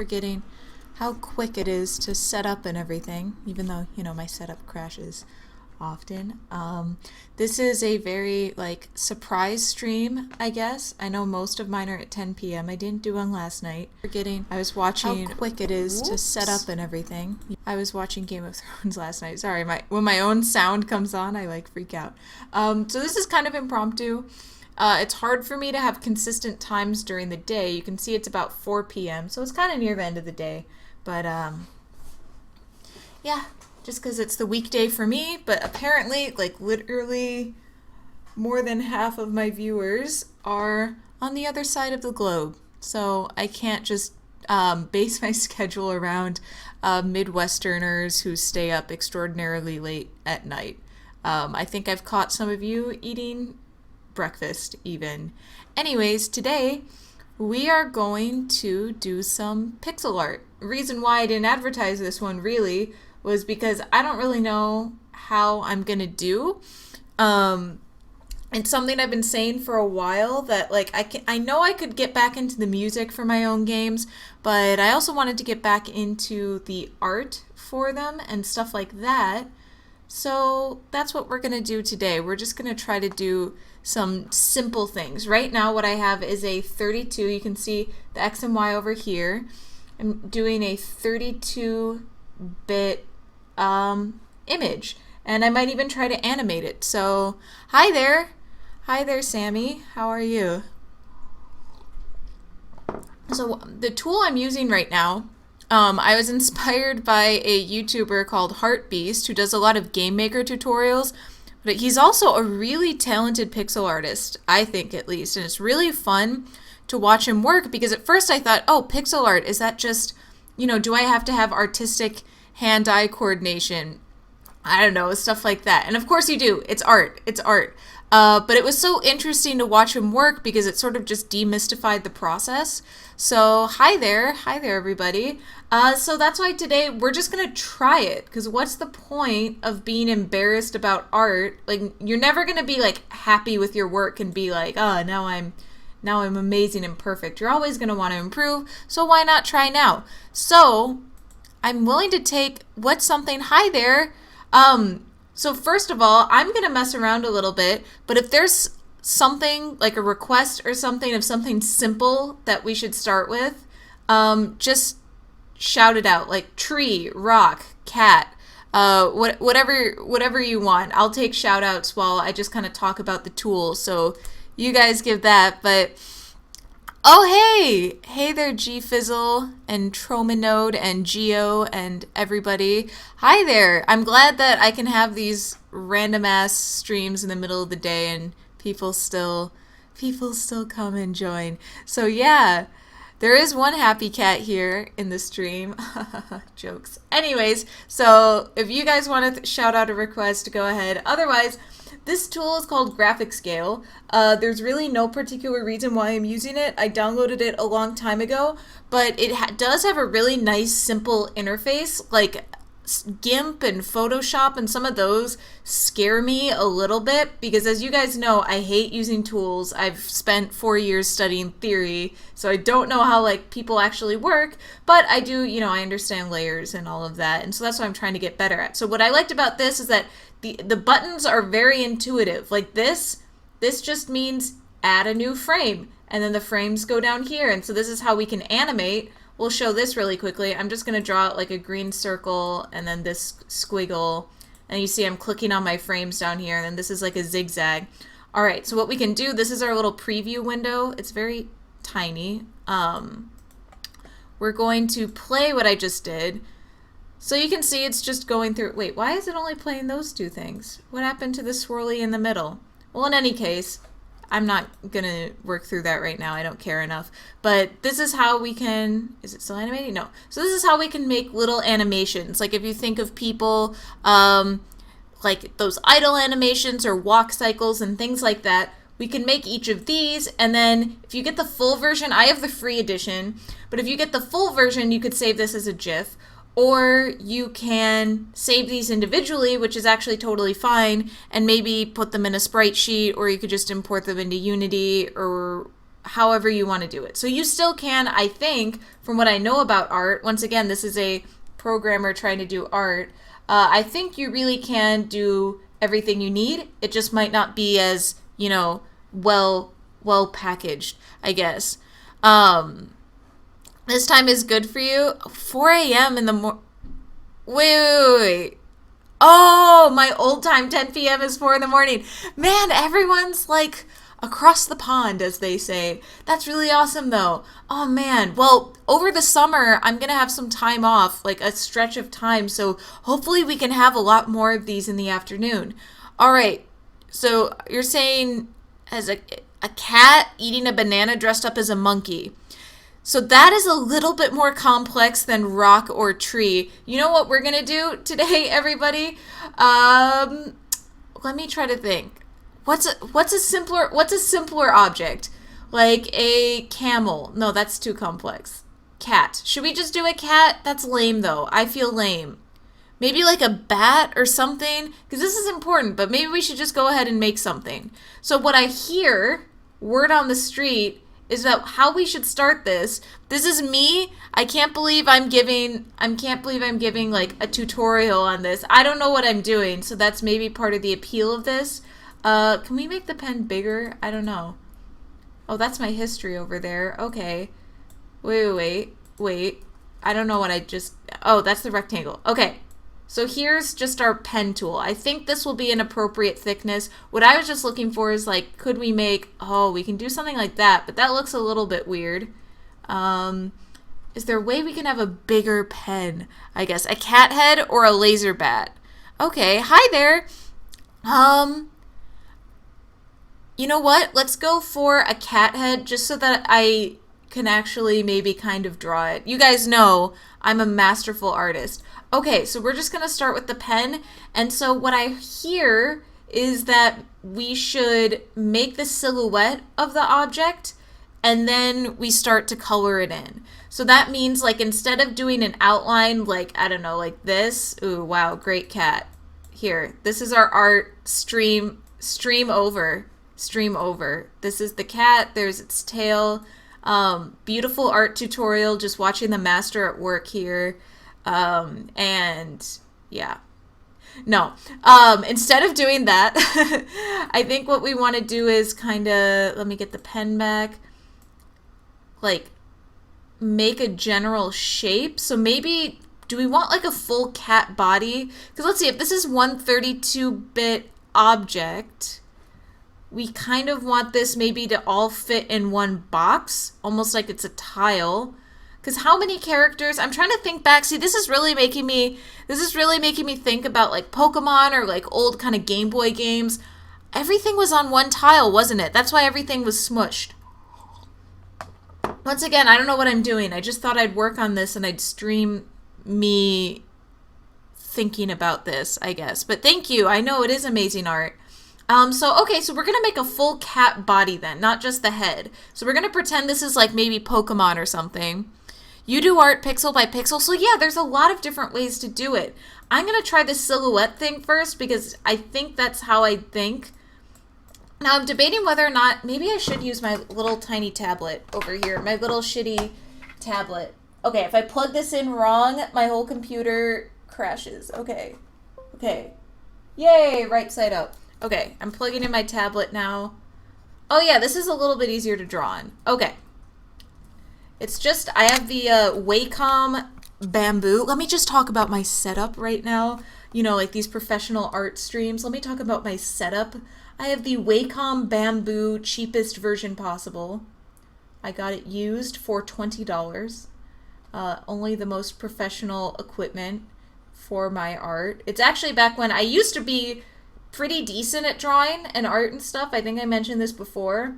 Forgetting how quick it is to set up and everything, even though, my setup crashes often. This is a very, surprise stream, I guess. I know most of mine are at 10 p.m. I didn't do one last night. Forgetting I was watching how quick it is to set up and everything. I was watching Game of Thrones last night. Sorry, when my own sound comes on, I, freak out. So this is kind of impromptu. It's hard for me to have consistent times during the day. You can see it's about 4 p.m., so it's kind of near the end of the day. But, yeah, just because it's the weekday for me. But apparently, literally more than half of my viewers are on the other side of the globe. So I can't just base my schedule around Midwesterners who stay up extraordinarily late at night. I think I've caught some of you eating breakfast even. Anyways, today we are going to do some pixel art. The reason why I didn't advertise this one really was because I don't really know how I'm gonna do. It's something I've been saying for a while that I know I could get back into the music for my own games, but I also wanted to get back into the art for them and stuff like that. So that's what we're going to do today. We're just going to try to do some simple things. Right now what I have is a 32. You can see the X and Y over here. I'm doing a 32-bit image. And I might even try to animate it. So hi there. Hi there, Sammy. How are you? So the tool I'm using right now, I was inspired by a YouTuber called Heartbeast who does a lot of game maker tutorials, but he's also a really talented pixel artist, I think at least, and it's really fun to watch him work because at first I thought, oh, pixel art, is that just, do I have to have artistic hand-eye coordination? I don't know, stuff like that. And of course you do. It's art. It's art. But it was so interesting to watch him work because it sort of just demystified the process. So hi there everybody. So that's why today we're just gonna try it, because what's the point of being embarrassed about art? You're never gonna be happy with your work and be like, oh, now I'm amazing and perfect. You're always gonna want to improve, so why not try now? So I'm willing to take what's something. Hi there. So first of all, I'm going to mess around a little bit, but if there's something like a request or something of something simple that we should start with, just shout it out, like tree, rock, cat, whatever you want. I'll take shout outs while I just kind of talk about the tool. So you guys give that, but oh, hey there, G-Fizzle and Tromanode and Geo and everybody. Hi there. I'm glad that I can have these random ass streams in the middle of the day and people still come and join. So yeah, there is one happy cat here in the stream. Jokes. Anyways, so if you guys want to shout out a request, go ahead. Otherwise, this tool is called Graphic Scale. There's really no particular reason why I'm using it. I downloaded it a long time ago, but it does have a really nice, simple interface. GIMP and Photoshop and some of those scare me a little bit because, as you guys know, I hate using tools. I've spent 4 years studying theory, so I don't know how people actually work, but I do, I understand layers and all of that, and so that's what I'm trying to get better at. So what I liked about this is that the buttons are very intuitive. This just means add a new frame, and then the frames go down here, and so this is how we can animate. We'll show this really quickly. I'm just going to draw a green circle and then this squiggle. And you see I'm clicking on my frames down here, and then this is a zigzag. All right, so what we can do, this is our little preview window. It's very tiny. We're going to play what I just did. So you can see it's just going through. Wait, why is it only playing those two things? What happened to the swirly in the middle? Well, in any case, I'm not going to work through that right now. I don't care enough. But this is how we can... Is it still animating? No. So this is how we can make little animations. If you think of people, those idle animations or walk cycles and things like that, we can make each of these. And then if you get the full version, I have the free edition. But if you get the full version, you could save this as a GIF. Or you can save these individually, which is actually totally fine, and maybe put them in a sprite sheet, or you could just import them into Unity or however you want to do it. So you still can, I think, from what I know about art, once again, this is a programmer trying to do art, I think you really can do everything you need. It just might not be as, you know, well packaged, I guess. This time is good for you. 4 a.m. in the morning. Wait. Oh, my old time, 10 p.m. is 4 in the morning. Man, everyone's like across the pond, as they say. That's really awesome, though. Oh, man. Well, over the summer, I'm going to have some time off, like a stretch of time. So hopefully we can have a lot more of these in the afternoon. All right. So you're saying as a cat eating a banana dressed up as a monkey. So that is a little bit more complex than rock or tree. You know what we're gonna do today, everybody? Let me try to think. What's a simpler object? Like a camel. No, that's too complex. Cat. Should we just do a cat? That's lame though. I feel lame. Maybe like a bat or something, because this is important, but maybe we should just go ahead and make something. So what I hear, word on the street, is that how we should start this. This is me. I can't believe I'm giving like a tutorial on this. I don't know what I'm doing, so that's maybe part of the appeal of this. Can we make the pen bigger? I don't know. Oh, that's my history over there. Okay. Wait. I don't know what I just... Oh, that's the rectangle. Okay. So here's just our pen tool. I think this will be an appropriate thickness. What I was just looking for is like, could we make, oh, we can do something like that, but that looks a little bit weird. Is there a way we can have a bigger pen? I guess a cat head or a laser bat. Okay, hi there. You know what? Let's go for a cat head just so that I can actually maybe kind of draw it. You guys know I'm a masterful artist. Okay, so we're just going to start with the pen. And so what I hear is that we should make the silhouette of the object and then we start to color it in. So that means like instead of doing an outline like, I don't know, like this. Ooh, wow, great cat. Here, this is our art stream over. This is the cat, there's its tail. Beautiful art tutorial, just watching the master at work here. And yeah, no, instead of doing that, I think what we want to do is kind of, let me get the pen back, like make a general shape. So maybe, do we want like a full cat body? Because let's see, if this is 132-bit object, we kind of want this maybe to all fit in one box, almost like it's a tile. Because how many characters? I'm trying to think back. See, this is really making me think about like Pokemon or like old kind of Game Boy games. Everything was on one tile, wasn't it? That's why everything was smushed. Once again, I don't know what I'm doing. I just thought I'd work on this and I'd stream me thinking about this, I guess. But thank you. I know it is amazing art. Okay, so we're going to make a full cat body then, not just the head. So we're going to pretend this is like maybe Pokemon or something. You do art pixel by pixel. So yeah, there's a lot of different ways to do it. I'm going to try the silhouette thing first because I think that's how I think. Now I'm debating whether or not, maybe I should use my little tiny tablet over here, my little shitty tablet. Okay, if I plug this in wrong, my whole computer crashes. Okay. Yay, right side up. Okay, I'm plugging in my tablet now. Oh yeah, this is a little bit easier to draw on. Okay. It's just, I have the Wacom Bamboo. Let me just talk about my setup right now. You know, like these professional art streams. Let me talk about my setup. I have the Wacom Bamboo, cheapest version possible. I got it used for $20. Only the most professional equipment for my art. It's actually back when I used to be pretty decent at drawing and art and stuff. I think I mentioned this before.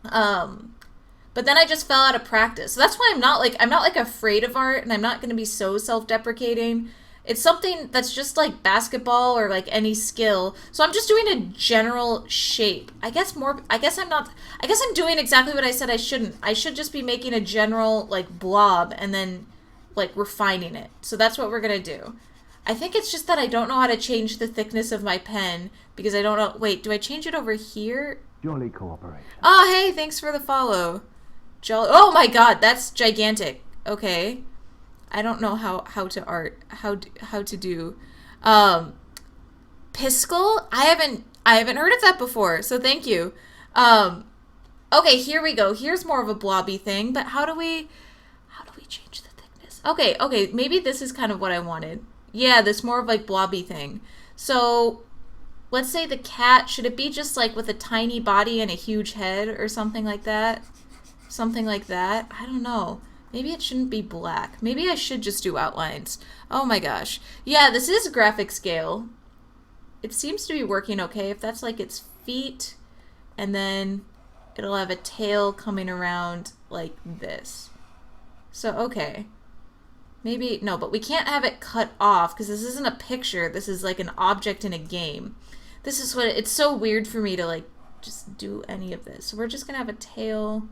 But then I just fell out of practice. So that's why I'm not like afraid of art, and I'm not going to be so self-deprecating. It's something that's just like basketball or like any skill. So I'm just doing a general shape. I guess I'm doing exactly what I said I shouldn't. I should just be making a general like blob and then like refining it. So that's what we're going to do. I think it's just that I don't know how to change the thickness of my pen because I don't know. Wait, do I change it over here? Jolly cooperation. Oh, hey, thanks for the follow. Oh my god, that's gigantic. Okay. I don't know how to art, how to do. Um, Piscal? I haven't heard of that before, so thank you. Um, okay, here we go. Here's more of a blobby thing, but how do we change the thickness? Okay, maybe this is kind of what I wanted. Yeah, this more of like blobby thing. So let's say the cat, should it be just like with a tiny body and a huge head or something like that? Something like that. I don't know. Maybe it shouldn't be black. Maybe I should just do outlines. Oh my gosh. Yeah, this is graphic scale. It seems to be working okay. If that's like its feet, and then it'll have a tail coming around like this. So, okay. Maybe, no, but we can't have it cut off because this isn't a picture. This is like an object in a game. This is what, it's so weird for me to like just do any of this. So we're just gonna have a tail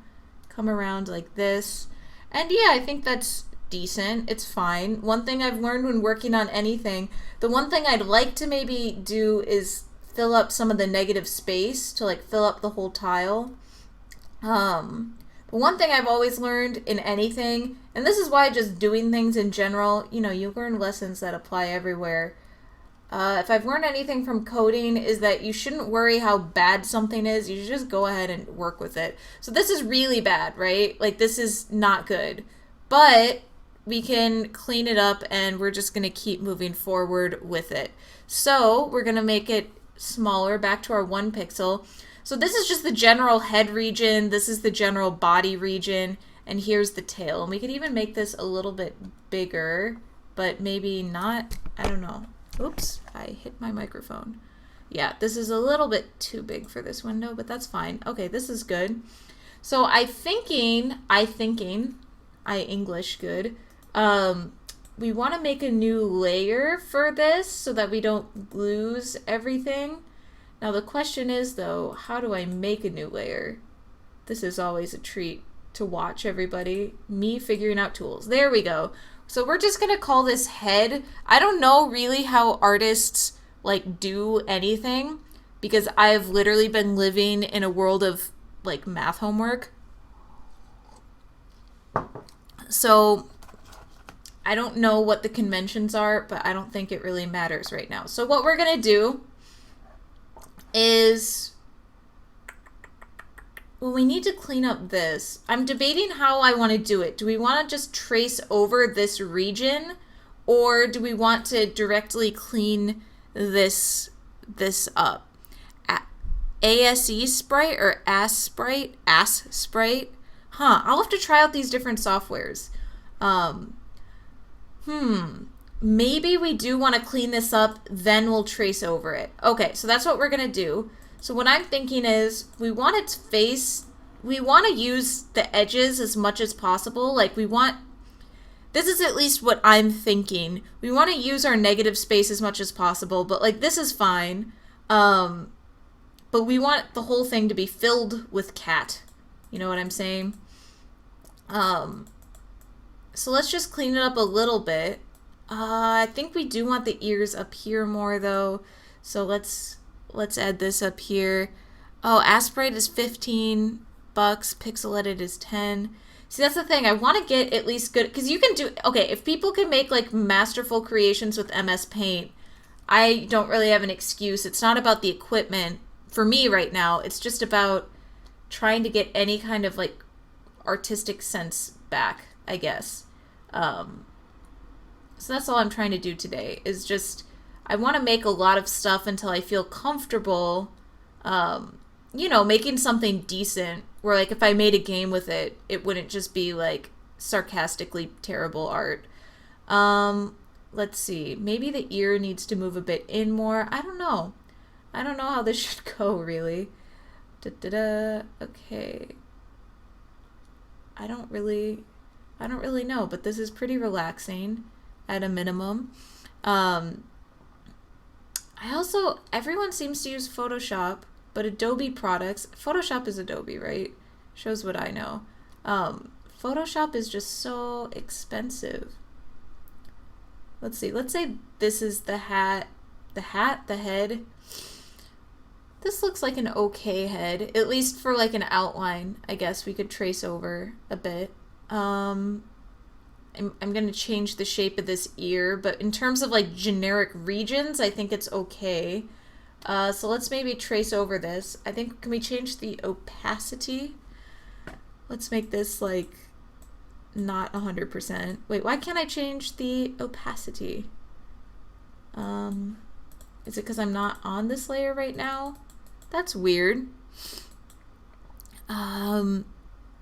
come around like this. And yeah, I think that's decent. It's fine. One thing I've learned when working on anything, the one thing I'd like to maybe do is fill up some of the negative space to like fill up the whole tile. But one thing I've always learned in anything, and this is why just doing things in general, you know, you learn lessons that apply everywhere. If I've learned anything from coding is that you shouldn't worry how bad something is. You should just go ahead and work with it. So this is really bad, right? Like this is not good. But we can clean it up and we're just going to keep moving forward with it. So we're going to make it smaller back to our 1 pixel. So this is just the general head region. This is the general body region. And here's the tail. And we could even make this a little bit bigger, but maybe not. I don't know. Oops, I hit my microphone. Yeah, this is a little bit too big for this window, but that's fine. Okay, this is good. So I English good. We want to make a new layer for this so that we don't lose everything. Now the question is though, how do I make a new layer? This is always a treat to watch, everybody. Me figuring out tools. There we go. So we're just gonna call this head. I don't know really how artists like do anything because I've literally been living in a world of like math homework. So I don't know what the conventions are, but I don't think it really matters right now. So what we're gonna do is, well, we need to clean up this. I'm debating how I want to do it. Do we want to just trace over this region, or do we want to directly clean this up? ASE sprite or AS sprite? AS sprite? Huh, I'll have to try out these different softwares. Maybe we do want to clean this up, then we'll trace over it. Okay, so that's what we're going to do. So what I'm thinking is we want its face, we want to use the edges as much as possible. Like this is at least what I'm thinking. We want to use our negative space as much as possible, but like this is fine. But we want the whole thing to be filled with cat. You know what I'm saying? So let's just clean it up a little bit. I think we do want the ears up here more though. So let's add this up here. Oh, Asprite is $15. Pixel Edit is 10. See, that's the thing. I want to get at least good, because you can do, okay, if people can make like masterful creations with MS Paint, I don't really have an excuse. It's not about the equipment for me right now. It's just about trying to get any kind of like artistic sense back, I guess. So that's all I'm trying to do today is just, I want to make a lot of stuff until I feel comfortable, you know, making something decent where like if I made a game with it, it wouldn't just be like sarcastically terrible art. Let's see, maybe the ear needs to move a bit in more. I don't know how this should go really. Okay. I don't really know, but this is pretty relaxing at a minimum. Everyone seems to use Photoshop, but Adobe products, Photoshop is Adobe, right? Shows what I know. Photoshop is just so expensive. Let's see, let's say this is the head. This looks like an okay head, at least for like an outline. I guess we could trace over a bit. I'm going to change the shape of this ear, but in terms of like generic regions, I think it's okay. So let's maybe trace over this. I think, can we change the opacity? Let's make this like not 100%. Wait, why can't I change the opacity? Is it because I'm not on this layer right now? That's weird.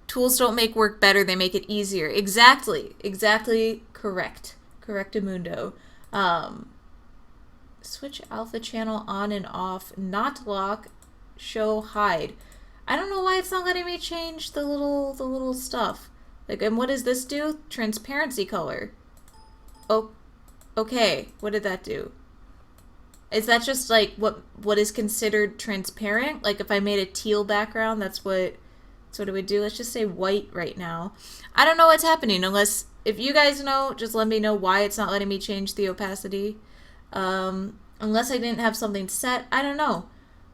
Tools don't make work better, they make it easier. Exactly. Exactly correct. Correctamundo. Switch alpha channel on and off, not lock, show, hide. I don't know why it's not letting me change the little stuff. Like, and what does this do? Transparency color. Oh, okay. What did that do? Is that just like what is considered transparent? Like if I made a teal background, that's what it would do. Let's just say white right now. I don't know what's happening, unless if you guys know, just let me know why it's not letting me change the opacity. Unless I didn't have something set, I don't know,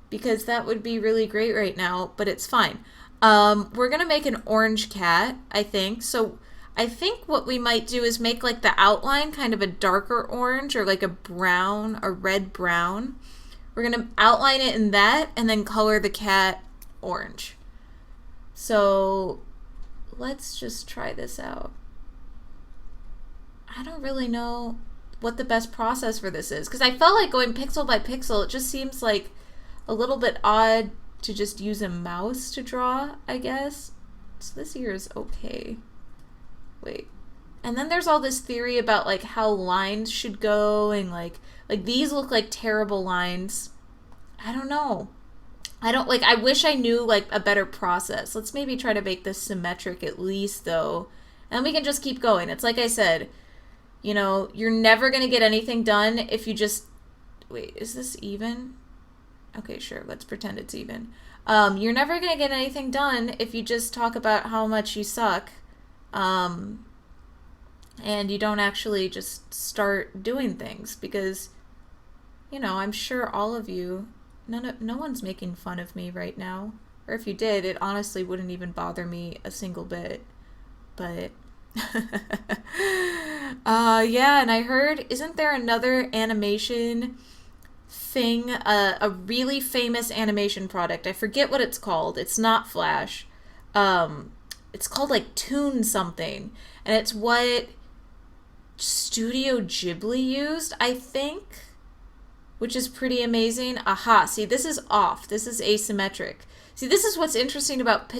because that would be really great right now, but it's fine. We're gonna make an orange cat, I think. So I think what we might do is make like the outline kind of a darker orange, or like a brown, a red brown. We're gonna outline it in that and then color the cat orange. So let's just try this out. I don't really know what the best process for this is, because I felt like going pixel by pixel, it just seems like a little bit odd to just use a mouse to draw, I guess. So this here is okay. Wait. And then there's all this theory about like how lines should go, and like these look like terrible lines. I don't know. I wish I knew like a better process. Let's maybe try to make this symmetric at least though. And we can just keep going. It's like I said, you know, you're never going to get anything done if you just, wait, is this even? Okay, sure. Let's pretend it's even. You're never going to get anything done if you just talk about how much you suck. And you don't actually just start doing things, because, you know, I'm sure all of you, no one's making fun of me right now. Or if you did, it honestly wouldn't even bother me a single bit. But yeah, and I heard, isn't there another animation thing, a really famous animation product? I forget what it's called. It's not Flash. It's called like Toon something, and it's what Studio Ghibli used, I think, which is pretty amazing. Aha, see, this is off. This is asymmetric. See, this is what's interesting about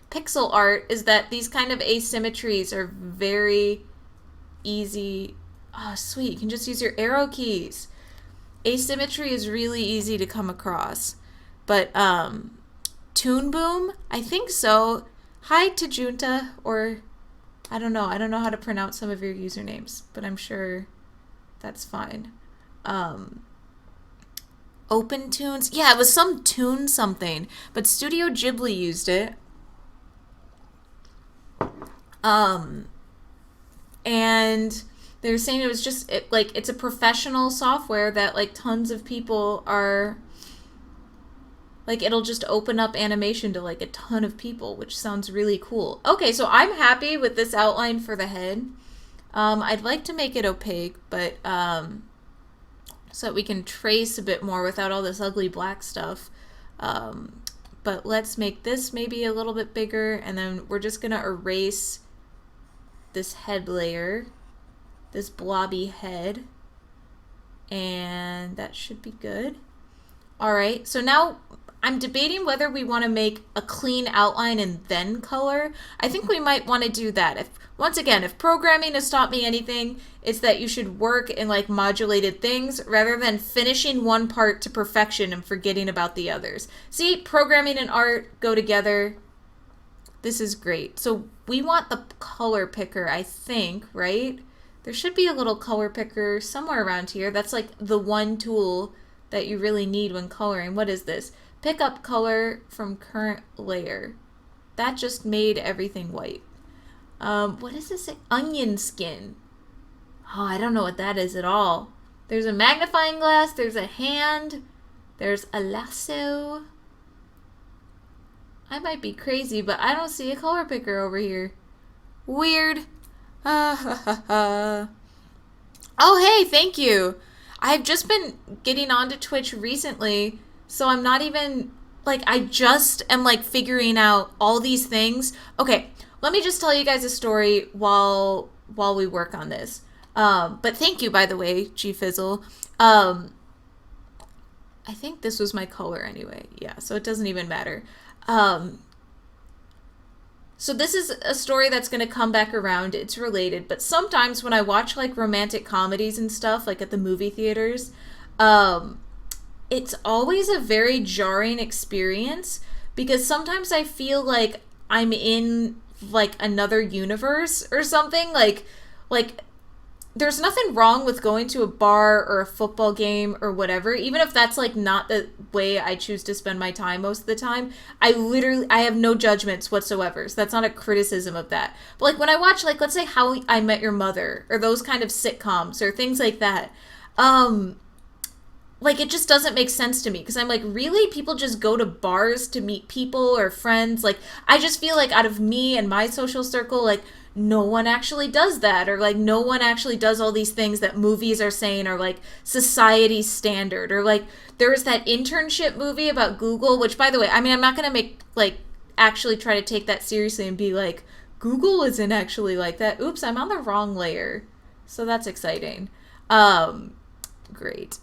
pixel art, is that these kind of asymmetries are very easy. Oh, sweet. You can just use your arrow keys. Asymmetry is really easy to come across. But Toon Boom, I think so. Hi, Tajunta, or I don't know. I don't know how to pronounce some of your usernames, but I'm sure that's fine. Open Tunes. Yeah, it was some tune something, but Studio Ghibli used it. And they were saying it was just like it's a professional software that like tons of people are like, it'll just open up animation to like a ton of people, which sounds really cool. Okay, so I'm happy with this outline for the head. I'd like to make it opaque, but so that we can trace a bit more without all this ugly black stuff. But let's make this maybe a little bit bigger, and then we're just gonna erase this head layer, this blobby head, and that should be good. All right, so now I'm debating whether we want to make a clean outline and then color. I think we might want to do that. Once again, if programming has taught me anything, it's that you should work in like modulated things rather than finishing one part to perfection and forgetting about the others. See, programming and art go together. This is great. So we want the color picker, I think, right? There should be a little color picker somewhere around here. That's like the one tool that you really need when coloring. What is this? Pick up color from current layer. That just made everything white. What is this? Onion skin. Oh, I don't know what that is at all. There's a magnifying glass. There's a hand. There's a lasso. I might be crazy, but I don't see a color picker over here. Weird. Oh, hey, thank you. I've just been getting onto Twitch recently, so I'm not even, like, I just am, like, figuring out all these things. Okay, let me just tell you guys a story while we work on this. But thank you, by the way, G Fizzle. I think this was my color anyway. Yeah, so it doesn't even matter. Um, so this is a story that's going to come back around. It's related, but sometimes when I watch like romantic comedies and stuff, like at the movie theaters, um, it's always a very jarring experience because sometimes I feel like I'm in like another universe or something. Like there's nothing wrong with going to a bar or a football game or whatever, even if that's like not the way I choose to spend my time most of the time. I have no judgments whatsoever. So that's not a criticism of that. But like when I watch like let's say How I Met Your Mother or those kind of sitcoms or things like that, like it just doesn't make sense to me because I'm like, really? People just go to bars to meet people or friends? Like I just feel like out of me and my social circle, like no one actually does that, or like no one actually does all these things that movies are saying are like society standard. Or like there was that internship movie about Google, which by the way, I mean I'm not gonna make like actually try to take that seriously and be like Google isn't actually like that. Oops, I'm on the wrong layer. So that's exciting. Great.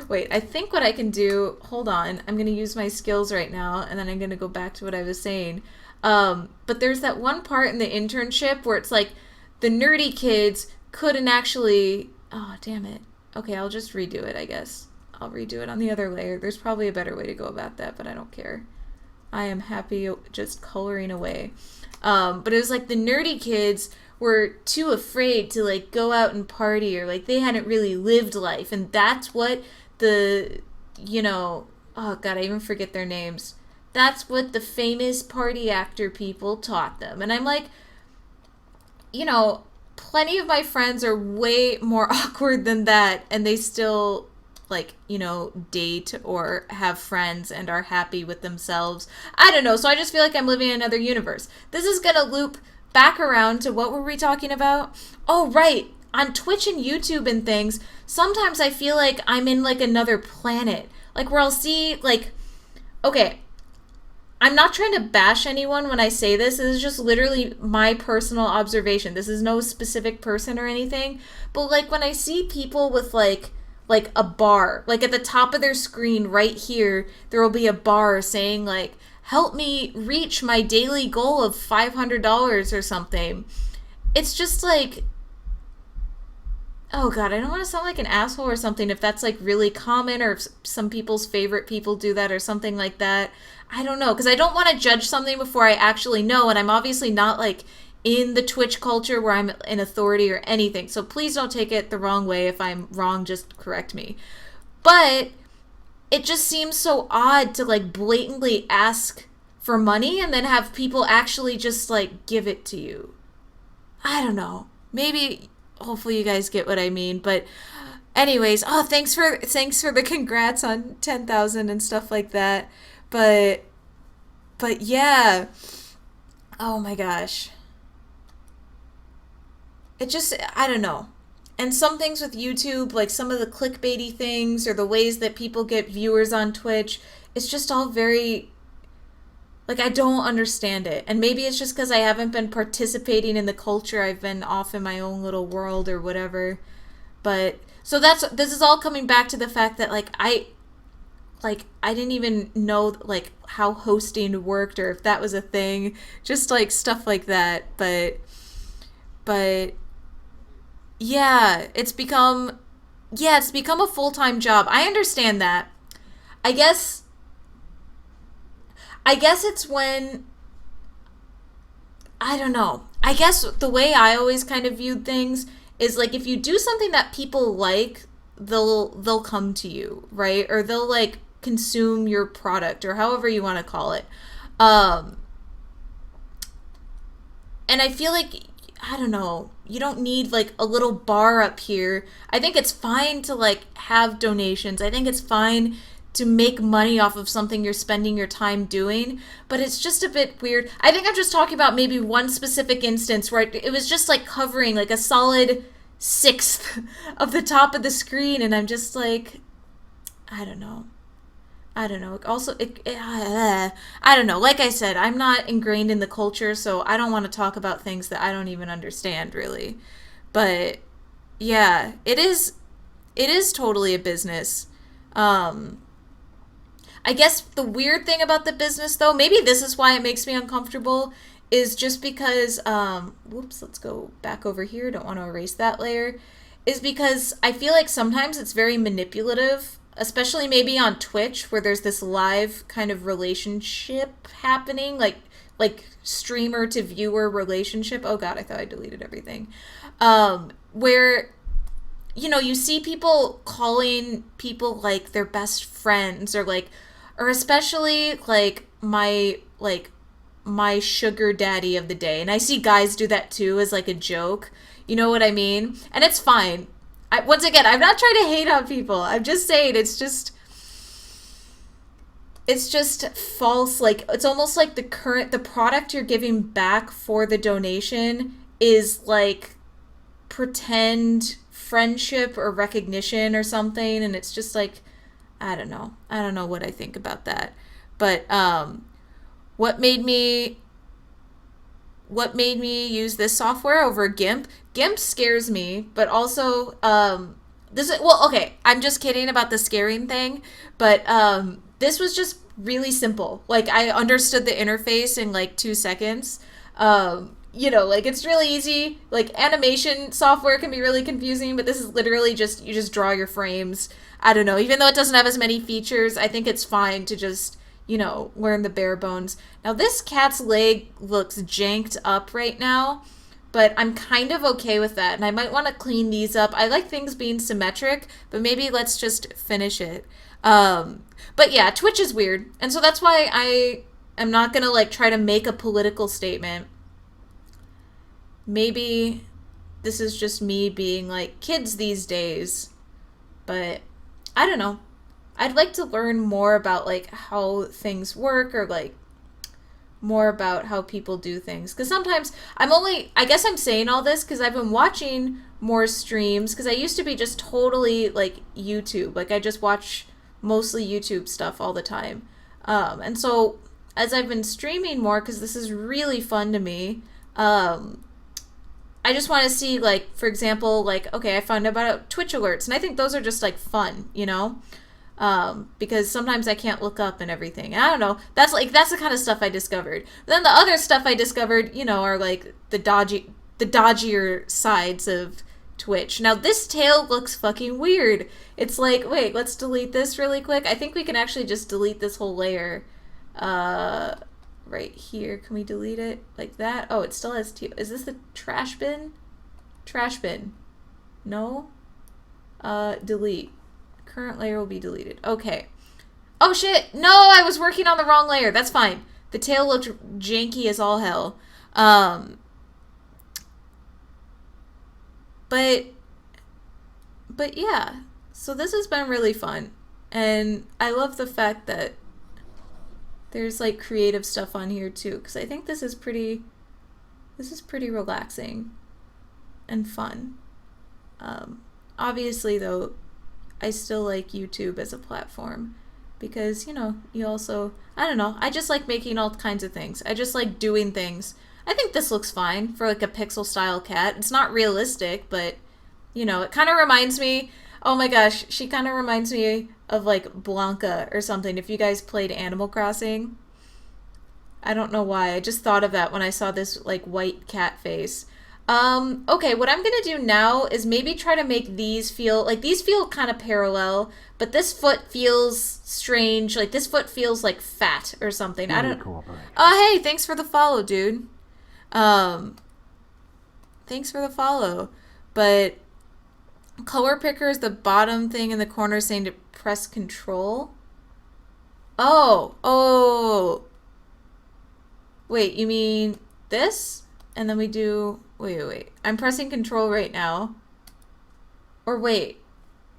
Wait, I think what I can do, hold on, I'm going to use my skills right now, and then I'm going to go back to what I was saying. But there's that one part in the internship where it's like the nerdy kids couldn't actually, oh, damn it. Okay, I'll just redo it, I guess. I'll redo it on the other layer. There's probably a better way to go about that, but I don't care. I am happy just coloring away. But it was like the nerdy kids were too afraid to like go out and party, or like they hadn't really lived life, and that's what the oh god, I even forget their names. That's what the famous party actor people taught them. And I'm like, plenty of my friends are way more awkward than that, and they still like date or have friends and are happy with themselves. I don't know, so I just feel like I'm living in another universe. This is gonna loop back around to what were we talking about? Oh, right. On Twitch and YouTube and things, sometimes I feel like I'm in like another planet. Like where I'll see like, okay, I'm not trying to bash anyone when I say this. This is just literally my personal observation. This is no specific person or anything. But like when I see people with like a bar, like at the top of their screen right here, there will be a bar saying like, help me reach my daily goal of $500 or something. It's just like, oh god, I don't want to sound like an asshole or something if that's like really common, or if some people's favorite people do that or something like that. I don't know, because I don't want to judge something before I actually know, and I'm obviously not like in the Twitch culture where I'm an authority or anything. So please don't take it the wrong way. If I'm wrong, just correct me. But it just seems so odd to like blatantly ask for money and then have people actually just like give it to you. I don't know. Maybe, hopefully you guys get what I mean. But anyways, oh, thanks for the congrats on 10,000 and stuff like that. But yeah. Oh my gosh. It just, I don't know. And some things with YouTube, like some of the clickbaity things or the ways that people get viewers on Twitch, it's just all very, like, I don't understand it. And maybe it's just because I haven't been participating in the culture. I've been off in my own little world or whatever. But, so this is all coming back to the fact that, like, I didn't even know, like, how hosting worked or if that was a thing. Just, like, stuff like that. But yeah, it's become a full-time job. I understand that. I guess it's when, I don't know. I guess the way I always kind of viewed things is like if you do something that people like, they'll come to you, right? Or they'll like consume your product or however you want to call it. And I feel like I don't know. You don't need like a little bar up here. I think it's fine to like have donations. I think it's fine to make money off of something you're spending your time doing, but it's just a bit weird. I think I'm just talking about maybe one specific instance where it was just like covering like a solid sixth of the top of the screen, and I'm just like, I don't know. I don't know. Also, I don't know. Like I said, I'm not ingrained in the culture, so I don't want to talk about things that I don't even understand, really. But yeah, it is. It is totally a business. Um, I guess the weird thing about the business, though, maybe this is why it makes me uncomfortable, is just because. Whoops. Let's go back over here. Don't want to erase that layer. Is because I feel like sometimes it's very manipulative, especially maybe on Twitch where there's this live kind of relationship happening, like streamer to viewer relationship. Oh god, I thought I deleted everything. Where you see people calling people like their best friends, or especially my sugar daddy of the day. And I see guys do that too as like a joke. You know what I mean? And it's fine. Once again, I'm not trying to hate on people. I'm just saying it's just false. Like, it's almost like the product you're giving back for the donation is like pretend friendship or recognition or something, and it's just like, I don't know what I think about that. But what made me use this software over GIMP? GIMP scares me, but also this is, well, okay, I'm just kidding about the scaring thing, but this was just really simple. Like, I understood the interface in like 2 seconds. Like, it's really easy. Like, animation software can be really confusing, but this is literally just, you just draw your frames. I don't know, even though it doesn't have as many features, I think it's fine to just learn the bare bones. Now, this cat's leg looks janked up right now, but I'm kind of okay with that, and I might want to clean these up. I like things being symmetric, but maybe let's just finish it. But yeah, Twitch is weird, and so that's why I am not gonna like try to make a political statement. Maybe this is just me being like kids these days, but I don't know. I'd like to learn more about like how things work, or like more about how people do things, because sometimes I guess I'm saying all this because I've been watching more streams, because I used to be just totally like YouTube, like I just watch mostly YouTube stuff all the time, and so as I've been streaming more, because this is really fun to me, I just want to see, like, for example, like, okay, I found out about Twitch alerts, and I think those are just like fun, because sometimes I can't look up and everything. And I don't know. That's the kind of stuff I discovered. Then the other stuff I discovered, are like the dodgier sides of Twitch. Now, this tail looks fucking weird. It's like, wait, let's delete this really quick. I think we can actually just delete this whole layer. Right here. Can we delete it like that? Oh, it still has tail. Is this the trash bin? Trash bin. No? Delete. Current layer will be deleted. Okay. Oh shit! No, I was working on the wrong layer. That's fine. The tail looked janky as all hell. But yeah. So this has been really fun. And I love the fact that there's like creative stuff on here too, because I think this is pretty relaxing and fun. Obviously though, I still like YouTube as a platform, because you also, I don't know, I just like making all kinds of things. I just like doing things. I think this looks fine for like a pixel style cat. It's not realistic, but it kind of reminds me, oh my gosh, she kind of reminds me of like Blanca or something, if you guys played Animal Crossing. I don't know why, I just thought of that when I saw this like white cat face. Okay, what I'm gonna do now is maybe try to make these feel kind of parallel, but this foot feels strange, like this foot feels like fat or something. I don't. Oh, hey, thanks for the follow, dude. Thanks for the follow. But color picker is the bottom thing in the corner saying to press control. Oh. Wait, you mean this? And then we do, wait. I'm pressing control right now. Or wait,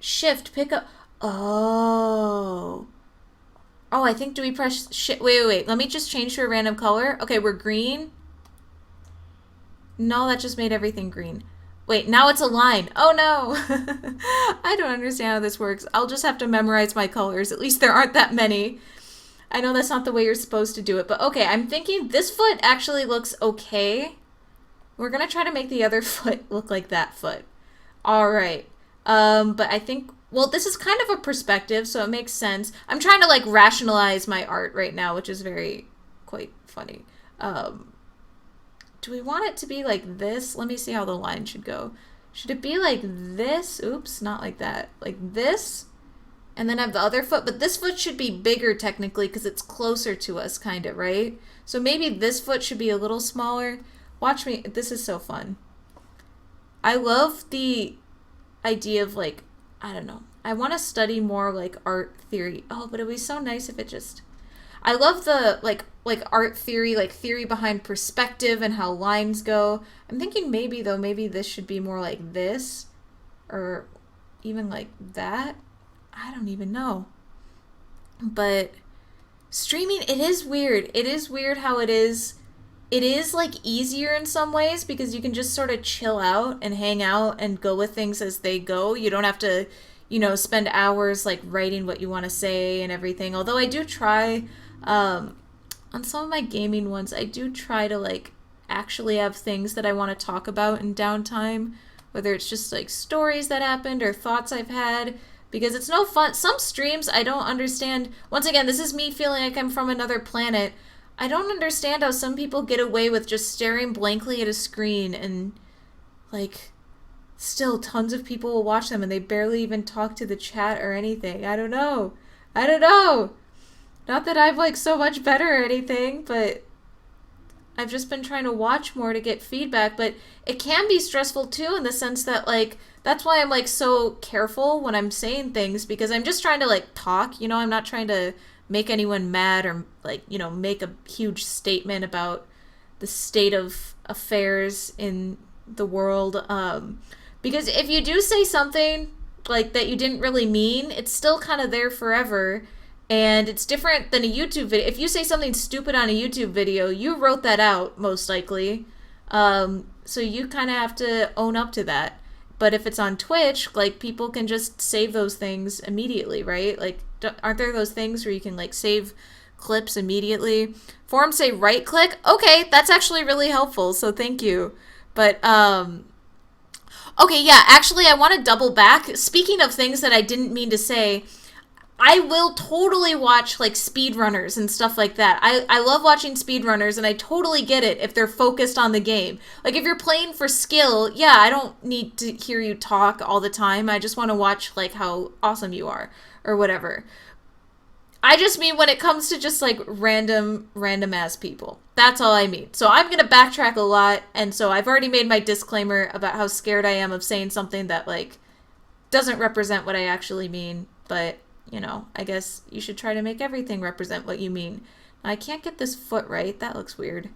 shift, pick up. Oh. Oh, I think, do we press shift? Wait. Let me just change to a random color. Okay, we're green. No, that just made everything green. Wait, now it's a line. Oh no. I don't understand how this works. I'll just have to memorize my colors. At least there aren't that many. I know that's not the way you're supposed to do it, but okay, I'm thinking this foot actually looks okay. We're gonna try to make the other foot look like that foot. All right. But I think, well, this is kind of a perspective, so it makes sense. I'm trying to like rationalize my art right now, which is quite funny. Do we want it to be like this? Let me see how the line should go. Should it be like this? Oops, not like that. Like this? And then have the other foot, but this foot should be bigger technically because it's closer to us, kind of, right? So maybe this foot should be a little smaller. Watch me. This is so fun. I love the idea of like, I don't know. I want to study more like art theory. Oh, but it would be so nice if it just... I love the like art theory, like theory behind perspective and how lines go. I'm thinking maybe though, maybe this should be more like this or even like that. I don't even know. But streaming, it is weird. It is weird how it is. It is like easier in some ways because you can just sort of chill out and hang out and go with things as they go. You don't have to, spend hours like writing what you want to say and everything. Although I do try, on some of my gaming ones, I do try to like actually have things that I want to talk about in downtime, whether it's just like stories that happened or thoughts I've had. Because it's no fun. Some streams I don't understand. Once again, this is me feeling like I'm from another planet. I don't understand how some people get away with just staring blankly at a screen and, like, still tons of people will watch them and they barely even talk to the chat or anything. I don't know. Not that I'm, like, so much better or anything, but I've just been trying to watch more to get feedback. But it can be stressful, too, in the sense that, like, that's why I'm, like, so careful when I'm saying things, because I'm just trying to, like, talk, I'm not trying to make anyone mad or, like, make a huge statement about the state of affairs in the world. Because if you do say something, like, that you didn't really mean, it's still kind of there forever, and it's different than a YouTube video. If you say something stupid on a YouTube video, you wrote that out, most likely, so you kind of have to own up to that. But if it's on Twitch, like, people can just save those things immediately, right? Like, aren't there those things where you can, like, save clips immediately? Forums say right click. Okay, that's actually really helpful, so thank you. But, okay, yeah, actually, I want to double back. Speaking of things that I didn't mean to say, I will totally watch, like, speedrunners and stuff like that. I love watching speedrunners, and I totally get it if they're focused on the game. Like, if you're playing for skill, yeah, I don't need to hear you talk all the time. I just want to watch, like, how awesome you are, or whatever. I just mean when it comes to just, like, random-ass people. That's all I mean. So I'm going to backtrack a lot, and so I've already made my disclaimer about how scared I am of saying something that, like, doesn't represent what I actually mean, but... I guess you should try to make everything represent what you mean. I can't get this foot right. That looks weird.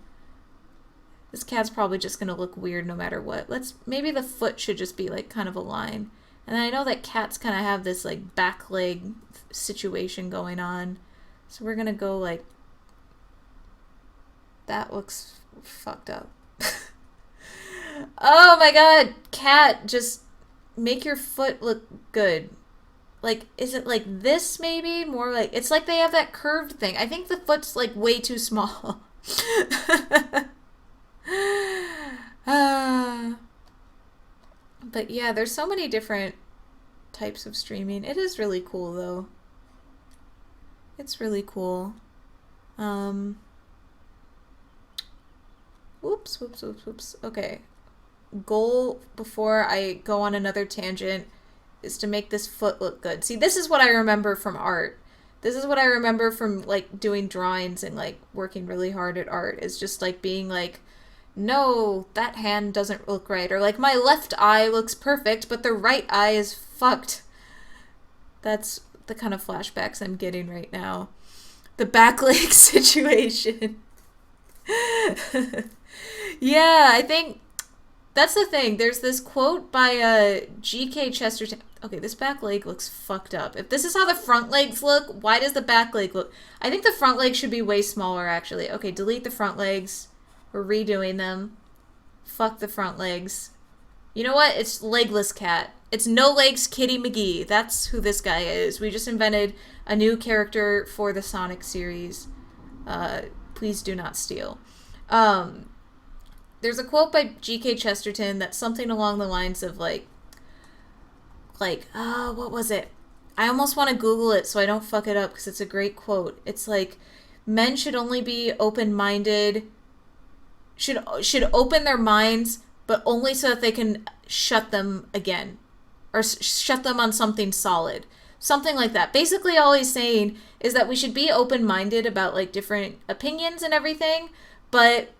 This cat's probably just going to look weird no matter what. Maybe the foot should just be like kind of a line. And I know that cats kind of have this like back leg situation going on. So we're going to go like, that looks fucked up. Oh my god, cat, just make your foot look good. Like, is it like this maybe? More like, it's like they have that curved thing. I think the foot's like way too small. But yeah, there's so many different types of streaming. It is really cool though. It's really cool. Whoops. Okay. Goal before I go on another tangent is to make this foot look good. See, this is what I remember from art. This is what I remember from, like, doing drawings and, like, working really hard at art. Is just, like, being like, no, that hand doesn't look right. Or, like, my left eye looks perfect, but the right eye is fucked. That's the kind of flashbacks I'm getting right now. The back leg situation. Yeah, I think that's the thing. There's this quote by G.K. Chesterton. Okay, this back leg looks fucked up. If this is how the front legs look, why does the back leg look? I think the front leg should be way smaller, actually. Okay, delete the front legs. We're redoing them. Fuck the front legs. You know what? It's Legless Cat. It's No Legs Kitty McGee. That's who this guy is. We just invented a new character for the Sonic series. Please do not steal. There's a quote by G.K. Chesterton that's something along the lines of what was it? I almost want to Google it so I don't fuck it up because it's a great quote. It's like, men should only be open-minded, should open their minds, but only so that they can shut them again, or shut them on something solid. Something like that. Basically, all he's saying is that we should be open-minded about like different opinions and everything, but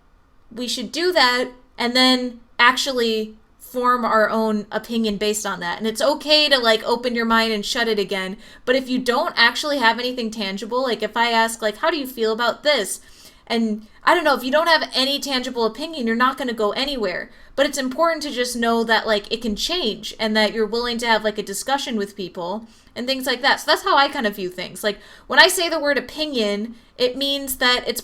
we should do that and then actually form our own opinion based on that. And it's okay to like open your mind and shut it again, but if you don't actually have anything tangible, like if I ask like, how do you feel about this? And I don't know, if you don't have any tangible opinion, you're not going to go anywhere. But it's important to just know that like it can change and that you're willing to have like a discussion with people and things like that. So that's how I kind of view things. Like when I say the word opinion, it means that it's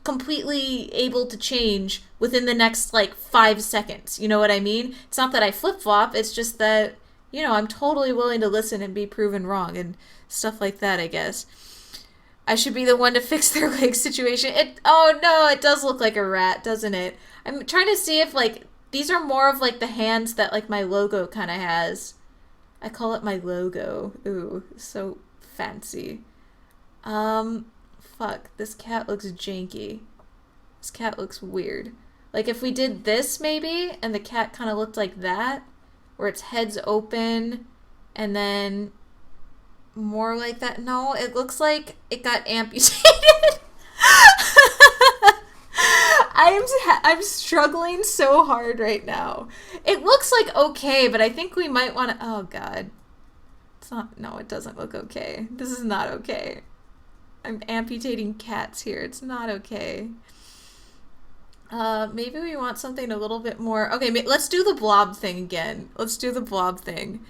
completely able to change within the next like 5 seconds. You know what I mean? It's not that I flip-flop, it's just that, you know, I'm totally willing to listen and be proven wrong and stuff like that, I guess. I should be the one to fix their leg situation. Oh no, it does look like a rat, doesn't it? I'm trying to see if like these are more of like the hands that like my logo kind of has. I call it my logo. Ooh, so fancy. Fuck, this cat looks janky. This cat looks weird. Like if we did this maybe, and the cat kind of looked like that, where its head's open, and then more like that. No, it looks like it got amputated. I'm struggling so hard right now. It looks like okay, but I think we might want to. Oh god, it's not. No, it doesn't look okay. This is not okay. I'm amputating cats here. It's not okay. Maybe we want something a little bit more. Okay, let's do the blob thing again. Let's do the blob thing.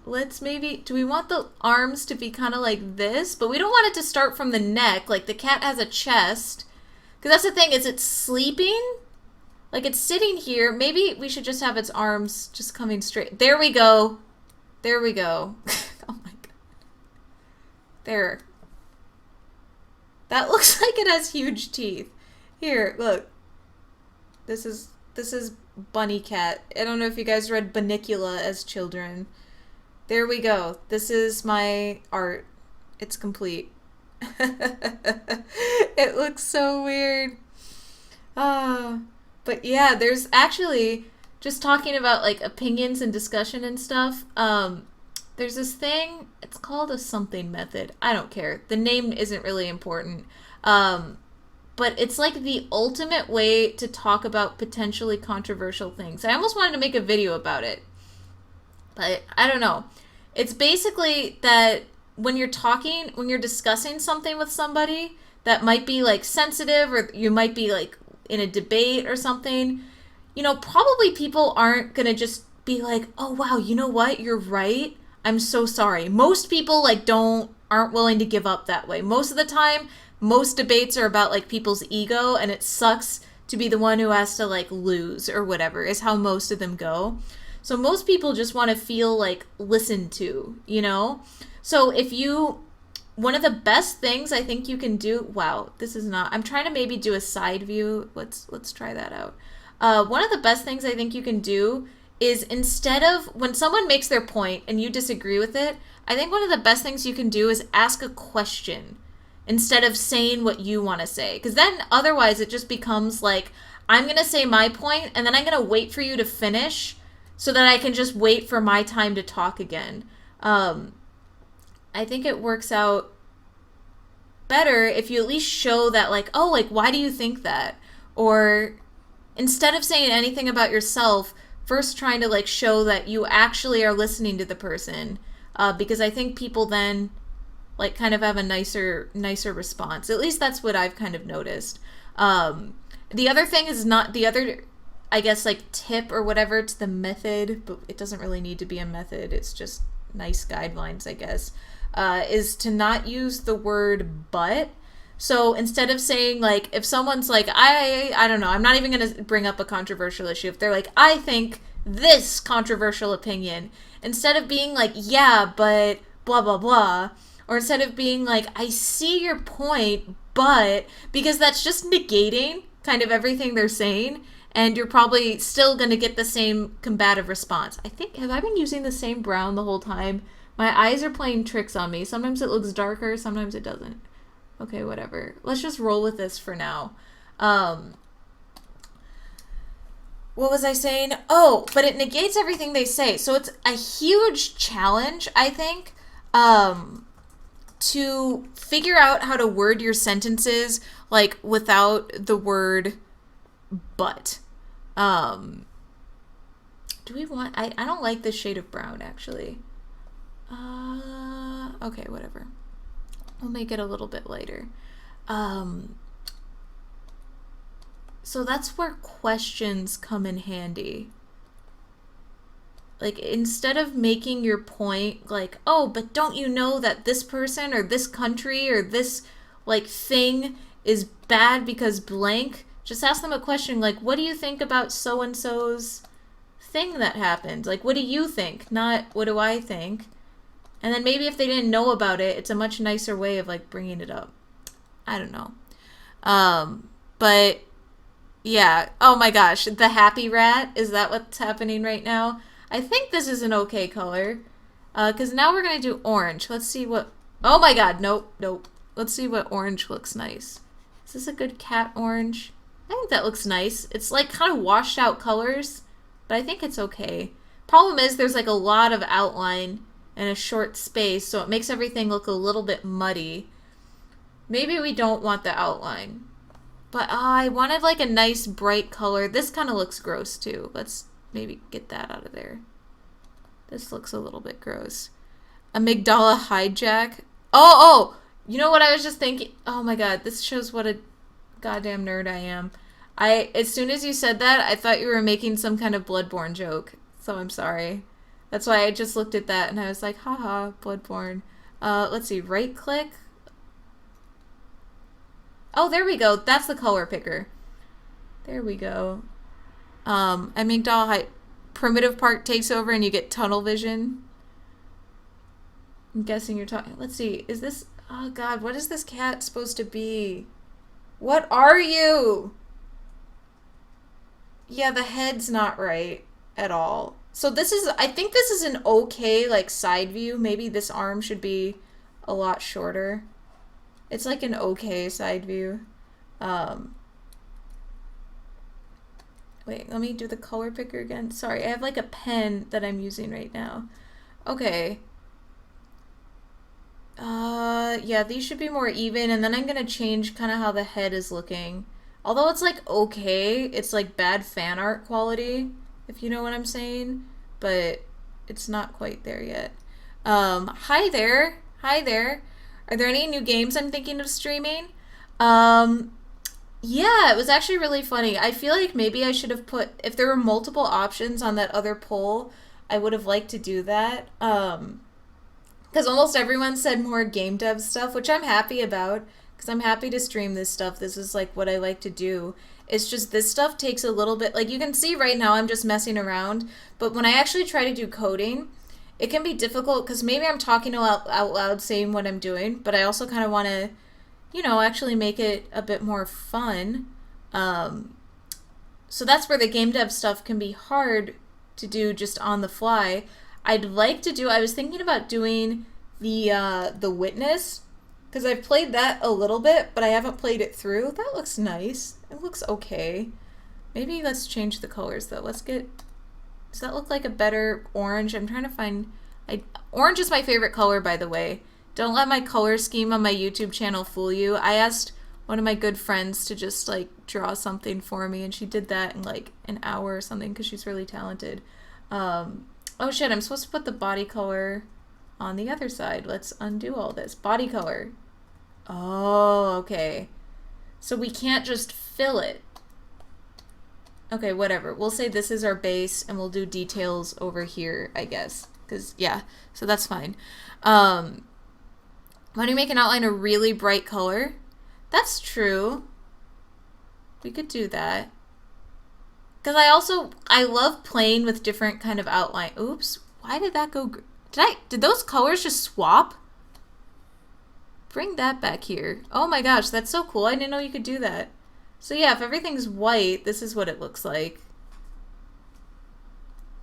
Let's maybe, do we want the arms to be kind of like this? But we don't want it to start from the neck. Like the cat has a chest. Because that's the thing, is it sleeping? Like it's sitting here. Maybe we should just have its arms just coming straight. There we go. There we go. Oh my god. There. That looks like it has huge teeth. Here, look. This is Bunny Cat. I don't know if you guys read Bunnicula as children. There we go. This is my art. It's complete. It looks so weird. But yeah, there's actually, just talking about like opinions and discussion and stuff, there's this thing, it's called a something method. I don't care. The name isn't really important. But it's like the ultimate way to talk about potentially controversial things. I almost wanted to make a video about it. But I don't know. It's basically that when you're discussing something with somebody that might be like sensitive, or you might be like in a debate or something, you know, probably people aren't going to just be like, oh wow, you know what? You're right. I'm so sorry. Most people like aren't willing to give up that way. Most of the time, most debates are about like people's ego, and it sucks to be the one who has to like lose or whatever, is how most of them go. So most people just want to feel like listened to, you know? So one of the best things I think you can do, wow, this is not, I'm trying to maybe do a side view. Let's try that out. One of the best things I think you can do is, instead of, when someone makes their point and you disagree with it, I think one of the best things you can do is ask a question instead of saying what you want to say. Because then otherwise it just becomes like, I'm going to say my point and then I'm going to wait for you to finish so that I can just wait for my time to talk again. I think it works out better if you at least show that like, oh, like, why do you think that? Or instead of saying anything about yourself, first trying to like show that you actually are listening to the person. Because I think people then like kind of have a nicer response. At least that's what I've kind of noticed. The other thing is not the other, I guess, like tip or whatever to the method, but it doesn't really need to be a method. It's just nice guidelines, I guess, is to not use the word but. So instead of saying, like, if someone's like, I don't know, I'm not even going to bring up a controversial issue. If they're like, I think this controversial opinion, instead of being like, yeah, but blah, blah, blah, or instead of being like, I see your point, but, because that's just negating kind of everything they're saying, and you're probably still going to get the same combative response. I think, have I been using the same brown the whole time? My eyes are playing tricks on me. Sometimes it looks darker, sometimes it doesn't. Okay, whatever. Let's just roll with this for now. What was I saying? Oh, but it negates everything they say. So it's a huge challenge, I think, to figure out how to word your sentences, like, without the word but. Do we want... I don't like this shade of brown, actually. Okay, whatever. We'll make it a little bit lighter. So that's where questions come in handy. Like, instead of making your point like, oh, but don't you know that this person or this country or this, like, thing is bad because blank, just ask them a question like, what do you think about so-and-so's thing that happened? Like, what do you think? Not, what do I think? And then maybe if they didn't know about it, it's a much nicer way of, like, bringing it up. I don't know. But, yeah. Oh my gosh. The happy rat. Is that what's happening right now? I think this is an okay color. Because now we're going to do orange. Let's see what... Oh my god. Nope. Let's see what orange looks nice. Is this a good cat orange? I think that looks nice. It's, like, kind of washed out colors. But I think it's okay. Problem is there's, like, a lot of outline in a short space, so it makes everything look a little bit muddy. Maybe we don't want the outline. But I wanted like a nice bright color. This kind of looks gross too. Let's maybe get that out of there. This looks a little bit gross. Amygdala hijack. Oh! You know what I was just thinking? Oh my god, this shows what a goddamn nerd I am. As soon as you said that, I thought you were making some kind of Bloodborne joke. So I'm sorry. That's why I just looked at that and I was like, haha, Bloodborne. Let's see, right click. Oh, there we go. That's the color picker. There we go. Amygdala primitive part takes over and you get tunnel vision. I'm guessing you're talking. Let's see. Is this... Oh, God. What is this cat supposed to be? What are you? Yeah, the head's not right at all. So this is... I think this is an okay, like, side view. Maybe this arm should be a lot shorter. It's like an okay side view. Wait, let me do the color picker again. Sorry, I have like a pen that I'm using right now. Okay. Yeah, these should be more even, and then I'm gonna change kind of how the head is looking. Although it's like okay, it's like bad fan art quality, if you know what I'm saying, but it's not quite there yet. Hi there. Hi there. Are there any new games I'm thinking of streaming? Yeah, it was actually really funny. I feel like maybe I should have put, if there were multiple options on that other poll, I would have liked to do that. Because almost everyone said more game dev stuff, which I'm happy about, because I'm happy to stream this stuff. This is like what I like to do. It's just this stuff takes a little bit, like you can see right now I'm just messing around, but when I actually try to do coding, it can be difficult because maybe I'm talking out loud saying what I'm doing, but I also kind of want to, you know, actually make it a bit more fun. So that's where the game dev stuff can be hard to do just on the fly. I'd like to do, I was thinking about doing the Witness, because I've played that a little bit, but I haven't played it through. That looks nice. It looks okay. Maybe let's change the colors though. Let's get, does that look like a better orange? I'm trying to find, orange is my favorite color, by the way. Don't let my color scheme on my YouTube channel fool you. I asked one of my good friends to just like draw something for me, and she did that in like an hour or something because she's really talented. Oh shit, I'm supposed to put the body color. on the other side. Let's undo all this. Body color. Oh, okay. So we can't just fill it. Okay, whatever. We'll say this is our base and we'll do details over here, I guess. Because, yeah, so that's fine. When you make an outline a really bright color, that's true. We could do that. Because I love playing with different kind of outline. Oops, why did that go? Did those colors just swap? Bring that back here. Oh my gosh, that's so cool. I didn't know you could do that. So yeah, if everything's white, this is what it looks like.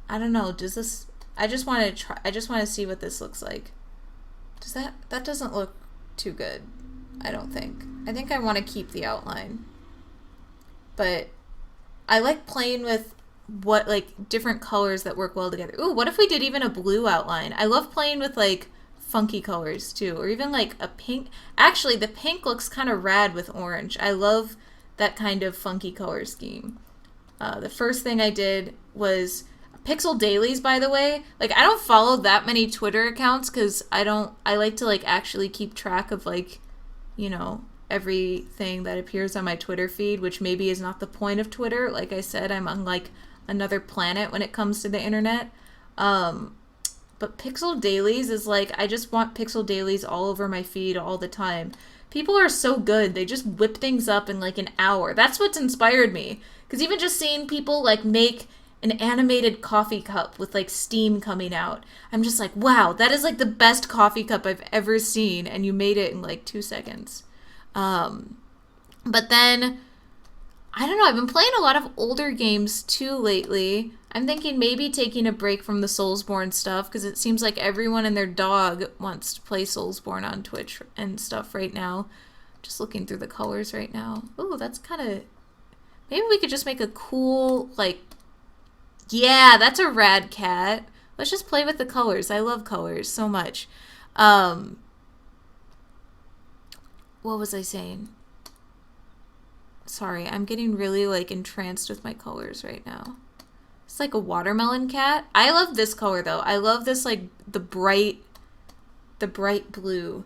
I don't know, does this, I just want to see what this looks like. Does that doesn't look too good, I don't think. I think I want to keep the outline. But I like playing with what, like, different colors that work well together. Ooh, what if we did even a blue outline? I love playing with, like, funky colors too, or even like a pink. Actually, the pink looks kind of rad with orange. I love that kind of funky color scheme. The first thing I did was Pixel Dailies, by the way. Like, I don't follow that many Twitter accounts because I like to, like, actually keep track of, like, you know, everything that appears on my Twitter feed, which maybe is not the point of Twitter. Like I said, I'm on, like, another planet when it comes to the internet. But Pixel Dailies is like, I just want Pixel Dailies all over my feed all the time. People are so good. They just whip things up in like an hour. That's what's inspired me. Because even just seeing people like make an animated coffee cup with like steam coming out, I'm just like, wow, that is like the best coffee cup I've ever seen. And you made it in like 2 seconds. But then, I don't know, I've been playing a lot of older games too lately. I'm thinking maybe taking a break from the Soulsborne stuff because it seems like everyone and their dog wants to play Soulsborne on Twitch and stuff right now. Just looking through the colors right now. Ooh, that's kind of... Maybe we could just make a cool, like... Yeah, that's a rad cat. Let's just play with the colors. I love colors so much. What was I saying? Sorry, I'm getting really, like, entranced with my colors right now. It's like a watermelon cat. I love this color, though. I love this, like, the bright blue.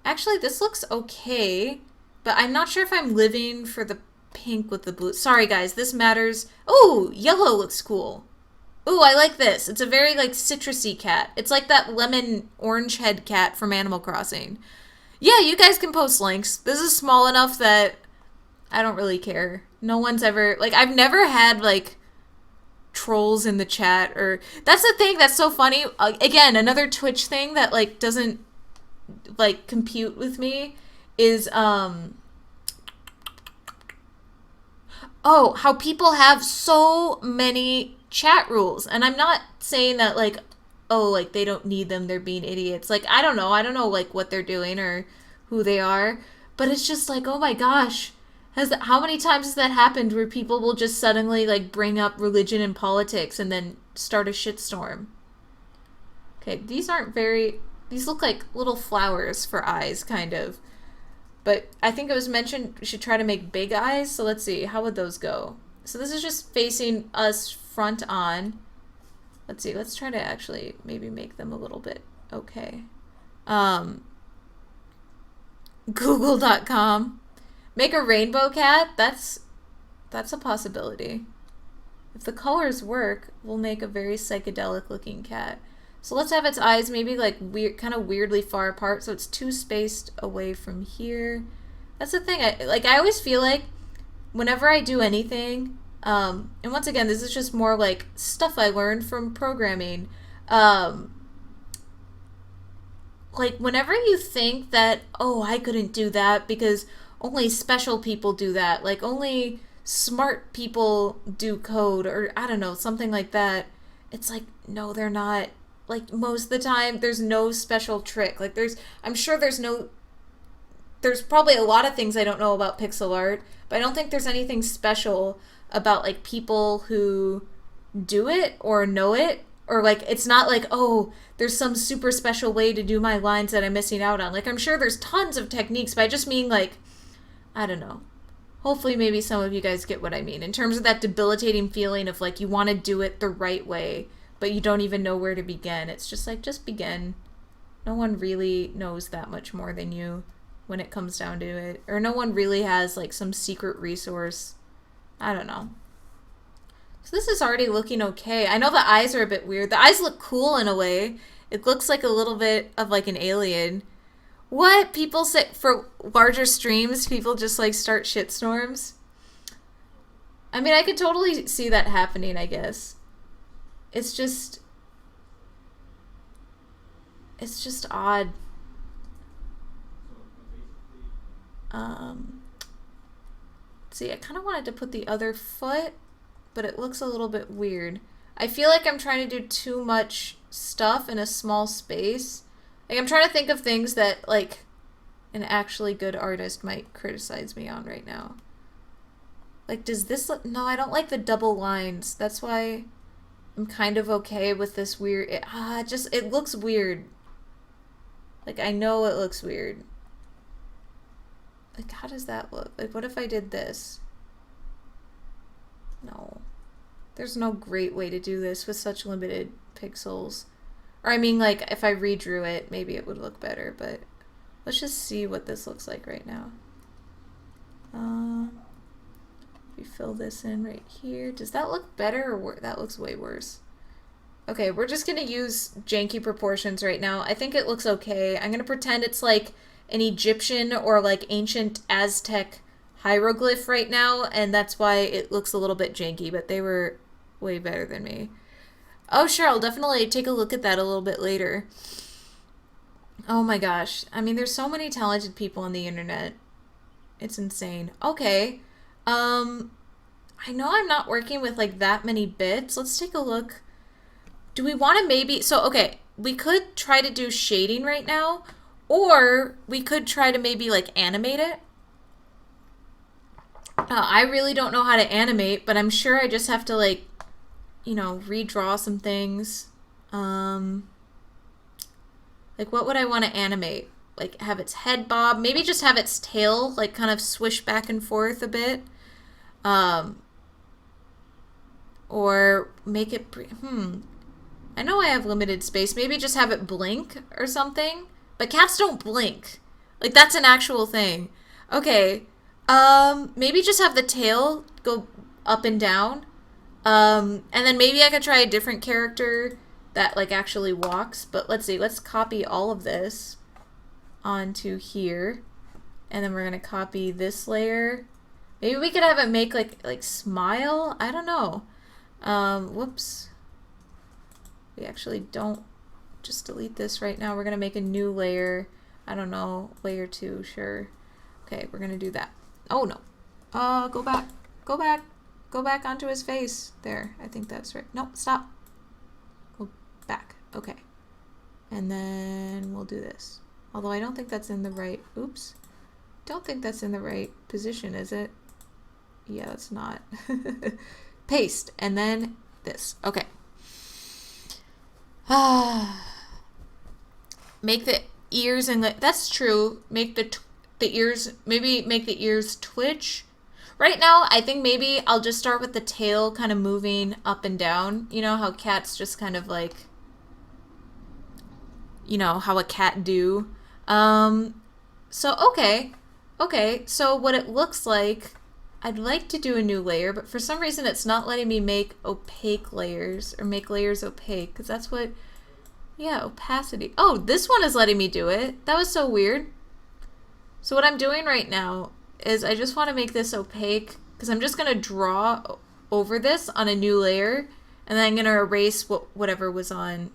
Actually, this looks okay, but I'm not sure if I'm living for the pink with the blue. Sorry, guys, this matters. Oh, yellow looks cool. Ooh, I like this. It's a very, like, citrusy cat. It's like that lemon orange head cat from Animal Crossing. Yeah, you guys can post links. This is small enough that I don't really care. No one's ever... Like, I've never had, like, trolls in the chat or... That's the thing that's so funny. Again, another Twitch thing that, like, doesn't, like, compute with me is, oh, how people have so many chat rules. And I'm not saying that, like, oh, like, they don't need them, they're being idiots. Like, I don't know, like, what they're doing or who they are. But it's just like, oh my gosh. How many times has that happened where people will just suddenly, like, bring up religion and politics and then start a shitstorm? Okay, these aren't very... These look like little flowers for eyes, kind of. But I think it was mentioned we should try to make big eyes, so let's see. How would those go? So this is just facing us front on. Let's see. Let's try to actually maybe make them a little bit okay. Google.com. Make a rainbow cat? That's a possibility. If the colors work, we'll make a very psychedelic looking cat. So let's have its eyes maybe like weird, kind of weirdly far apart, so it's too spaced away from here. That's the thing. I always feel like whenever I do anything, and once again, this is just more like stuff I learned from programming. Like whenever you think that, oh, I couldn't do that because only special people do that, like only smart people do code, or I don't know, something like that. It's like, no, they're not. Like most of the time, there's no special trick. Like I'm sure there's probably a lot of things I don't know about pixel art, but I don't think there's anything special about like people who do it or know it, or like it's not like, oh, there's some super special way to do my lines that I'm missing out on. Like I'm sure there's tons of techniques, but I just mean like, I don't know. Hopefully maybe some of you guys get what I mean in terms of that debilitating feeling of like you want to do it the right way, but you don't even know where to begin. It's just like, just begin. No one really knows that much more than you when it comes down to it. Or no one really has like some secret resource. I don't know. So this is already looking okay. I know the eyes are a bit weird. The eyes look cool in a way. It looks like a little bit of like an alien. What? People say for larger streams, people just like start shitstorms? I mean, I could totally see that happening, I guess. It's just odd. See, I kind of wanted to put the other foot, but it looks a little bit weird. I feel like I'm trying to do too much stuff in a small space. Like, I'm trying to think of things that, like, an actually good artist might criticize me on right now. Like, does this look... No, I don't like the double lines. That's why I'm kind of okay with this weird... It looks weird. Like, I know it looks weird. Like, how does that look? Like, what if I did this? No. There's no great way to do this with such limited pixels. Or, I mean, like, if I redrew it, maybe it would look better, but let's just see what this looks like right now. We fill this in right here. Does that look better or that looks way worse? Okay, we're just gonna use janky proportions right now. I think it looks okay. I'm gonna pretend it's like an Egyptian or like ancient Aztec hieroglyph right now, and that's why it looks a little bit janky, but they were way better than me. Oh, sure, I'll definitely take a look at that a little bit later. Oh my gosh. I mean, there's so many talented people on the internet. It's insane. Okay. I know I'm not working with like that many bits. Let's take a look. Do we want to maybe... So, okay, we could try to do shading right now, or we could try to maybe like animate it. I really don't know how to animate, but I'm sure I just have to like, you know, redraw some things. Like what would I want to animate? Like have its head bob, maybe just have its tail like kind of swish back and forth a bit. Or make it, I know I have limited space. Maybe just have it blink or something. But cats don't blink. Like that's an actual thing. Okay. Maybe just have the tail go up and down. And then maybe I could try a different character that like actually walks. But let's see. Let's copy all of this onto here. And then we're going to copy this layer. Maybe we could have it make like smile. I don't know. Whoops. We actually don't. Just delete this right now. We're going to make a new layer. I don't know. Layer 2, sure. Okay, we're going to do that. Oh, no. Go back. Go back. Go back onto his face. There. I think that's right. No, stop. Go back. Okay. And then we'll do this. Although I don't think that's in the right... Oops. Don't think that's in the right position, is it? Yeah, it's not. Paste. And then this. Okay. Make the ears and the... That's true. Make the ears... Maybe make the ears twitch. Right now, I think maybe I'll just start with the tail kind of moving up and down. You know how cats just kind of like... You know, how a cat do. So, okay. Okay, so what it looks like... I'd like to do a new layer, but for some reason it's not letting me make opaque layers or make layers opaque, because that's what, yeah, opacity. Oh, this one is letting me do it. That was so weird. So what I'm doing right now is I just want to make this opaque, because I'm just going to draw over this on a new layer, and then I'm going to erase whatever was on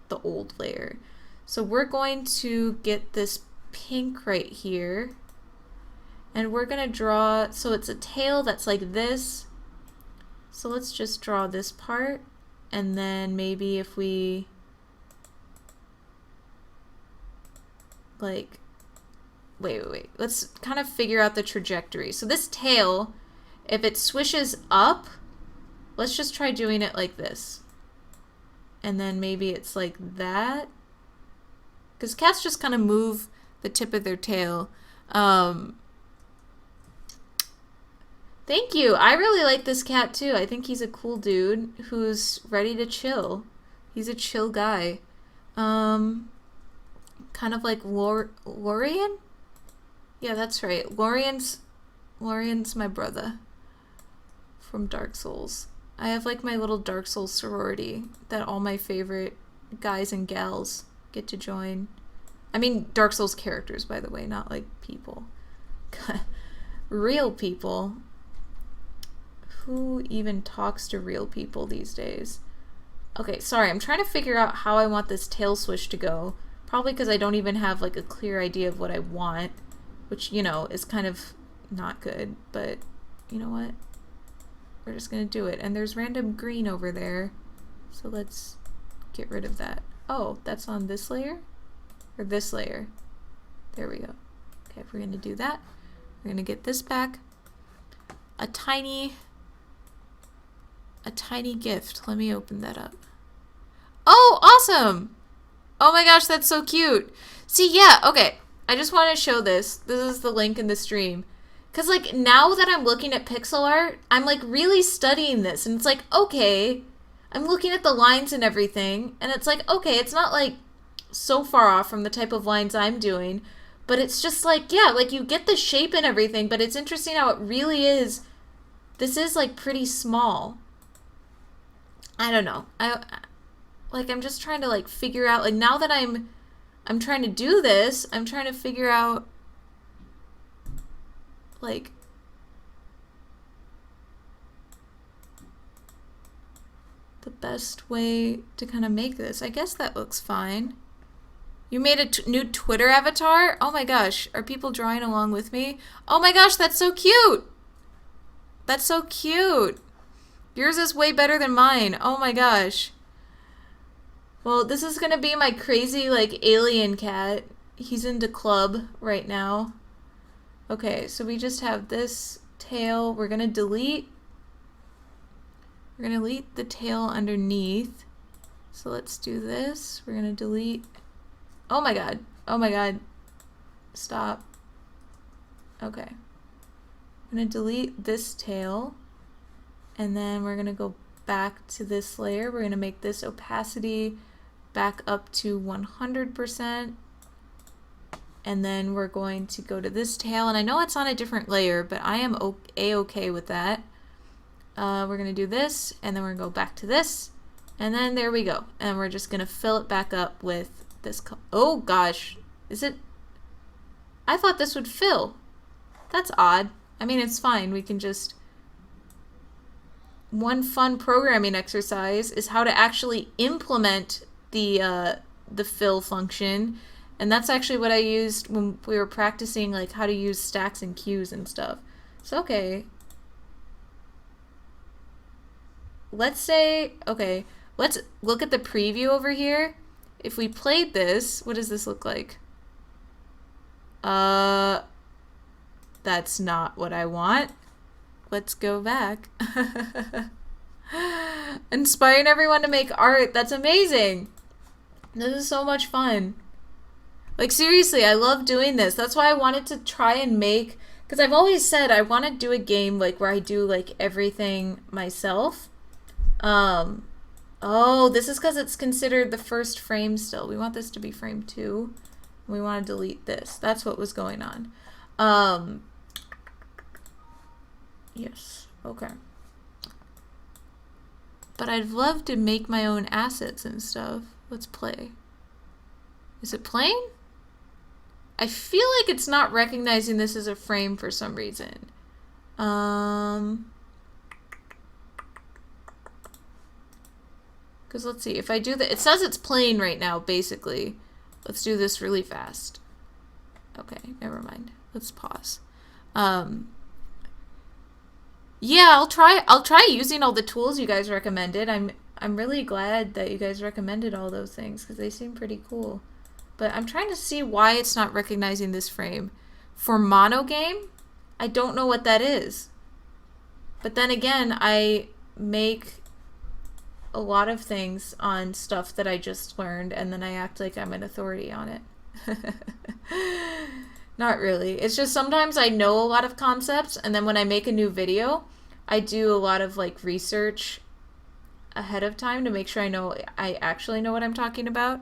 the old layer. So we're going to get this pink right here. And we're going to draw, so it's a tail that's like this. So let's just draw this part. And then maybe if we, like, wait. Let's kind of figure out the trajectory. So this tail, if it swishes up, let's just try doing it like this. And then maybe it's like that. Because cats just kind of move the tip of their tail. Thank you. I really like this cat too. I think he's a cool dude who's ready to chill. He's a chill guy. kind of like Lorian? Yeah, that's right. Lorian's my brother from Dark Souls. I have like my little Dark Souls sorority that all my favorite guys and gals get to join. I mean Dark Souls characters, by the way, not like people. Real people. Who even talks to real people these days? Okay, sorry, I'm trying to figure out how I want this tail swish to go. Probably because I don't even have like a clear idea of what I want, which, you know, is kind of not good, but you know what? We're just gonna do it. And there's random green over there, so let's get rid of that. Oh, that's on this layer? Or this layer? There we go. Okay, if we're gonna do that, we're gonna get this back. A tiny gift. Let me open that up. Oh, awesome! Oh my gosh, that's so cute. See, yeah, okay. I just want to show this. This is the link in the stream. Because, like, now that I'm looking at pixel art, I'm, like, really studying this. And it's like, okay, I'm looking at the lines and everything. And it's like, okay, it's not, like, so far off from the type of lines I'm doing. But it's just, like, yeah, like, you get the shape and everything. But it's interesting how it really is. This is, like, pretty small. I don't know. I'm just trying to, like, figure out, like, now that I'm trying to do this, I'm trying to figure out, like, the best way to kind of make this. I guess that looks fine. You made a new Twitter avatar? Oh my gosh, are people drawing along with me? Oh my gosh, that's so cute! That's so cute! Yours is way better than mine. Oh my gosh. Well, this is gonna be my crazy, like, alien cat. He's into club right now. Okay, so we just have this tail. We're gonna delete the tail underneath. So let's do this. We're gonna delete. Oh my god. Oh my god. Stop. Okay. I'm gonna delete this tail. And then we're gonna go back to this layer. We're gonna make this opacity back up to 100%. And then we're going to go to this tail. And I know it's on a different layer, but I am a-okay with that. We're going to do this, and then we're going to go back to this. And then there we go. And we're just going to fill it back up with this. Oh, gosh. Is it? I thought this would fill. That's odd. I mean, it's fine. We can just... One fun programming exercise is how to actually implement the fill function. And that's actually what I used when we were practicing, like, how to use stacks and queues and stuff. So, okay. Let's say, okay, let's look at the preview over here. If we played this, what does this look like? That's not what I want. Let's go back. Inspiring everyone to make art. That's amazing. This is so much fun. Like, seriously, I love doing this. That's why I wanted to try and make, because I've always said I want to do a game, like, where I do, like, everything myself. Oh, this is because it's considered the first frame still. We want this to be frame 2. We want to delete this. That's what was going on. Yes, okay. But I'd love to make my own assets and stuff. Let's play. Is it playing? I feel like it's not recognizing this as a frame for some reason. Because let's see, if I do that, it says it's playing right now, basically. Let's do this really fast. Okay, never mind. Let's pause. Yeah, I'll try using all the tools you guys recommended. I'm really glad that you guys recommended all those things because they seem pretty cool. But I'm trying to see why it's not recognizing this frame. For mono game, I don't know what that is. But then again, I make a lot of things on stuff that I just learned, and then I act like I'm an authority on it. Not really. It's just sometimes I know a lot of concepts, and then when I make a new video, I do a lot of like research ahead of time to make sure I actually know what I'm talking about.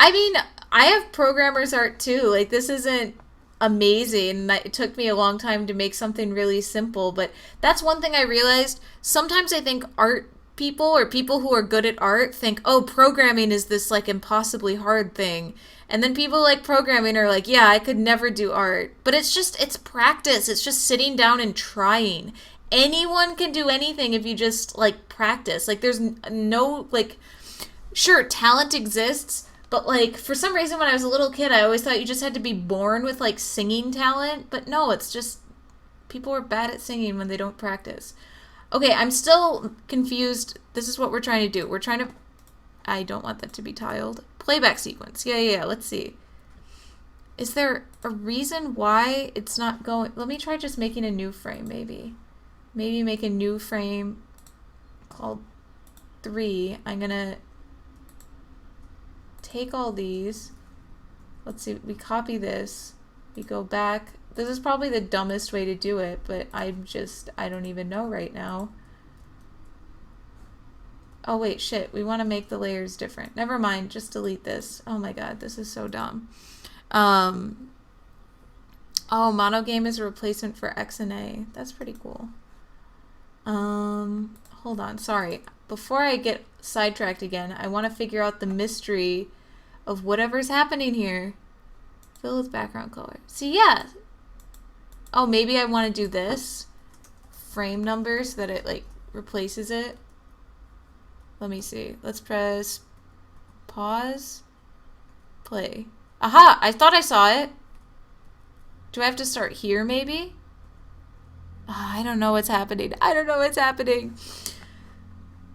I mean, I have programmer's art too. Like, this isn't amazing. It took me a long time to make something really simple, but that's one thing I realized. Sometimes I think art people or people who are good at art think, oh, programming is this like impossibly hard thing. And then people like programming are like, yeah, I could never do art. But it's practice. It's just sitting down and trying. Anyone can do anything if you just like practice. Like, there's no, like, sure, talent exists, but like for some reason when I was a little kid, I always thought you just had to be born with like singing talent. But no, it's just people are bad at singing when they don't practice. Okay, I'm still confused. This is what we're trying to do. We're trying to... I don't want that to be tiled. Playback sequence. Yeah. Let's see. Is there a reason why it's not going... Let me try just making a new frame, maybe. Maybe make a new frame called 3. I'm going to take all these. Let's see. We copy this. We go back. This is probably the dumbest way to do it, but I don't even know right now. Oh wait, shit. We want to make the layers different. Never mind. Just delete this. Oh my god, this is so dumb. Oh, monogame is a replacement for X and A. That's pretty cool. Hold on. Sorry. Before I get sidetracked again, I want to figure out the mystery of whatever's happening here. Fill with background color. See, yeah. Oh, maybe I want to do this frame number so that it like replaces it. Let me see. Let's press pause, play. Aha! I thought I saw it. Do I have to start here maybe? Oh, I don't know what's happening. I don't know what's happening.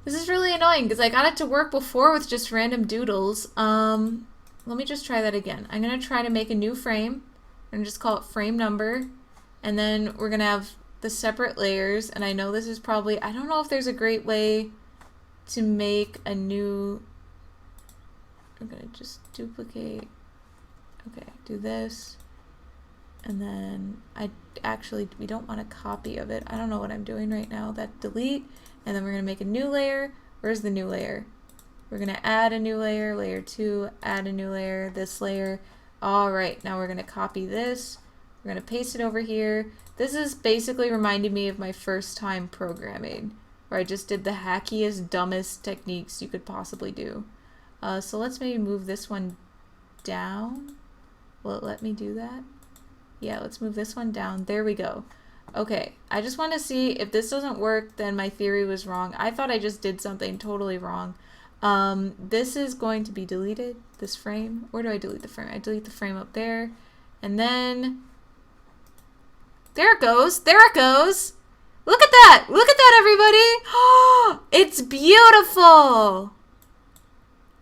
This is really annoying because I got it to work before with just random doodles. Let me just try that again. I'm going to try to make a new frame and just call it frame number. And then we're going to have the separate layers. And I know this is probably, I don't know if there's a great way to make a new, I'm going to just duplicate. Okay, do this. And then we don't want a copy of it. I don't know what I'm doing right now. That delete. And then we're going to make a new layer. Where's the new layer? We're going to add a new layer, layer 2, add a new layer, this layer. All right, now we're going to copy this. We're going to paste it over here. This is basically reminding me of my first time programming, where I just did the hackiest, dumbest techniques you could possibly do. So let's maybe move this one down. Will it let me do that? Yeah, let's move this one down. There we go. Okay, I just want to see if this doesn't work, then my theory was wrong. I thought I just did something totally wrong. This is going to be deleted, this frame. Where do I delete the frame? I delete the frame up there. And then, there it goes. There it goes. Look at that. Look at that, everybody. It's beautiful.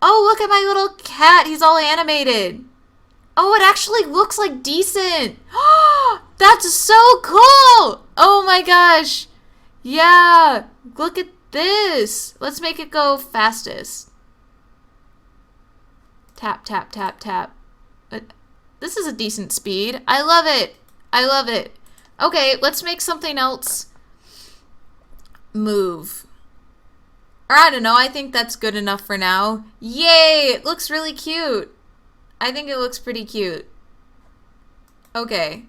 Oh, look at my little cat. He's all animated. Oh, it actually looks like decent. That's so cool. Oh my gosh. Yeah. Look at this. Let's make it go fastest. Tap, tap, tap, tap. This is a decent speed. I love it. I love it. Okay, let's make something else move. Or I don't know. I think that's good enough for now. Yay. It looks really cute. I think it looks pretty cute. Okay.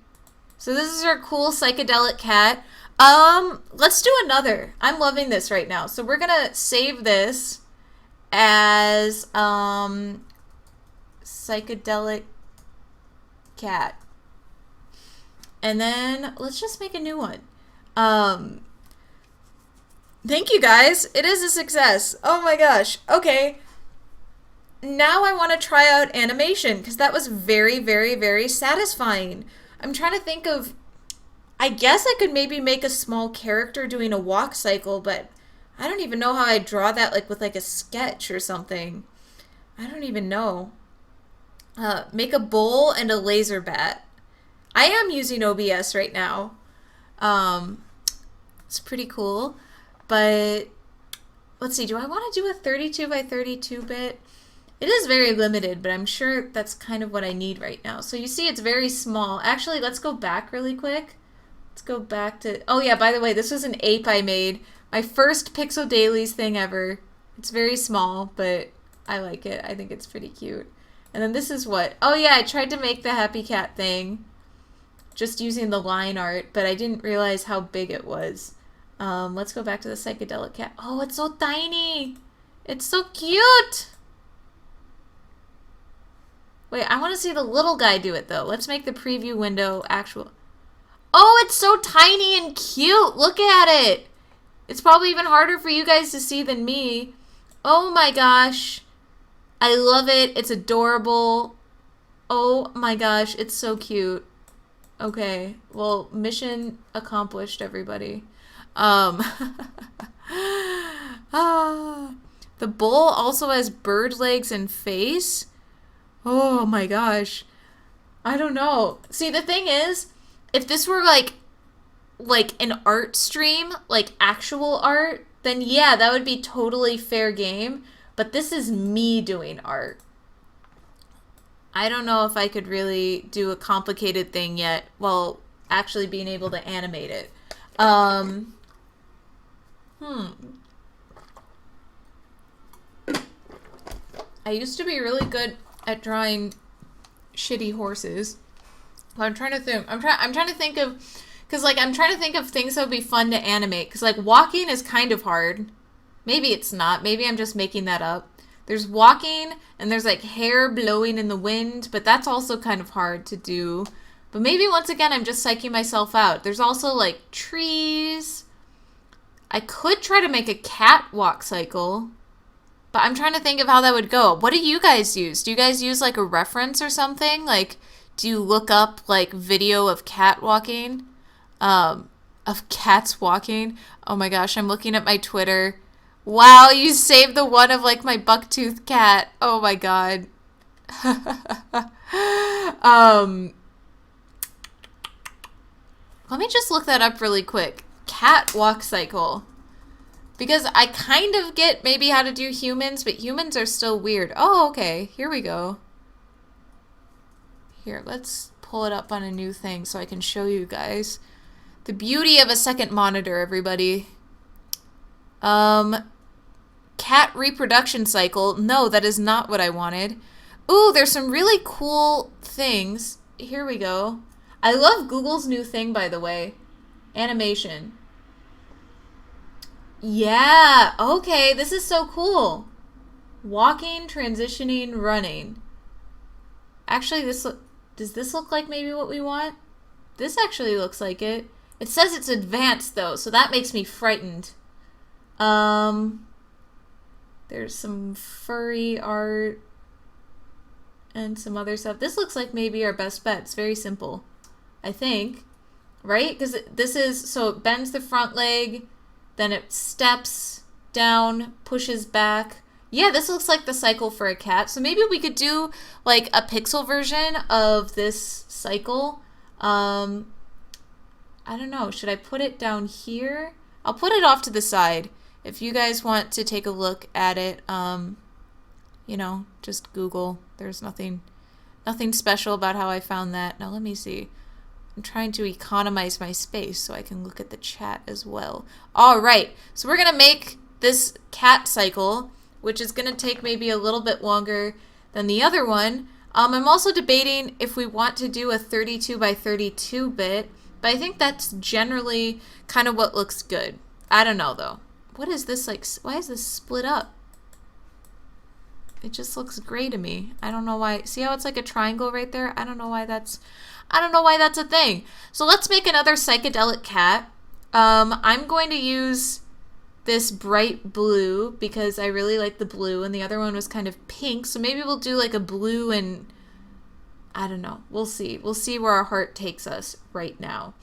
So this is our cool psychedelic cat. Let's do another. I'm loving this right now. So we're gonna save this as psychedelic cat. And then let's just make a new one. Thank you guys. It is a success. Oh my gosh. Okay. Now I want to try out animation because that was very, very, very satisfying. I'm trying to think of, I guess I could maybe make a small character doing a walk cycle, but I don't even know how I draw that like with like a sketch or something. I don't even know. Make a bowl and a laser bat. I am using OBS right now. It's pretty cool, but let's see. Do I want to do a 32 by 32 bit? It is very limited, but I'm sure that's kind of what I need right now. So you see it's very small. Actually, let's go back really quick. Let's go back to... Oh yeah, by the way, this was an ape I made. My first Pixel Dailies thing ever. It's very small, but I like it. I think it's pretty cute. And then this is what? Oh yeah, I tried to make the happy cat thing just using the line art, but I didn't realize how big it was. Let's go back to the psychedelic cat. Oh, it's so tiny. It's so cute. Wait, I want to see the little guy do it though. Let's make the preview window actual. Oh, it's so tiny and cute. Look at it. It's probably even harder for you guys to see than me. Oh my gosh. I love it. It's adorable. Oh my gosh, it's so cute. Okay, well, mission accomplished, everybody. The bull also has bird legs and face. Oh my gosh. I don't know. See, the thing is, if this were like an art stream, like actual art, then yeah, that would be totally fair game. But this is me doing art. I don't know if I could really do a complicated thing yet while actually being able to animate it. I used to be really good at drawing shitty horses. I'm trying to think. I'm trying to think of, because like I'm trying to think of things that would be fun to animate. Because like walking is kind of hard. Maybe it's not. Maybe I'm just making that up. There's walking, and there's like hair blowing in the wind, but that's also kind of hard to do. But maybe once again, I'm just psyching myself out. There's also like trees. I could try to make a catwalk cycle, but I'm trying to think of how that would go. What do you guys use? Do you guys use like a reference or something? Like, do you look up like video of cat walking? Of cats walking? Oh my gosh, I'm looking at my Twitter. Wow, you saved the one of like my bucktooth cat. Oh my god. Let me just look that up really quick. Cat walk cycle. Because I kind of get maybe how to do humans, but humans are still weird. Oh, okay. Here we go. Here, let's pull it up on a new thing so I can show you guys. The beauty of a second monitor, everybody. Cat reproduction cycle. No, that is not what I wanted. Ooh, there's some really cool things. Here we go. I love Google's new thing, by the way. Animation. Yeah, okay, this is so cool. Walking, transitioning, running. Actually, does this look like maybe what we want? This actually looks like it. It says it's advanced, though, so that makes me frightened. There's some furry art and some other stuff. This looks like maybe our best bet. It's very simple, I think. Right? Because this is, so it bends the front leg, then it steps down, pushes back. Yeah, this looks like the cycle for a cat. So maybe we could do like a pixel version of this cycle. I don't know. Should I put it down here? I'll put it off to the side. If you guys want to take a look at it, you know, just Google. There's nothing special about how I found that. Now let me see. I'm trying to economize my space so I can look at the chat as well. All right, so we're gonna make this cat cycle, which is gonna take maybe a little bit longer than the other one. I'm also debating if we want to do a 32 by 32 bit, but I think that's generally kind of what looks good. I don't know though. What is this like? Why is this split up? It just looks gray to me. I don't know why. See how it's like a triangle right there? I don't know why that's a thing. So let's make another psychedelic cat. I'm going to use this bright blue because I really like the blue, and the other one was kind of pink. So maybe we'll do like a blue and I don't know. We'll see. We'll see where our heart takes us right now.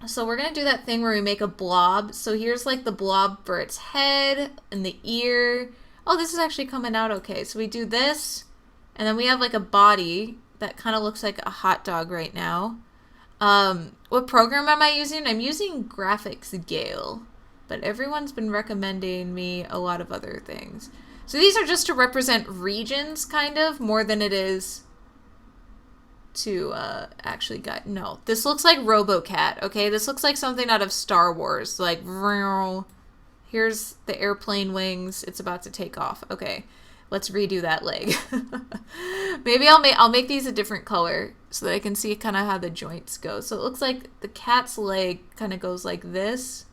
So we're going to do that thing where we make a blob. So here's like the blob for its head and the ear. Oh, this is actually coming out okay. So we do this, and then we have like a body that kind of looks like a hot dog right now. What program am I using? I'm using Graphics Gale, but everyone's been recommending me a lot of other things. So these are just to represent regions, kind of, more than it is to actually guide. No, this looks like RoboCat, okay? This looks like something out of Star Wars. Like, here's the airplane wings. It's about to take off. Okay, let's redo that leg. Maybe I'll make these a different color so that I can see kind of how the joints go. So it looks like the cat's leg kind of goes like this,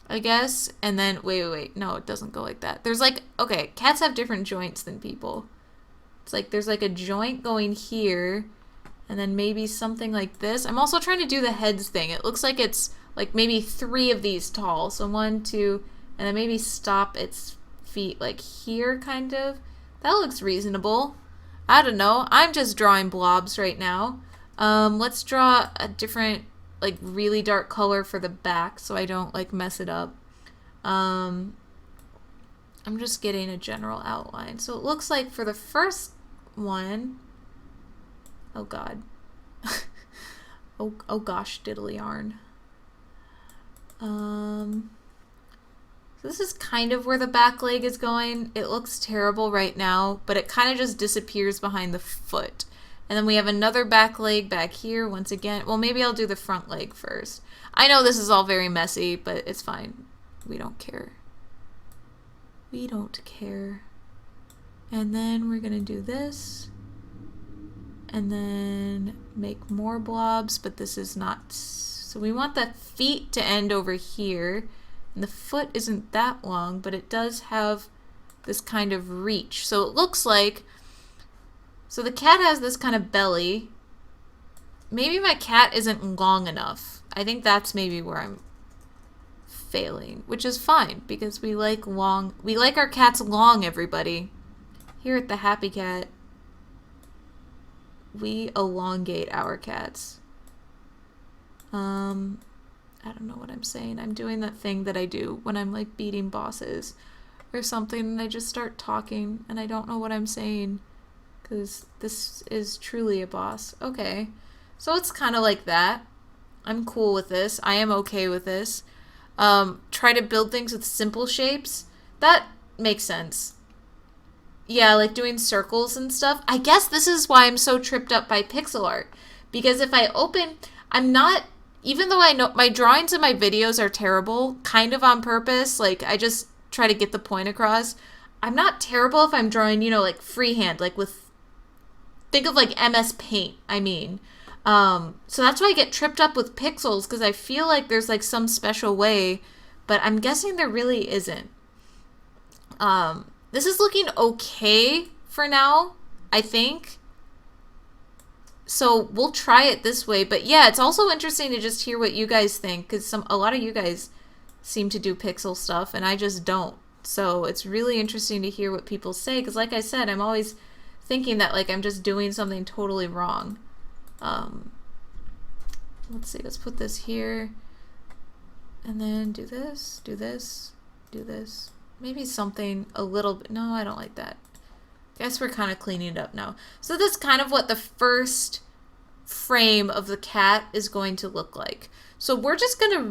I guess. And then, wait. No, it doesn't go like that. There's like, okay, cats have different joints than people. It's like there's like a joint going here and then maybe something like this. I'm also trying to do the heads thing. It looks like it's like maybe 3 of these tall. So 1, 2, and then maybe stop its feet like here kind of. That looks reasonable. I don't know. I'm just drawing blobs right now. Let's draw a different, like really dark color for the back so I don't like mess it up. I'm just getting a general outline. So it looks like for the first one, oh god. oh gosh, diddly yarn. So this is kind of where the back leg is going. It looks terrible right now, but it kind of just disappears behind the foot. And then we have another back leg back here once again. Well, maybe I'll do the front leg first. I know this is all very messy, but it's fine. We don't care. We don't care. And then we're gonna do this. And then make more blobs, but this is not... So we want the feet to end over here. And the foot isn't that long, but it does have this kind of reach. So it looks like... So the cat has this kind of belly. Maybe my cat isn't long enough. I think that's maybe where I'm failing, which is fine because we like long... We like our cats long, everybody. Here at the Happy Cat, we elongate our cats. I don't know what I'm saying. I'm doing that thing that I do when I'm like beating bosses or something and I just start talking and I don't know what I'm saying because this is truly a boss. Okay, so it's kind of like that. I'm cool with this. I am okay with this. Try to build things with simple shapes. That makes sense. Yeah, like doing circles and stuff. I guess this is why I'm so tripped up by pixel art. Because if I open, I'm not, even though I know my drawings and my videos are terrible, kind of on purpose, like I just try to get the point across. I'm not terrible if I'm drawing, you know, like freehand, like with, think of like MS Paint, I mean. So that's why I get tripped up with pixels, because I feel like there's like some special way, but I'm guessing there really isn't. This is looking okay for now, I think. So we'll try it this way. But yeah, it's also interesting to just hear what you guys think, because a lot of you guys seem to do pixel stuff and I just don't. So it's really interesting to hear what people say, because like I said, I'm always thinking that like I'm just doing something totally wrong. Let's see, let's put this here and then do this, do this, do this. Maybe something a little bit. No, I don't like that. Guess we're kind of cleaning it up now. So that's kind of what the first frame of the cat is going to look like. So we're just going to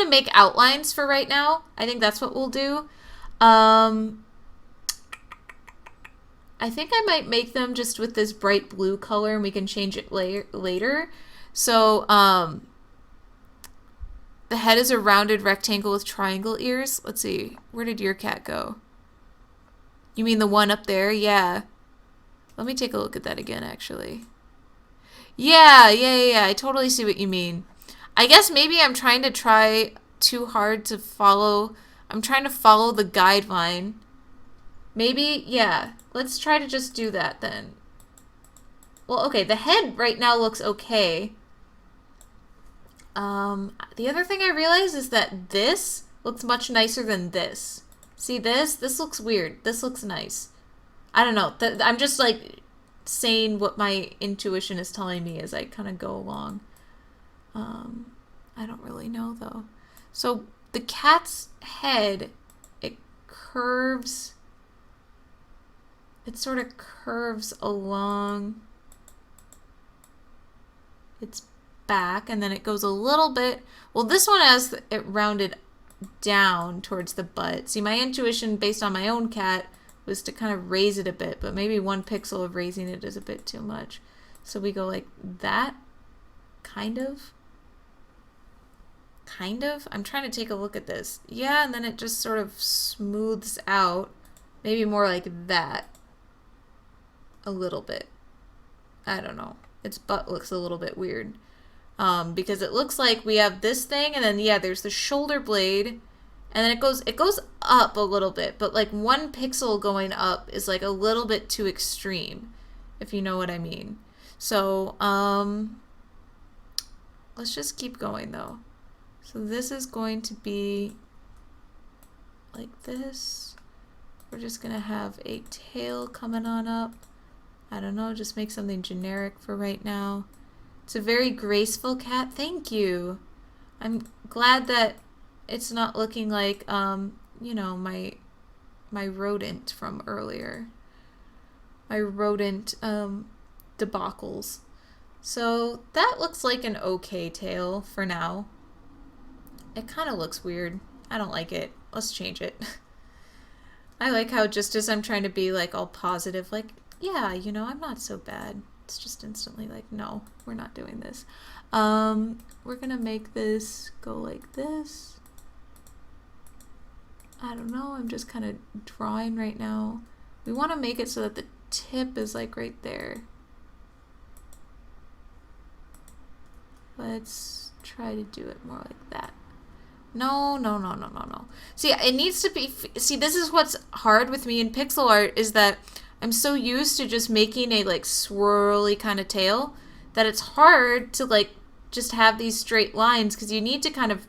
make outlines for right now. I think that's what we'll do. I think I might make them just with this bright blue color and we can change it later. So, the head is a rounded rectangle with triangle ears. Let's see. Where did your cat go? You mean the one up there? Yeah. Let me take a look at that again, actually. Yeah. I totally see what you mean. I guess maybe I'm trying too hard to follow. I'm trying to follow the guideline. Maybe, yeah. Let's try to just do that then. Well, okay. The head right now looks okay. The other thing I realized is that this looks much nicer than this. See this? This looks weird. This looks nice. I don't know. I'm just like saying what my intuition is telling me as I kind of go along. I don't really know though. So the cat's head, it curves. It sort of curves along its back, and then it goes a little bit, well, this one has it rounded down towards the butt. See, my intuition based on my own cat was to kind of raise it a bit, but maybe 1 pixel of raising it is a bit too much. So we go like that, kind of. I'm trying to take a look at this. Yeah, and then it just sort of smooths out. Maybe more like that. A little bit. I don't know. Its butt looks a little bit weird. Because it looks like we have this thing, and then yeah, there's the shoulder blade, and then it goes up a little bit, but like 1 pixel going up is like a little bit too extreme, if you know what I mean. So let's just keep going though. So this is going to be like this. We're just gonna have a tail coming on up. I don't know, just make something generic for right now. It's a very graceful cat. Thank you. I'm glad that it's not looking like, you know, my rodent from earlier. My rodent debacles. So that looks like an okay tail for now. It kind of looks weird. I don't like it. Let's change it. I like how just as I'm trying to be like all positive, like, yeah, you know, I'm not so bad. It's just instantly like, no, we're not doing this. We're gonna make this go like this. I don't know, I'm just kind of drawing right now. We want to make it so that the tip is like right there. Let's try to do it more like that. No, no, no, no, no, no. See, it needs to be, see, this is what's hard with me in pixel art is that I'm so used to just making a like swirly kind of tail that it's hard to like just have these straight lines because you need to kind of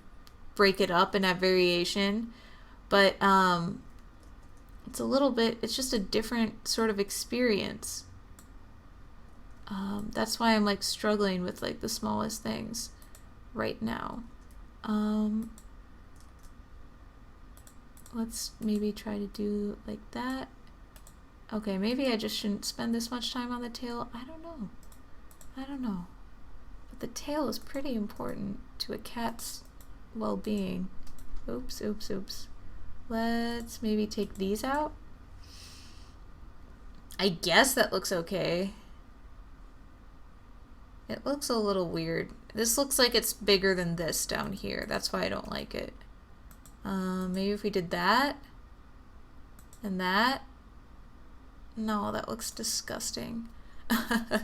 break it up and have variation. But it's a little bit, it's just a different sort of experience. That's why I'm like struggling with like the smallest things right now. Let's maybe try to do like that. Okay, maybe I just shouldn't spend this much time on the tail. I don't know. I don't know. But the tail is pretty important to a cat's well-being. Oops, oops, oops. Let's maybe take these out. I guess that looks okay. It looks a little weird. This looks like it's bigger than this down here. That's why I don't like it. Maybe if we did that and that. No, that looks disgusting. The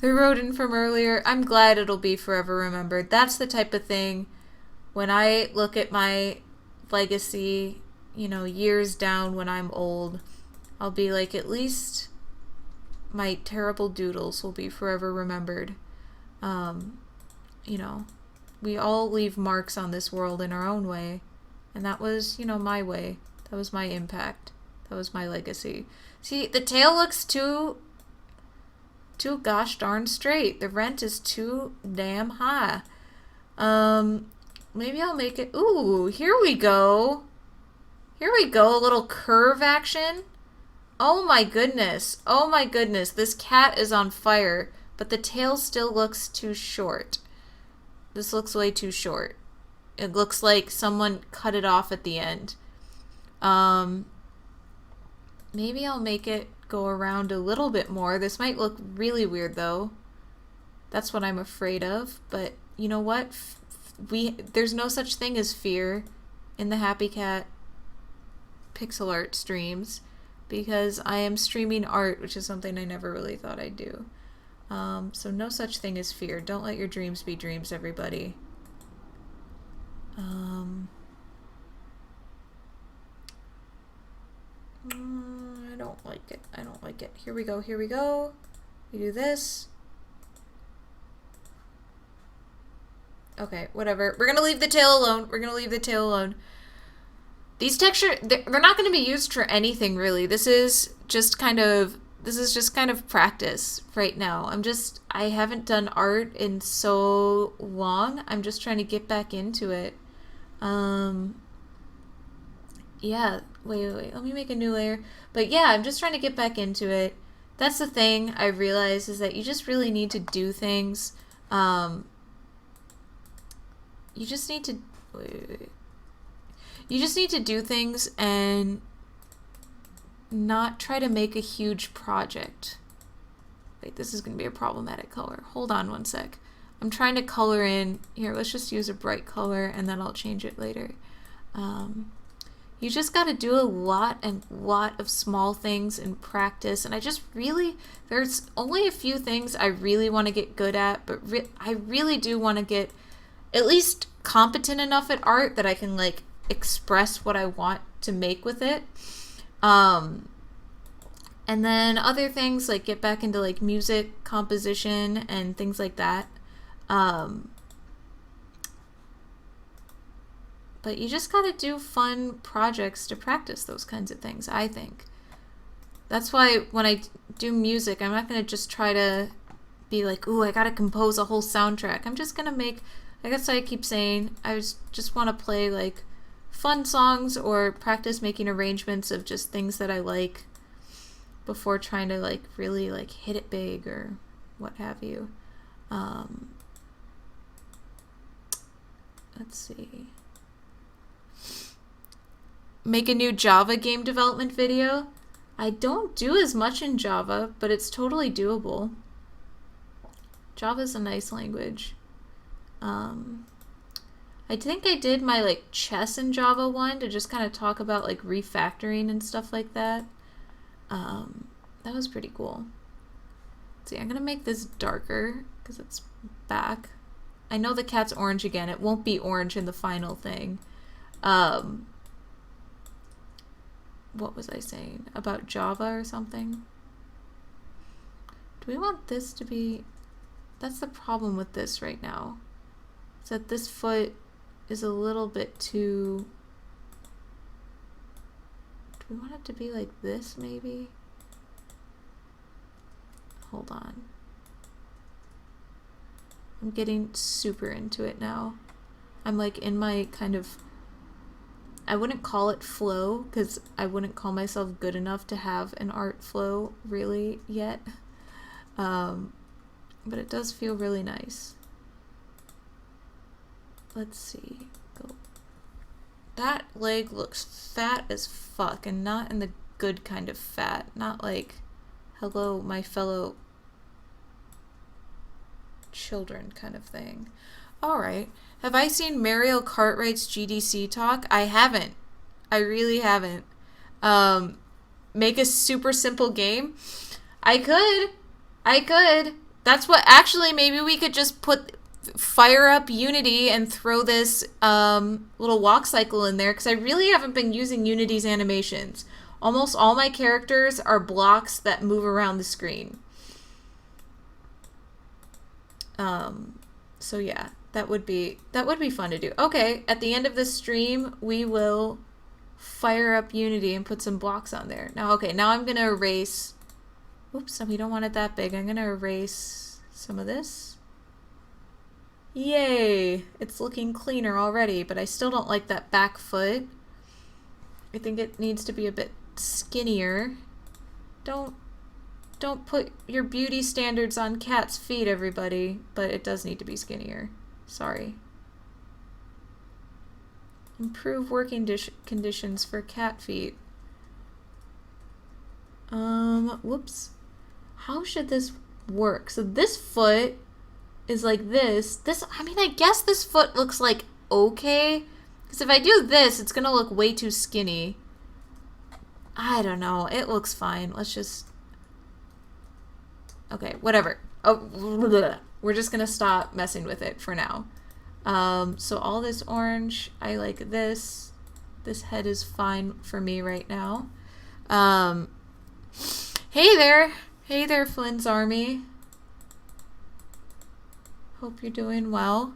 rodent from earlier. I'm glad it'll be forever remembered. That's the type of thing when I look at my legacy, you know, years down when I'm old, I'll be like, at least my terrible doodles will be forever remembered. You know, we all leave marks on this world in our own way. And that was, you know, my way. That was my impact. That was my legacy. See, the tail looks too gosh darn straight. The rent is too damn high. Maybe I'll make it, ooh, here we go. Here we go, a little curve action. Oh my goodness. Oh my goodness. This cat is on fire, but the tail still looks too short. This looks way too short. It looks like someone cut it off at the end. Maybe I'll make it go around a little bit more. This might look really weird though. That's what I'm afraid of, but you know what? There's no such thing as fear in the Happy Cat pixel art streams because I am streaming art, which is something I never really thought I'd do. So no such thing as fear. Don't let your dreams be dreams, everybody. I don't like it. I don't like it. Here we go. Here we go. We do this. Okay, whatever. We're gonna leave the tail alone. We're gonna leave the tail alone. These textures, they're not gonna be used for anything really. This is just kind of practice right now. I haven't done art in so long. I'm just trying to get back into it. Yeah, wait. Let me make a new layer. But yeah, I'm just trying to get back into it. That's the thing I realize is that you just really need to do things. You just need to You just need to do things and not try to make a huge project. Wait, this is going to be a problematic color. Hold on one sec. I'm trying to color in. Here, let's just use a bright color and then I'll change it later. You just got to do a lot of small things and practice. And I just really, there's only a few things I really want to get good at, but I really do want to get at least competent enough at art that I can like express what I want to make with it. And then other things like get back into like music composition and things like that. But you just gotta do fun projects to practice those kinds of things, I think. That's why when I do music, I'm not gonna just try to be like, ooh, I gotta compose a whole soundtrack. I'm just gonna make, I guess I keep saying, just want to play like fun songs or practice making arrangements of just things that I like before trying to like really like hit it big or what have you. Let's see. Make a new Java game development video. I don't do as much in Java, but it's totally doable. Java's a nice language. I think I did my like chess in Java one to just kind of talk about like refactoring and stuff like that. That was pretty cool. Let's see, I'm gonna make this darker because it's back. I know the cat's orange again. It won't be orange in the final thing. What was I saying? About Java or something? Do we want this to be... That's the problem with this right now. Is that this foot is a little bit too... Do we want it to be like this, maybe? Hold on. I'm getting super into it now. I'm like in my kind of... I wouldn't call it flow because I wouldn't call myself good enough to have an art flow really yet. But it does feel really nice. Let's see. Go. That leg looks fat as fuck and not in the good kind of fat. Not like, hello, my fellow children kind of thing. Alright. Have I seen Mariel Cartwright's GDC talk? I haven't. I really haven't. Make a super simple game? I could. That's what, actually, maybe we could just fire up Unity and throw this little walk cycle in there, because I really haven't been using Unity's animations. Almost all my characters are blocks that move around the screen. So yeah. That would be fun to do. Okay, at the end of this stream, we will fire up Unity and put some blocks on there. Now, okay, now I'm going to erase... Oops, we don't want it that big. I'm going to erase some of this. Yay! It's looking cleaner already, but I still don't like that back foot. I think it needs to be a bit skinnier. Don't put your beauty standards on cats' feet, everybody, but it does need to be skinnier. Sorry. Improve working conditions for cat feet. Whoops. How should this work? So this foot is like this. I mean, I guess this foot looks like okay. Because if I do this, it's going to look way too skinny. I don't know. It looks fine. Let's just... Okay, whatever. Oh, we're just gonna stop messing with it for now. So all this orange, I like this. This head is fine for me right now. Hey there, Flynn's Army. Hope you're doing well.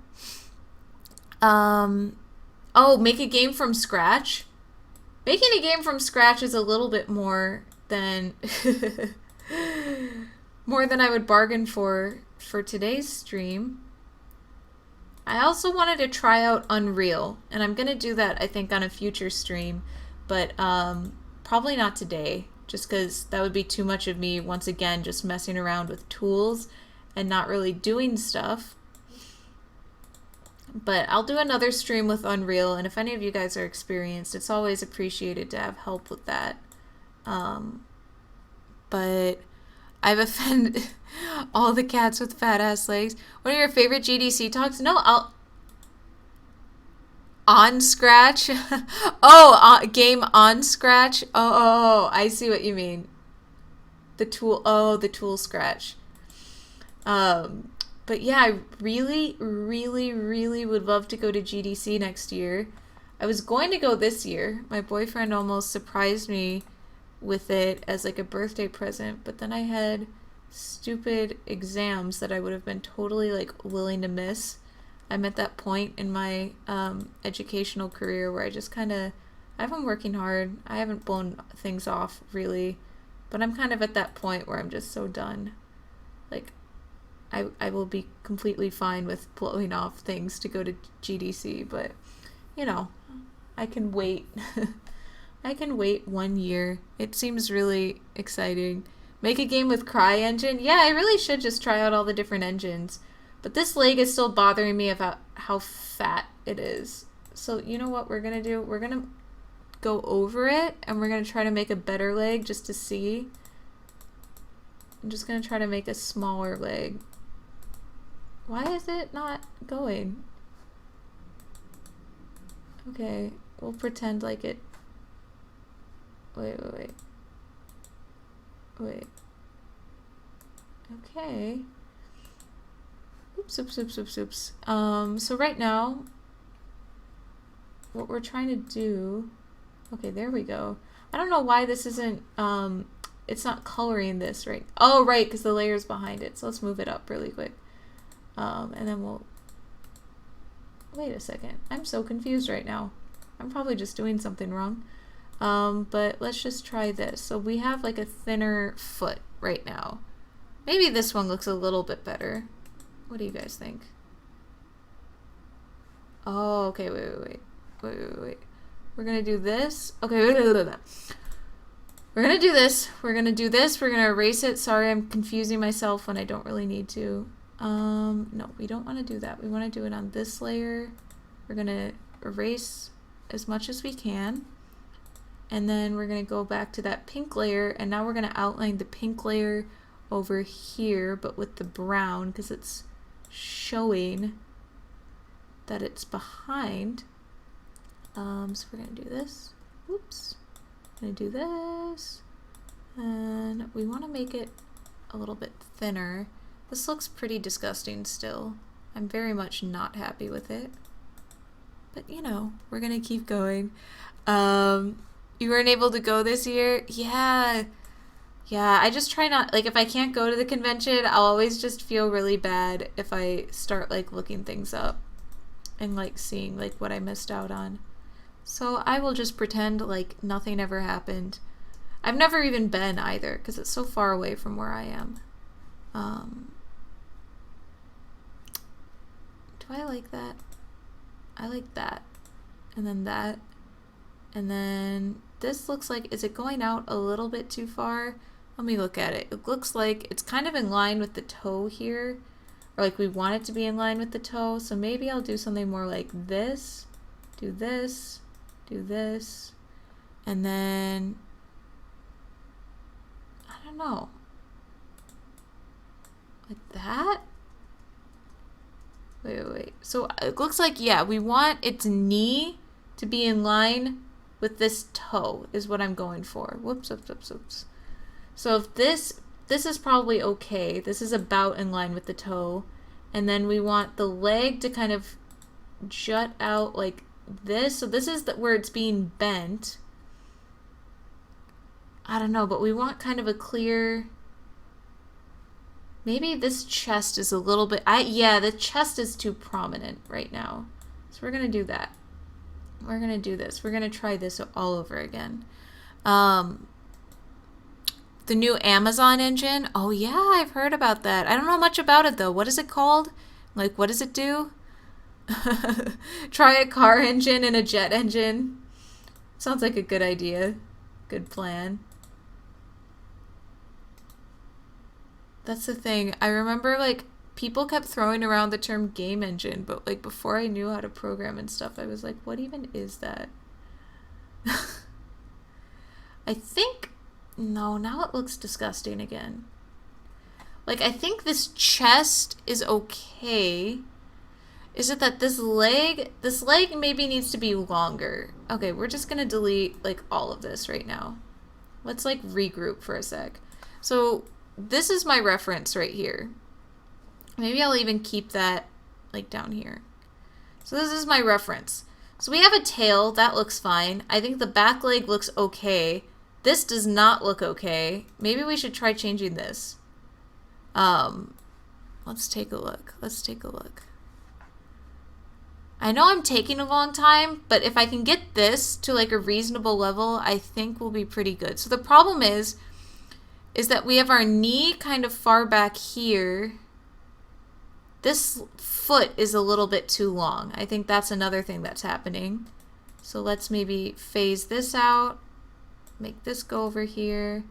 Oh, make a game from scratch. Making a game from scratch is a little bit more than more than I would bargain for today's stream. I also wanted to try out Unreal, and I'm gonna do that I think on a future stream, but probably not today, just because that would be too much of me once again just messing around with tools and not really doing stuff. But I'll do another stream with Unreal, and if any of you guys are experienced, it's always appreciated to have help with that. But I've offended all the cats with fat ass legs. What are your favorite GDC talks? No, On Scratch? Oh, game on Scratch? Oh, I see what you mean. The tool, oh, the tool Scratch. Um, but yeah, I really, really, really would love to go to GDC next year. I was going to go this year. My boyfriend almost surprised me with it as like a birthday present, but then I had stupid exams that I would have been totally like willing to miss. I'm at that point in my educational career where I just kind of, I've been working hard. I haven't blown things off really, but I'm kind of at that point where I'm just so done. Like, I will be completely fine with blowing off things to go to GDC, but you know, I can wait. I can wait 1 year. It seems really exciting. Make a game with CryEngine? Yeah, I really should just try out all the different engines. But this leg is still bothering me about how fat it is. So you know what we're going to do? We're going to go over it and we're going to try to make a better leg just to see. I'm just going to try to make a smaller leg. Why is it not going? Okay, we'll pretend like it. Wait. Okay. Oops. So right now, what we're trying to do, okay, there we go. I don't know why this isn't, it's not coloring this, right? Oh, right, because the layer's behind it. So let's move it up really quick. And then we'll, wait a second. I'm so confused right now. I'm probably just doing something wrong. But let's just try this. So we have like a thinner foot right now. Maybe this one looks a little bit better. What do you guys think? Oh, okay, wait. We're gonna do this. Okay, We're gonna do this. We're gonna erase it. Sorry, I'm confusing myself when I don't really need to. No, we don't want to do that. We want to do it on this layer. We're gonna erase as much as we can. And then we're going to go back to that pink layer, and now we're going to outline the pink layer over here, but with the brown, because it's showing that it's behind. So we're going to do this. Oops. I'm going to do this. And we want to make it a little bit thinner. This looks pretty disgusting still. I'm very much not happy with it. But, you know, we're going to keep going. You weren't able to go this year? Yeah, I just try not, like, if I can't go to the convention, I'll always just feel really bad if I start, like, looking things up and, like, seeing, like, what I missed out on. So I will just pretend like nothing ever happened. I've never even been either, because it's so far away from where I am. Do I like that? I like that. And then that. And then this looks like, is it going out a little bit too far? Let me look at it. It looks like it's kind of in line with the toe here. Or like we want it to be in line with the toe. So maybe I'll do something more like this. Do this. Do this. And then, I don't know. Like that? Wait. So it looks like, yeah, we want its knee to be in line with this toe is what I'm going for. Whoops. So if this is probably okay. This is about in line with the toe. And then we want the leg to kind of jut out like this. So this is where it's being bent. I don't know, but we want kind of a clear... Maybe this chest is a little bit... Yeah, the chest is too prominent right now. So we're going to do that. We're going to do this. We're going to try this all over again. The new Amazon engine. Oh, yeah, I've heard about that. I don't know much about it, though. What is it called? Like, what does it do? Try a car engine and a jet engine. Sounds like a good idea. Good plan. That's the thing. I remember, like, people kept throwing around the term game engine, but, like, before I knew how to program and stuff, I was like, what even is that? I think... No, now it looks disgusting again. Like, I think this chest is okay. Is it that this leg maybe needs to be longer? Okay, we're just gonna delete like all of this right now. Let's like regroup for a sec. So this is my reference right here. Maybe I'll even keep that like down here. So this is my reference. So we have a tail, that looks fine. I think the back leg looks okay. This does not look okay. Maybe we should try changing this. Let's take a look. Let's take a look. I know I'm taking a long time, but if I can get this to like a reasonable level, I think we'll be pretty good. So the problem is that we have our knee kind of far back here. This foot is a little bit too long. I think that's another thing that's happening. So let's maybe phase this out, make this go over here.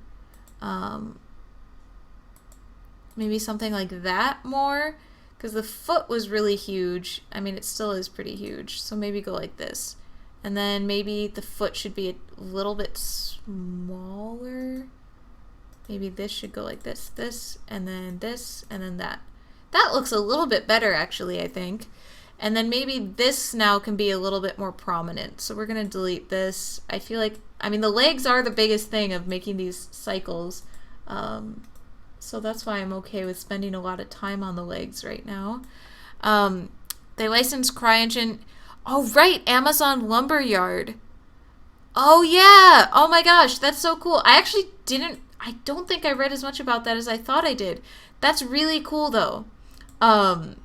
Maybe something like that more. Because the foot was really huge. I mean, it still is pretty huge. So maybe go like this. And then maybe the foot should be a little bit smaller. Maybe this should go like this, and then that. That looks a little bit better, actually, I think. And then maybe this now can be a little bit more prominent. So we're going to delete this. I feel like, I mean, the legs are the biggest thing of making these cycles. So that's why I'm okay with spending a lot of time on the legs right now. They licensed CryEngine. Oh, right, Amazon Lumberyard. Oh, yeah. Oh, my gosh, that's so cool. I don't think I read as much about that as I thought I did. That's really cool, though. I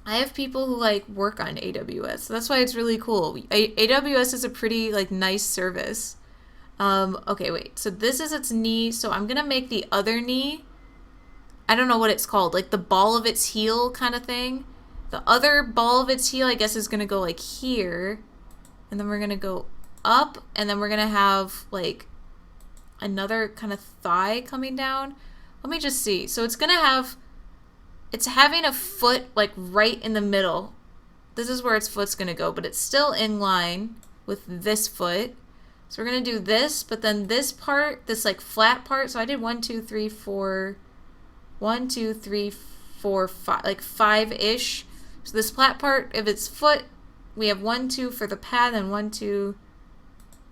have people who, like, work on AWS, so that's why it's really cool. AWS is a pretty, like, nice service. Okay, wait. So this is its knee, so I'm going to make the other knee. I don't know what it's called, like the ball of its heel kind of thing. The other ball of its heel, I guess, is going to go like here. And then we're going to go up, and then we're going to have like another kind of thigh coming down. Let me just see. So it's having a foot like right in the middle. This is where its foot's going to go, but it's still in line with this foot. So we're going to do this, but then this part, this like flat part. So I did 1, 2, 3, 4... 1, 2, 3, 4, 5, like 5-ish. So this flat part of its foot, we have 1, 2 for the pad, and 1, 2,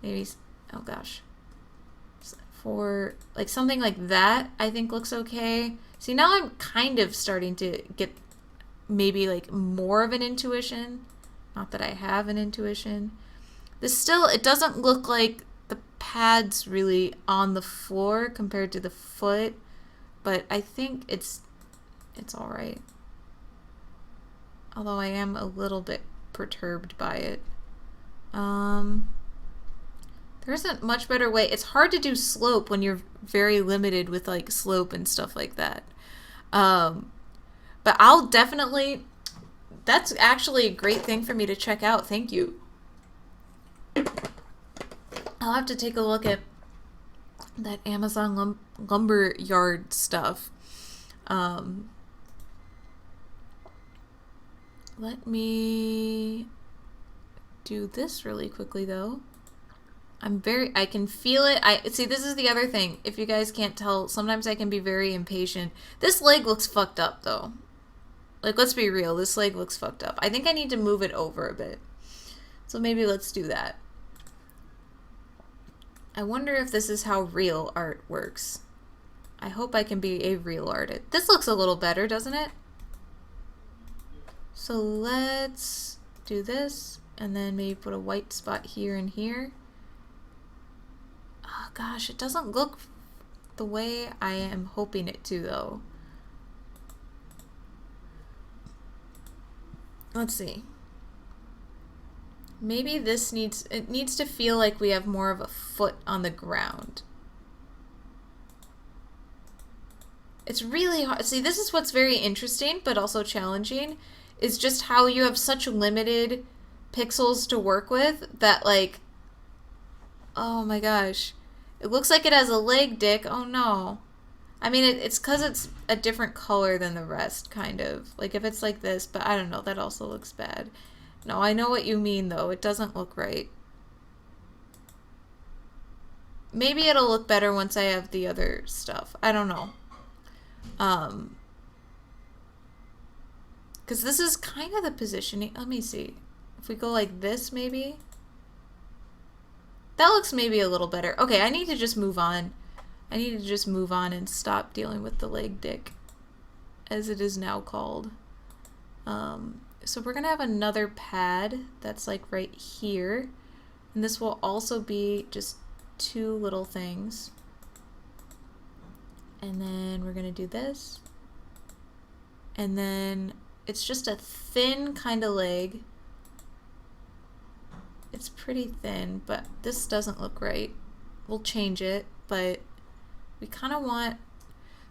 maybe, oh gosh, 4, like something like that, I think looks okay. See, now I'm kind of starting to get maybe like more of an intuition. Not that I have an intuition. This still, it doesn't look like the pad's really on the floor compared to the foot. But I think it's all right. Although I am a little bit perturbed by it. There isn't much better way. It's hard to do slope when you're very limited with like slope and stuff like that. But I'll definitely, that's actually a great thing for me to check out. Thank you. I'll have to take a look at that Amazon Lumberyard stuff. Let me do this really quickly though. I can feel it. See, this is the other thing. If you guys can't tell, sometimes I can be very impatient. This leg looks fucked up though. Like, let's be real. This leg looks fucked up. I think I need to move it over a bit. So maybe let's do that. I wonder if this is how real art works. I hope I can be a real artist. This looks a little better, doesn't it? So let's do this, and then maybe put a white spot here and here. Oh gosh, it doesn't look the way I am hoping it to, though. Let's see. Maybe this needs to feel like we have more of a foot on the ground. It's really hard. See, this is what's very interesting, but also challenging, is just how you have such limited pixels to work with that, like, oh my gosh. It looks like it has a leg, Dick. Oh no. I mean, it's because it's a different color than the rest, kind of. Like, if it's like this, but I don't know, that also looks bad. No, I know what you mean, though. It doesn't look right. Maybe it'll look better once I have the other stuff. I don't know. Because this is kind of the positioning. Let me see. If we go like this, maybe. That looks maybe a little better. Okay, I need to just move on. I need to just move on and stop dealing with the leg dick, as it is now called. So we're going to have another pad that's like right here. And this will also be just two little things. And then we're going to do this. And then it's just a thin kind of leg. It's pretty thin, but this doesn't look right. We'll change it, but we kind of want,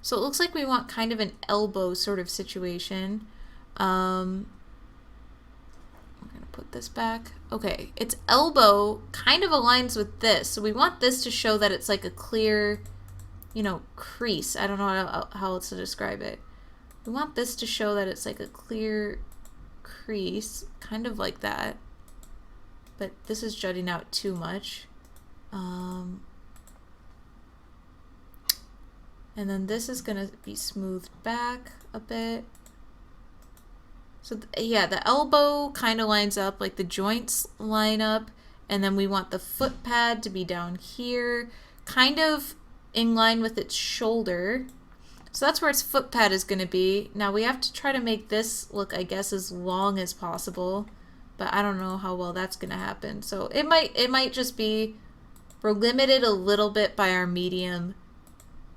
so it looks like we want kind of an elbow sort of situation. We're gonna put this back. Okay, its elbow kind of aligns with this, so we want this to show that it's like a clear, you know, crease. I don't know how else to describe it. We want this to show that it's like a clear crease, kind of like that. But this is jutting out too much. And then this is going to be smoothed back a bit. So yeah, the elbow kind of lines up, like the joints line up, and then we want the foot pad to be down here, kind of in line with its shoulder. So that's where its foot pad is going to be. Now we have to try to make this look, I guess, as long as possible, but I don't know how well that's going to happen. So it might just be, we're limited a little bit by our medium,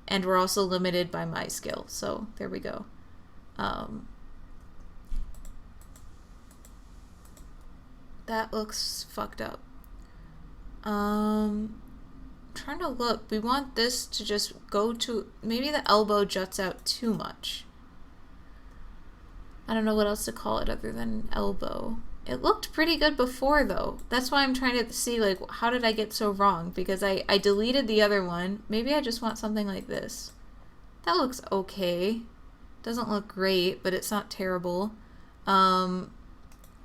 and we're also limited by my skill. So there we go. That looks fucked up. Trying to look. We want this to just go to, maybe the elbow juts out too much. I don't know what else to call it other than elbow. It looked pretty good before though. That's why I'm trying to see, like, how did I get so wrong? Because I deleted the other one. Maybe I just want something like this. That looks okay. Doesn't look great, but it's not terrible.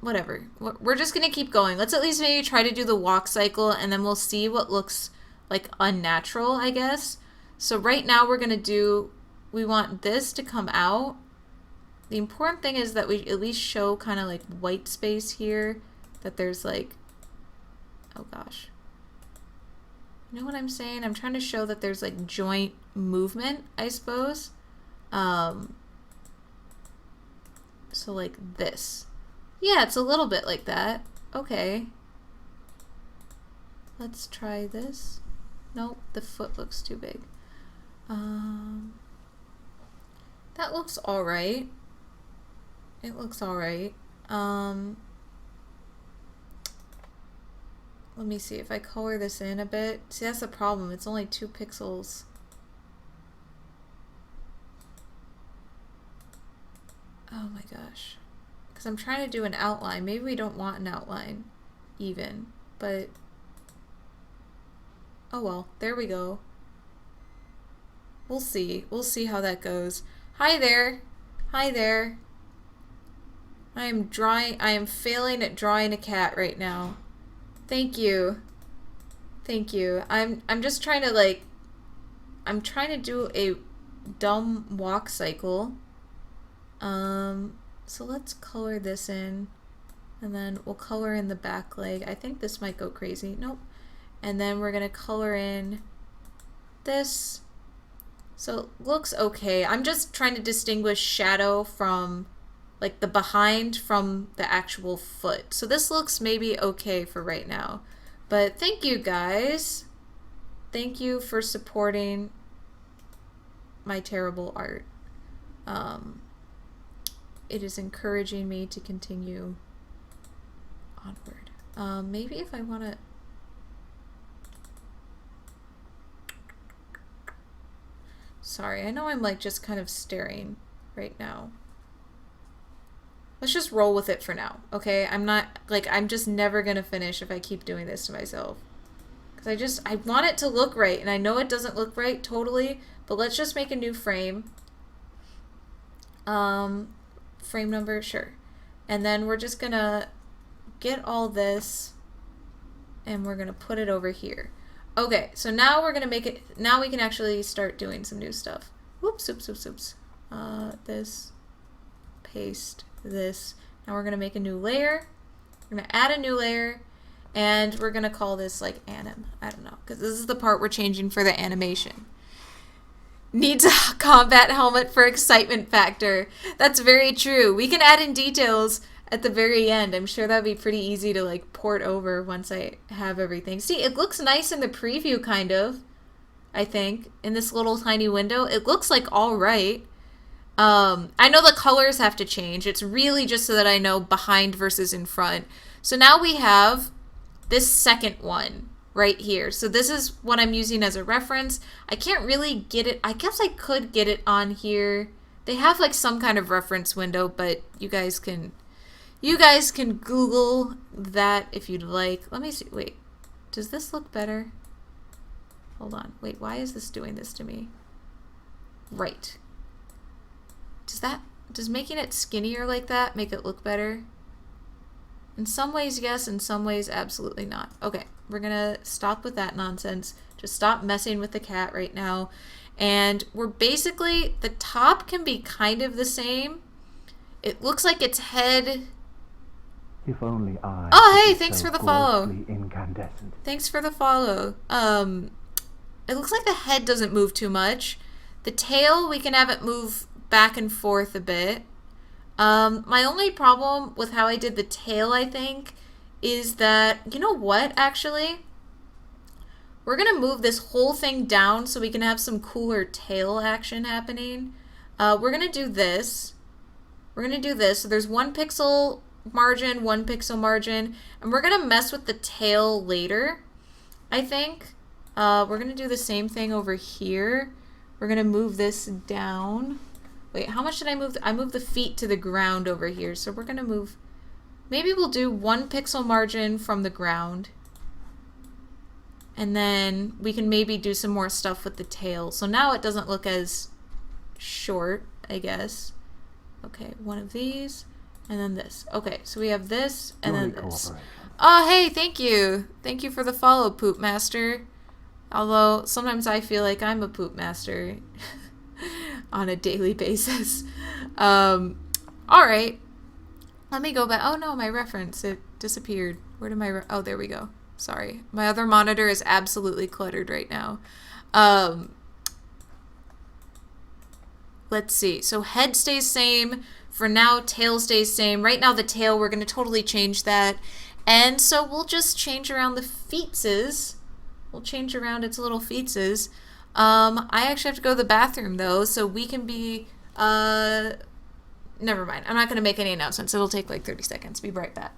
Whatever. We're just gonna keep going. Let's at least maybe try to do the walk cycle, and then we'll see what looks like unnatural, I guess. So right now we're gonna do, we want this to come out. The important thing is that we at least show kind of like white space here, that there's like, oh gosh. You know what I'm saying? I'm trying to show that there's like joint movement, I suppose. So like this. Yeah, it's a little bit like that. Okay. Let's try this. Nope, the foot looks too big. That looks alright. It looks alright. Let me see if I color this in a bit. See, that's the problem. It's only 2 pixels. Oh my gosh. Because I'm trying to do an outline. Maybe we don't want an outline even, but oh well, there we go. We'll see. We'll see how that goes. Hi there. Hi there. I am failing at drawing a cat right now. Thank you. Thank you. I'm just trying to like, I'm trying to do a dumb walk cycle. So let's color this in, and then we'll color in the back leg. I think this might go crazy. Nope. And then we're gonna color in this. So it looks okay. I'm just trying to distinguish shadow from like the behind from the actual foot. So this looks maybe okay for right now. But thank you guys. Thank you for supporting my terrible art. It is encouraging me to continue onward. Maybe if I want to... Sorry, I know I'm like just kind of staring right now. Let's just roll with it for now, okay? I'm not, like, I'm just never gonna finish if I keep doing this to myself. Because I want it to look right, and I know it doesn't look right totally, but let's just make a new frame. Frame number, sure. And then we're just gonna get all this, and we're gonna put it over here. Okay, so now we're gonna make it, now we can actually start doing some new stuff. Whoops, oops, oops, oops. This paste this. Now we're gonna make a new layer. We're gonna add a new layer, and we're gonna call this like anim. I don't know, because this is the part we're changing for the animation. Needs a combat helmet for excitement factor. That's very true. We can add in details at the very end. I'm sure that'd be pretty easy to like port over once I have everything. See, it looks nice in the preview, kind of. I think in this little tiny window, it looks like all right. I know the colors have to change. It's really just so that I know behind versus in front. So now we have this second one right here. So this is what I'm using as a reference. I can't really get it. I guess I could get it on here. They have like some kind of reference window, but you guys can Google that if you'd like. Let me see. Wait, does this look better? Hold on. Wait, why is this doing this to me? Right. Does making it skinnier like that make it look better? In some ways, yes. In some ways, absolutely not. Okay, we're gonna stop with that nonsense. Just stop messing with the cat right now. And we're basically, the top can be kind of the same. It looks like its head. If only I. Oh, hey, thanks for the follow. Incandescent. Thanks for the follow. It looks like the head doesn't move too much. The tail, we can have it move back and forth a bit. My only problem with how I did the tail, I think, is that, you know what, actually? We're going to move this whole thing down so we can have some cooler tail action happening. We're going to do this. We're going to do this. So there's 1 pixel margin, 1 pixel margin, and we're going to mess with the tail later, I think. We're going to do the same thing over here. We're going to move this down. Wait, how much did I move? I moved the feet to the ground over here. So we're going to move, maybe we'll do 1 pixel margin from the ground. And then we can maybe do some more stuff with the tail. So now it doesn't look as short, I guess. Okay, 1 of these, and then this. Okay, so we have this, and then this. Oh, hey, thank you. Thank you for the follow, Poop Master. Although, sometimes I feel like I'm a Poop Master on a daily basis. Alright. Let me go back. Oh no, my reference. It disappeared. Where did my... Oh, there we go. Sorry. My other monitor is absolutely cluttered right now. Let's see. So head stays same. For now, tail stays same. Right now, the tail, we're going to totally change that. And so we'll just change around the feetses. We'll change around its little feetses. I actually have to go to the bathroom, though, so we can be... Never mind. I'm not going to make any announcements. It'll take like 30 seconds. Be right back.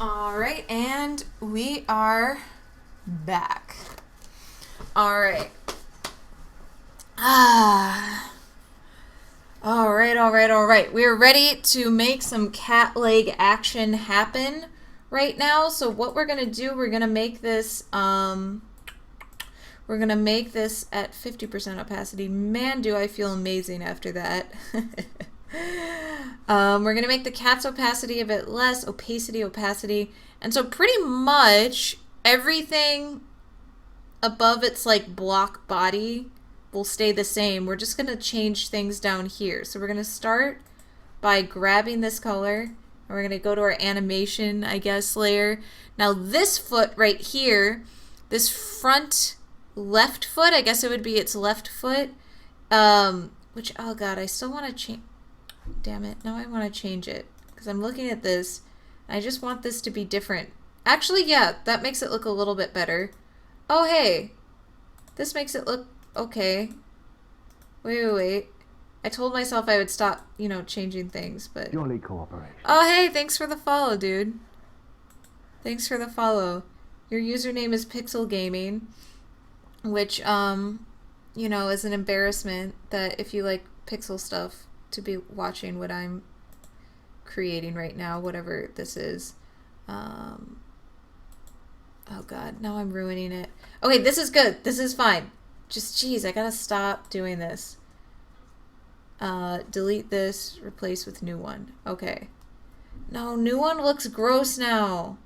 Alright, and we are back. Alright. Alright. We're ready to make some cat leg action happen right now. So what we're going to do, we're going to make this, at 50% opacity. Man, do I feel amazing after that. We're going to make the cat's opacity a bit less, opacity. And so pretty much everything above its like block body will stay the same. We're just going to change things down here. So we're going to start by grabbing this color, and we're going to go to our animation, I guess, layer. Now this foot right here, this front left foot. I guess it would be its left foot. Which, oh god, I still want to change. Damn it. Now I want to change it. Because I'm looking at this. I just want this to be different. Actually, yeah, that makes it look a little bit better. Oh, hey. This makes it look okay. Wait. I told myself I would stop, you know, changing things, but... Jolly cooperation. Oh, hey, thanks for the follow, dude. Thanks for the follow. Your username is Pixel Gaming, which, you know, is an embarrassment that if you like pixel stuff to be watching what I'm creating right now, whatever this is. Oh god, now I'm ruining it. Okay, this is good. This is fine. Just, geez, I gotta stop doing this. Delete this, replace with new one. Okay. No, new one looks gross now.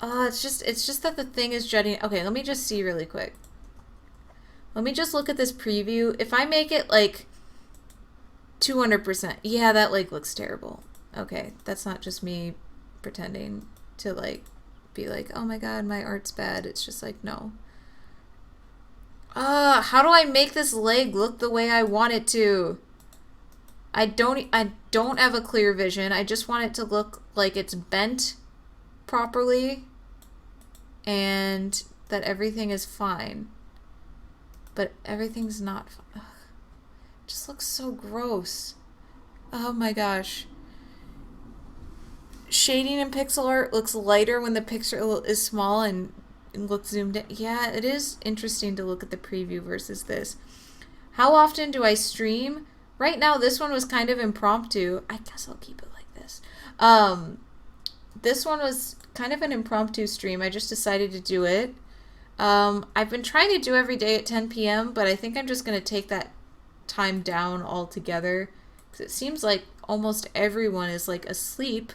It's just that the thing is jutting. Okay, let me just see really quick. Let me just look at this preview. If I make it like 200%, yeah, that like looks terrible. Okay, that's not just me pretending to like be like, oh my god, my art's bad. It's just like, no. How do I make this leg look the way I want it to? I don't have a clear vision. I just want it to look like it's bent properly and that everything is fine. But everything's not fine. It just looks so gross. Oh my gosh. Shading in pixel art looks lighter when the pixel is small and looks zoomed in. Yeah, it is interesting to look at the preview versus this. How often do I stream? Right now, this one was kind of impromptu. I guess I'll keep it like this. This one was kind of an impromptu stream. I just decided to do it. I've been trying to do every day at 10 p.m., but I think I'm just going to take that time down altogether. Because it seems like almost everyone is like asleep,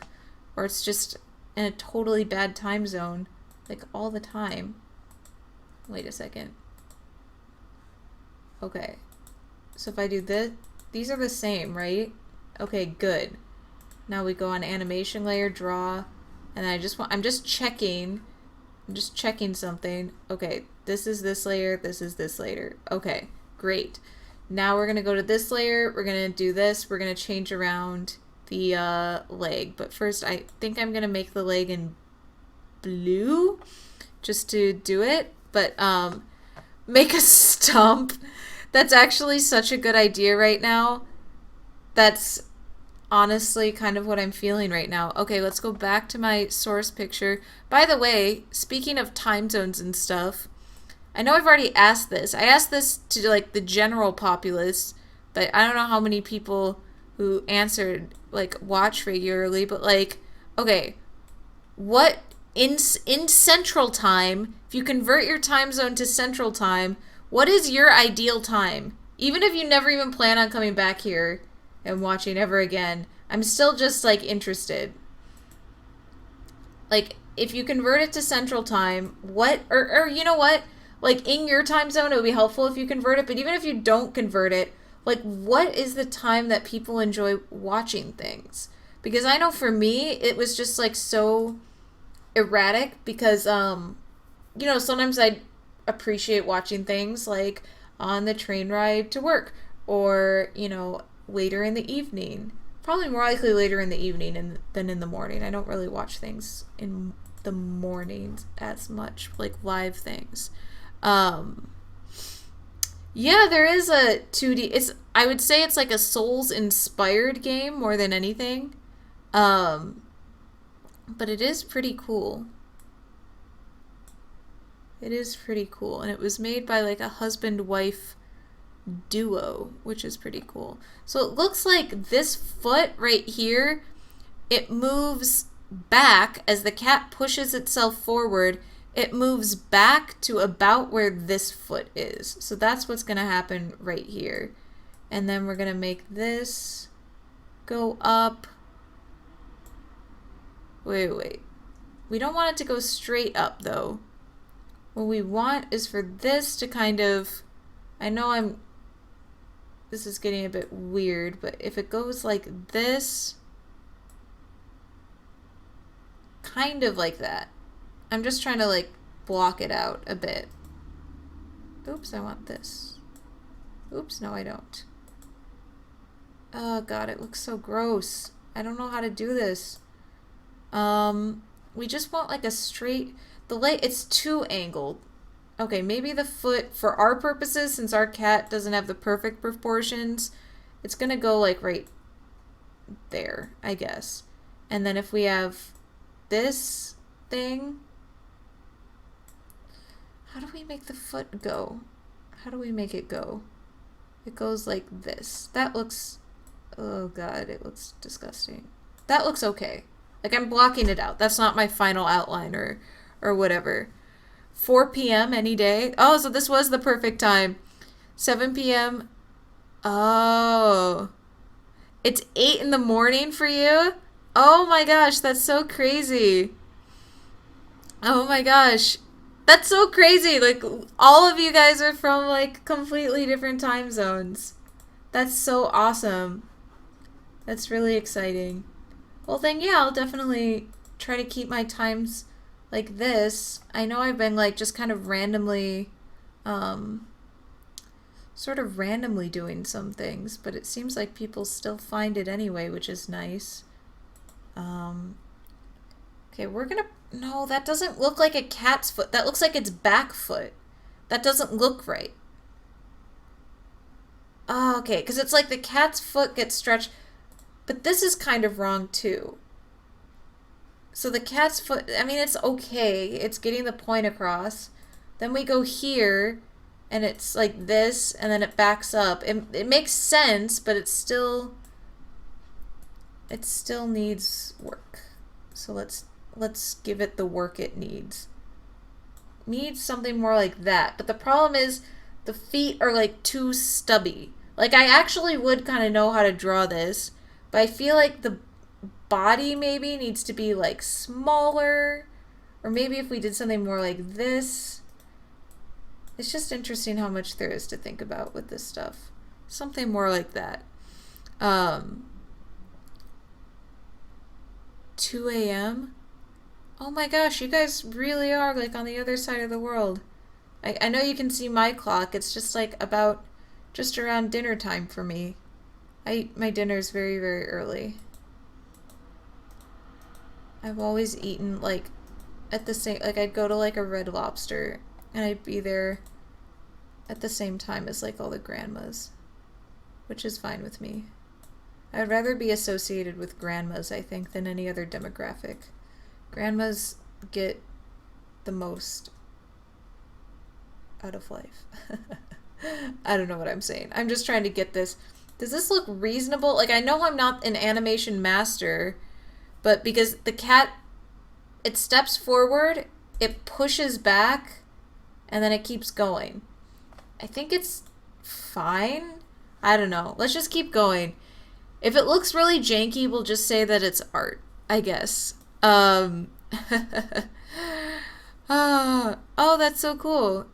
or it's just in a totally bad time zone, like all the time. Wait a second. Okay. So if I do this, these are the same, right? Okay, good. Now we go on animation layer, draw, and I'm just checking something. Okay, this is this layer, this is this layer. Okay, great. Now we're gonna go to this layer, we're gonna do this, we're gonna change around the leg. But first, I think I'm gonna make the leg in blue just to do it. But make a stump. That's actually such a good idea right now. That's honestly kind of what I'm feeling right now. Okay, let's go back to my source picture. By the way, speaking of time zones and stuff, I know I've already asked this. I asked this to like the general populace, but I don't know how many people who answered like watch regularly, but like, okay, what in Central Time, if you convert your time zone to Central Time, what is your ideal time? Even if you never even plan on coming back here and watching ever again, I'm still just like interested. Like, if you convert it to Central Time, what, or you know what? Like, in your time zone, it would be helpful if you convert it, but even if you don't convert it, like, what is the time that people enjoy watching things? Because I know for me, it was just like so erratic because, you know, sometimes I appreciate watching things like on the train ride to work or, you know, later in the evening. Probably more likely later in the evening than in the morning. I don't really watch things in the mornings as much, like live things. Yeah, there is a 2D. I would say it's like a Souls inspired game more than anything. But it is pretty cool. It is pretty cool. And it was made by like a husband-wife duo, which is pretty cool. So it looks like this foot right here, it moves back as the cat pushes itself forward. It moves back to about where this foot is. So that's what's going to happen right here. And then we're going to make this go up. Wait. We don't want it to go straight up though. What we want is for this to kind of, I know this is getting a bit weird, but if it goes like this, kind of like that. I'm just trying to like block it out a bit. Oops, I want this. Oops, no I don't. Oh god, it looks so gross. I don't know how to do this. We just want like a straight... The leg, it's too angled. Okay, maybe the foot, for our purposes, since our cat doesn't have the perfect proportions, it's gonna go like right there, I guess. And then if we have this thing... How do we make the foot go? How do we make it go? It goes like this. That looks... Oh god, it looks disgusting. That looks okay. Like, I'm blocking it out. That's not my final outline or whatever. 4 p.m. any day. Oh, so this was the perfect time. 7 p.m. Oh. It's 8 in the morning for you? Oh my gosh, that's so crazy. Oh my gosh. That's so crazy. Like, all of you guys are from, like, completely different time zones. That's so awesome. That's really exciting. Well, then, yeah, I'll definitely try to keep my times like this. I know I've been, like, just kind of randomly, sort of randomly doing some things, but it seems like people still find it anyway, which is nice. Okay, we're gonna... No, that doesn't look like a cat's foot. That looks like its back foot. That doesn't look right. Oh, okay, because it's like the cat's foot gets stretched... But this is kind of wrong, too. So the cat's foot, I mean, it's okay. It's getting the point across. Then we go here, and it's like this, and then it backs up. It makes sense, but it still needs work. So let's give it the work it needs. Needs something more like that. But the problem is the feet are like too stubby. Like, I actually would kind of know how to draw this, but I feel like the body maybe needs to be like smaller, or maybe if we did something more like this. It's just interesting how much there is to think about with this stuff. Something more like that. 2 a.m. Oh my gosh, you guys really are like on the other side of the world. I know you can see my clock. It's just like about just around dinner time for me. I eat my dinners very, very early. I've always eaten like at the same, like I'd go to like a Red Lobster and I'd be there at the same time as like all the grandmas, which is fine with me. I'd rather be associated with grandmas, I think, than any other demographic. Grandmas get the most out of life. I don't know what I'm saying. I'm just trying to get this. Does this look reasonable? Like, I know I'm not an animation master, but because the cat, it steps forward, it pushes back, and then it keeps going. I think it's fine. I don't know. Let's just keep going. If it looks really janky, we'll just say that it's art, I guess. Oh, that's so cool.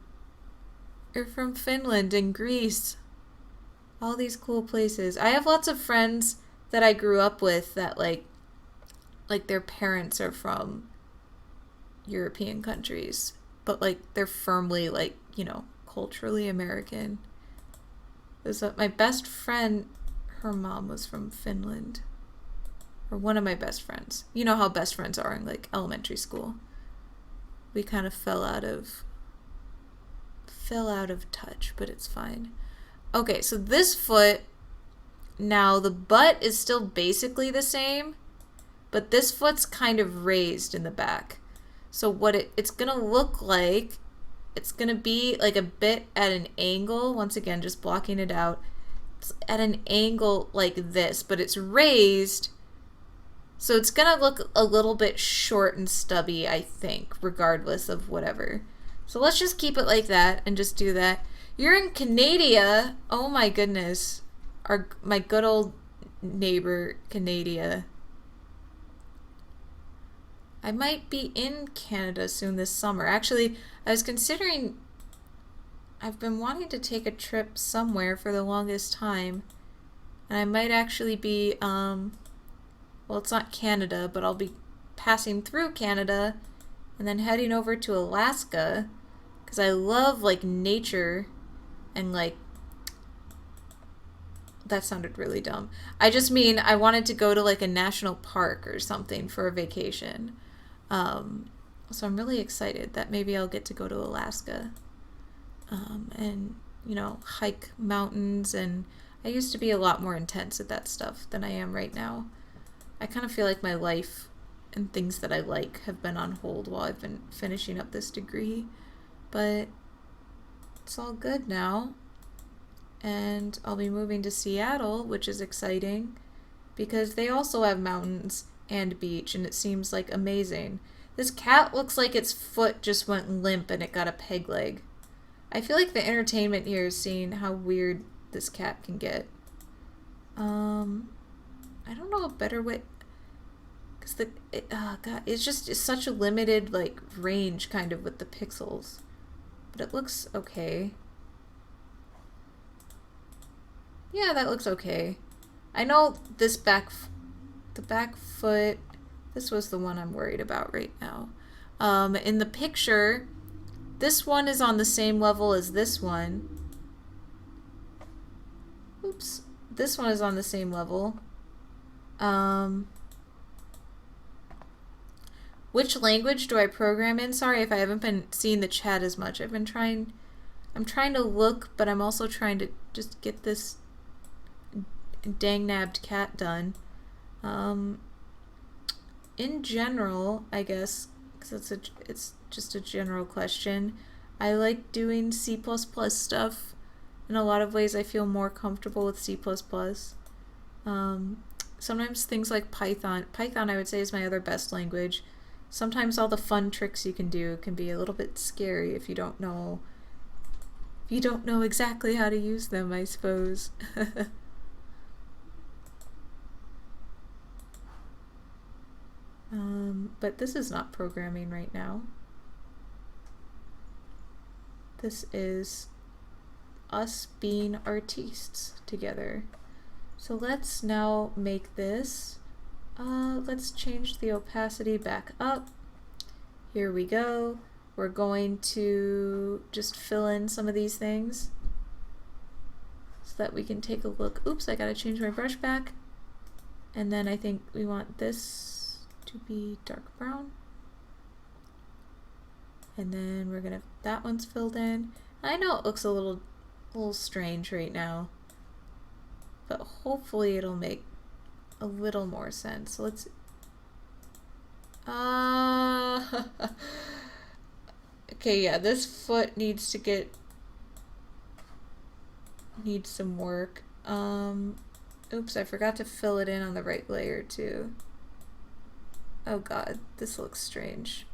You're from Finland and Greece. All these cool places. I have lots of friends that I grew up with that like their parents are from European countries, but like they're firmly like, you know, culturally American. My best friend, her mom was from Finland. Or one of my best friends. You know how best friends are in like elementary school. We kind of fell out of touch, but it's fine. Okay, so this foot, now the butt is still basically the same, but this foot's kind of raised in the back. So what it's gonna look like, it's gonna be like a bit at an angle. Once again, just blocking it out. It's at an angle like this, but it's raised. So it's gonna look a little bit short and stubby, I think, regardless of whatever. So let's just keep it like that and just do that. You're in Canada. Oh my goodness. My good old neighbor, Canada. I might be in Canada soon this summer. Actually, I was considering... I've been wanting to take a trip somewhere for the longest time. And I might actually be... well, it's not Canada, but I'll be passing through Canada and then heading over to Alaska because I love like nature and like that sounded really dumb. I just mean I wanted to go to like a national park or something for a vacation. So I'm really excited that maybe I'll get to go to Alaska and, you know, hike mountains. And I used to be a lot more intense at that stuff than I am right now. I kind of feel like my life and things that I like have been on hold while I've been finishing up this degree. But it's all good now. And I'll be moving to Seattle, which is exciting because they also have mountains and beach, and it seems like amazing. This cat looks like its foot just went limp and it got a peg leg. I feel like the entertainment here is seeing how weird this cat can get. I don't know a better way, because God, it's such a limited like range kind of with the pixels, but it looks okay. Yeah, that looks okay. I know this the back foot, this was the one I'm worried about right now. In the picture, this one is on the same level as this one. Oops. This one is on the same level. Which language do I program in? Sorry if I haven't been seeing the chat as much. I'm trying to look, but I'm also trying to just get this dang-nabbed cat done. In general, I guess, because it's just a general question, I like doing C++ stuff. In a lot of ways, I feel more comfortable with C++. Sometimes things like Python. Python, I would say, is my other best language. Sometimes all the fun tricks you can do can be a little bit scary if you don't know exactly how to use them, I suppose. But this is not programming right now. This is us being artistes together. So let's now make this. Let's change the opacity back up. Here we go. We're going to just fill in some of these things so that we can take a look. Oops, I gotta change my brush back. And then I think we want this to be dark brown. And then we're gonna, that one's filled in. I know it looks a little strange right now, but hopefully it'll make a little more sense. So let's okay, yeah, this foot needs some work. Oops, I forgot to fill it in on the right layer too. Oh god, this looks strange.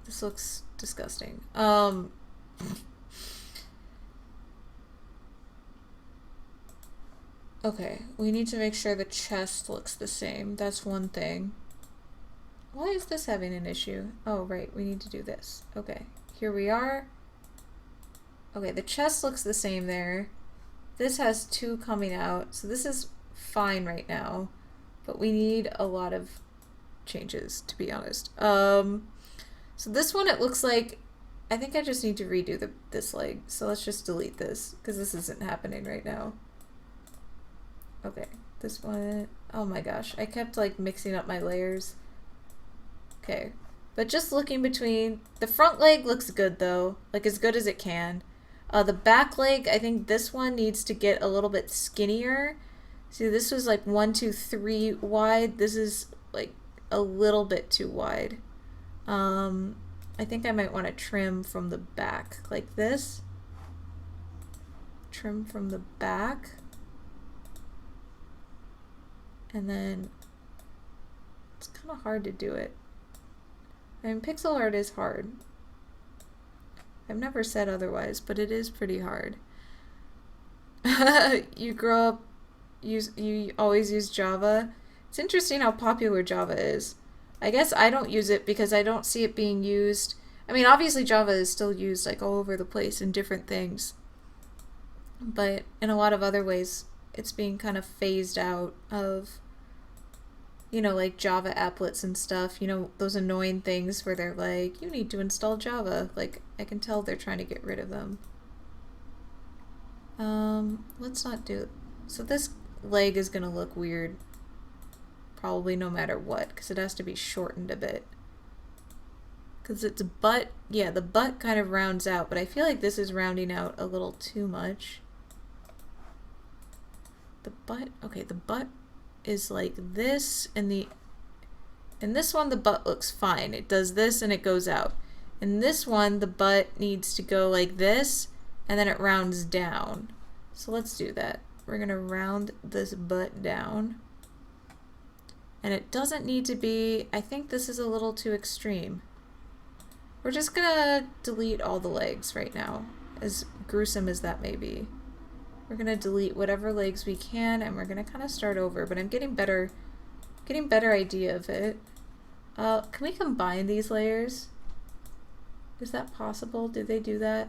This looks disgusting. Okay, we need to make sure the chest looks the same. That's one thing. Why is this having an issue? Oh, right, we need to do this. Okay, here we are. Okay, the chest looks the same there. This has two coming out, so this is fine right now. But we need a lot of changes, to be honest. So this one, it looks like, I think I just need to redo this leg. So let's just delete this, because this isn't happening right now. Okay, this one, oh my gosh, I kept like mixing up my layers. Okay, but just looking between, the front leg looks good though, like as good as it can. The back leg, I think this one needs to get a little bit skinnier. See, this was like 1, 2, 3 wide. This is like a little bit too wide. I think I might want to trim from the back like this. Trim from the back. And then it's kind of hard to do it. I mean, pixel art is hard. I've never said otherwise, but it is pretty hard. You grow up, you always use Java. It's interesting how popular Java is. I guess I don't use it because I don't see it being used. I mean, obviously Java is still used like all over the place in different things. But in a lot of other ways, it's being kind of phased out of, you know, like Java applets and stuff, you know, those annoying things where they're like, you need to install Java. Like, I can tell they're trying to get rid of them. Let's not do it. So this leg is gonna look weird. Probably no matter what, because it has to be shortened a bit. Because its butt, yeah, the butt kind of rounds out, but I feel like this is rounding out a little too much. The butt, okay, the butt is like this, and in this one the butt looks fine. It does this and it goes out. In this one the butt needs to go like this, and then it rounds down. So let's do that. We're gonna round this butt down. And it doesn't need to be, I think this is a little too extreme. We're just gonna delete all the legs right now, as gruesome as that may be. We're gonna delete whatever legs we can, and we're gonna kind of start over, but I'm getting better idea of it. Can we combine these layers? Is that possible? Do they do that?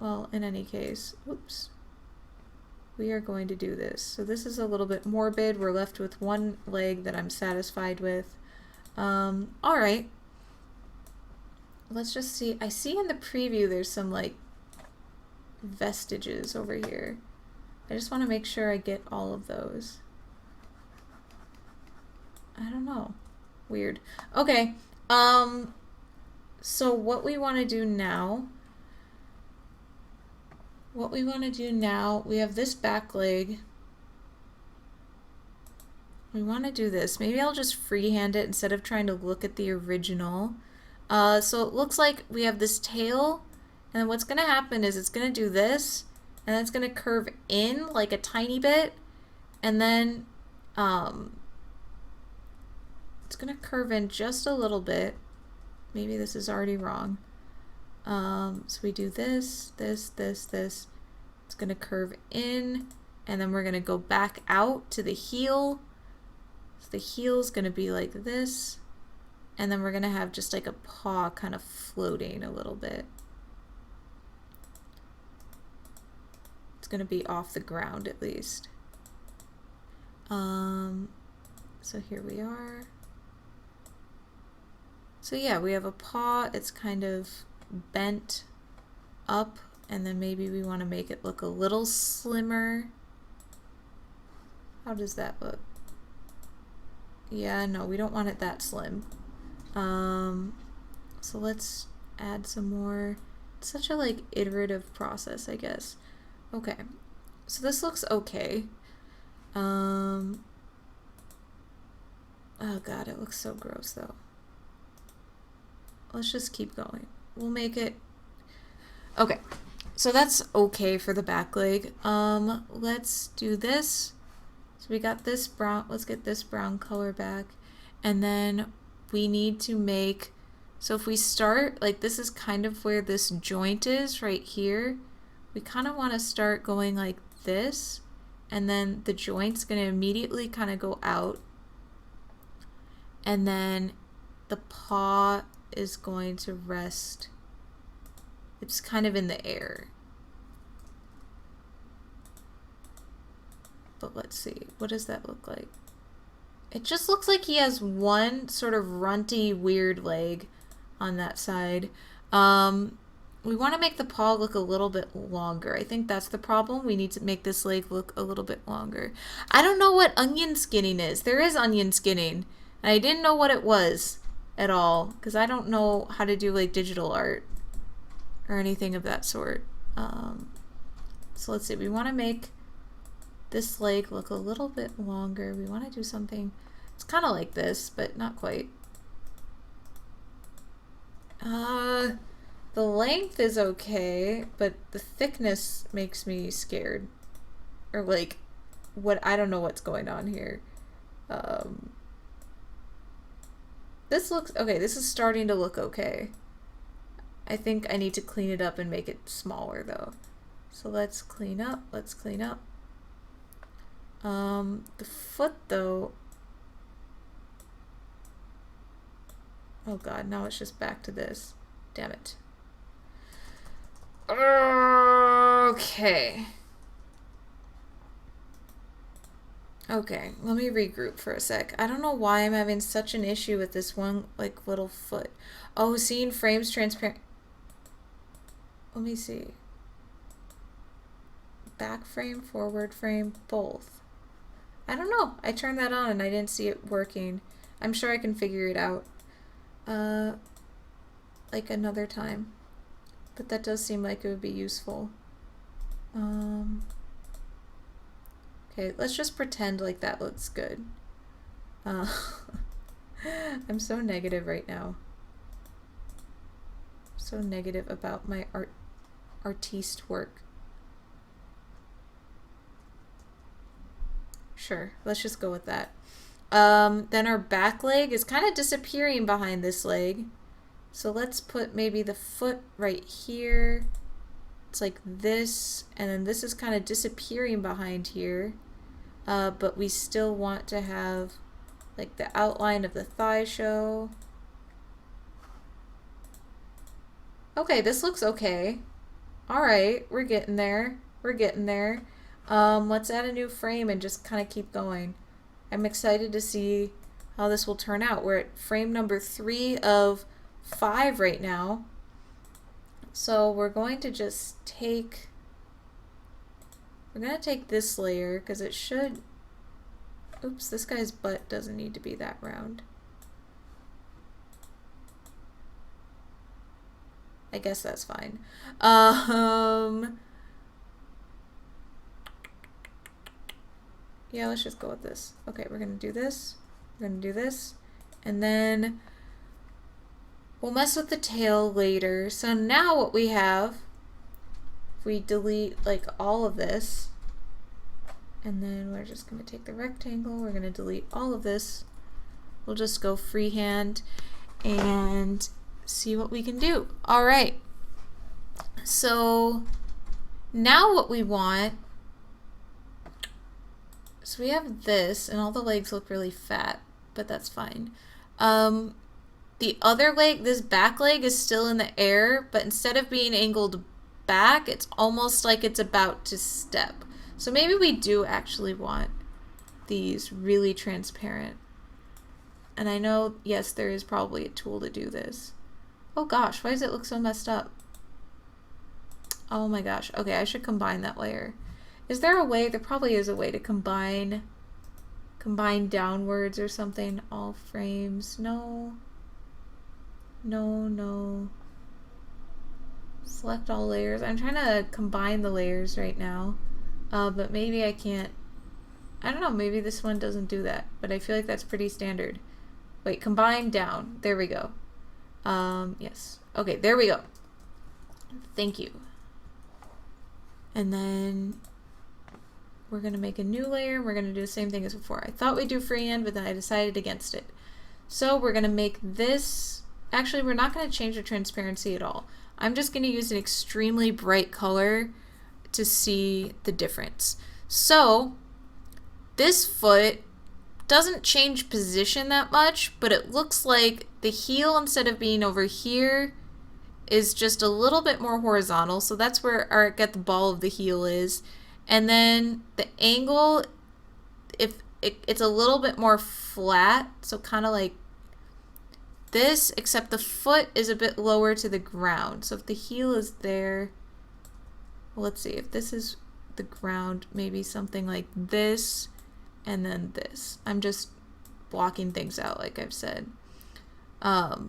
Well, in any case, oops. We are going to do this. So this is a little bit morbid. We're left with one leg that I'm satisfied with. All right. Let's just see. I see in the preview there's some like vestiges over here. I just want to make sure I get all of those. I don't know. Weird. Okay. So what we want to do now, we have this back leg. We want to do this. Maybe I'll just freehand it instead of trying to look at the original. So it looks like we have this tail, and then what's going to happen is it's going to do this, and then it's going to curve in like a tiny bit, and then it's going to curve in just a little bit. Maybe this is already wrong. So we do this. It's going to curve in, and then we're going to go back out to the heel. So the heel is going to be like this, and then we're going to have just like a paw kind of floating a little bit. It's going to be off the ground at least. So here we are. So yeah, we have a paw. It's kind of bent up, and then maybe we want to make it look a little slimmer. How does that look? Yeah, no, we don't want it that slim. So let's add some more. It's such a like iterative process, I guess. Okay, so this looks okay. Oh god, it looks so gross though. Let's just keep going. We'll make it okay. So that's okay for the back leg. Let's do this. So we got this brown. Let's get this brown color back, and then we need to make. So if we start like this is kind of where this joint is right here. We kind of want to start going like this, and then the joint's going to immediately kind of go out, and then the paw is going to rest. It's kind of in the air. But let's see, what does that look like? It just looks like he has one sort of runty, weird leg on that side. We want to make the paw look a little bit longer. I think that's the problem. We need to make this leg look a little bit longer. I don't know what onion skinning is. There is onion skinning, and I didn't know what it was at all, because I don't know how to do like digital art or anything of that sort. So let's see, we want to make this leg look a little bit longer. We want to do something, it's kind of like this, but not quite. The length is okay, but the thickness makes me scared. Or like, what, I don't know what's going on here. This looks, okay, this is starting to look okay. I think I need to clean it up and make it smaller though. So let's clean up, the foot though, oh god, now it's just back to this. Damn it. Okay. Okay, let me regroup for a sec. I don't know why I'm having such an issue with this one, like, little foot. Oh, seeing frames transparent. let me see. Back frame, forward frame, both. I don't know. I turned that on and I didn't see it working. I'm sure I can figure it out. Like another time. But that does seem like it would be useful. Okay, let's just pretend like that looks good. I'm so negative right now. So negative about my artiste work. Sure, let's just go with that. Then our back leg is kind of disappearing behind this leg. So let's put maybe the foot right here. It's like this, and then this is kind of disappearing behind here. But we still want to have like the outline of the thigh show. Okay, this looks okay. Alright, we're getting there. We're getting there. Let's add a new frame and just kind of keep going. I'm excited to see how this will turn out. We're at frame number 3 of 5 right now. So we're going to just take, this layer because it should, oops, this guy's butt doesn't need to be that round. I guess that's fine. Yeah, let's just go with this. Okay, we're gonna do this. We're gonna do this. And then we'll mess with the tail later. So now what we have, if we delete like all of this, and then we're just gonna take the rectangle, we're gonna delete all of this. We'll just go freehand and see what we can do. All right. So now what we want, so we have this, and all the legs look really fat, but that's fine. The other leg, this back leg, is still in the air, but instead of being angled back, it's almost like it's about to step. So maybe we do actually want these really transparent. And I know, yes, there is probably a tool to do this. Oh gosh, why does it look so messed up? Oh my gosh. Okay, I should combine that layer. Is there a way? There probably is a way to combine downwards or something. All frames. No. No, no. Select all layers. I'm trying to combine the layers right now. But maybe I can't. I don't know, maybe this one doesn't do that. But I feel like that's pretty standard. Wait, combine down. There we go. Yes. Okay, there we go. Thank you. And then we're going to make a new layer. We're going to do the same thing as before. I thought we'd do freehand, but then I decided against it. So we're going to make this, actually we're not going to change the transparency at all. I'm just going to use an extremely bright color to see the difference. So this foot doesn't change position that much, but it looks like the heel, instead of being over here, is just a little bit more horizontal. So that's where our get the ball of the heel is. And then the angle, if it's a little bit more flat, so kind of like this, except the foot is a bit lower to the ground. So if the heel is there, well, let's see, if this is the ground, maybe something like this, and then this. I'm just blocking things out, like I've said.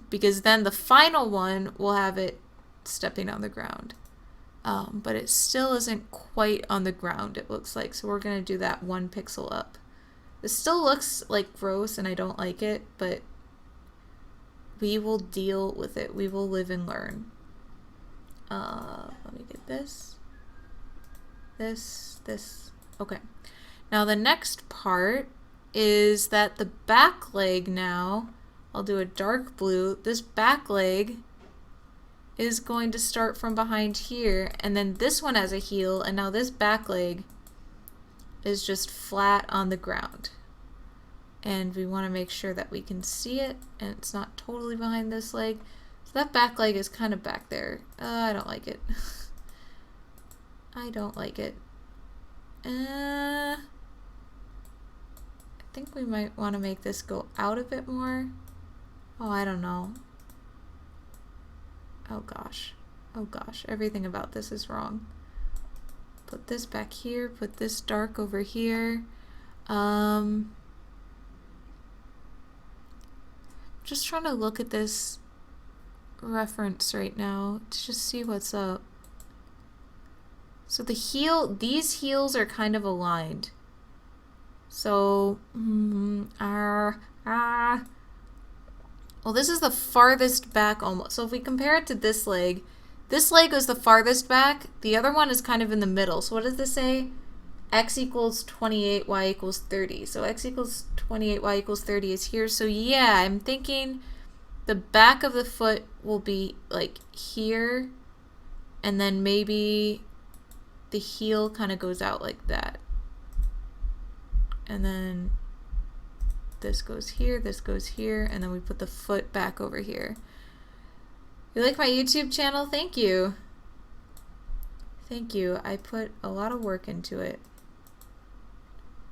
Because then the final one will have it stepping on the ground. But it still isn't quite on the ground, it looks like. So we're going to do that 1 pixel up. This still looks like gross and I don't like it, but we will deal with it. We will live and learn. Let me get this. This. Okay. Now the next part is that the back leg now, I'll do a dark blue. This back leg is going to start from behind here, and then this one has a heel, and now this back leg is just flat on the ground. And we want to make sure that we can see it and it's not totally behind this leg. So that back leg is kind of back there. I don't like it. I don't like it. I think we might want to make this go out a bit more. Oh, I don't know. Oh gosh. Oh gosh, everything about this is wrong. Put this back here, put this dark over here. Just trying to look at this reference right now to just see what's up. So these heels are kind of aligned. So, well, this is the farthest back almost. So if we compare it to this leg is the farthest back. The other one is kind of in the middle. So what does this say? X equals 28, Y equals 30. So X equals 28, Y equals 30 is here. So yeah, I'm thinking the back of the foot will be like here, and then maybe the heel kind of goes out like that. And then this goes here, and then we put the foot back over here. You like my YouTube channel? Thank you. Thank you. I put a lot of work into it.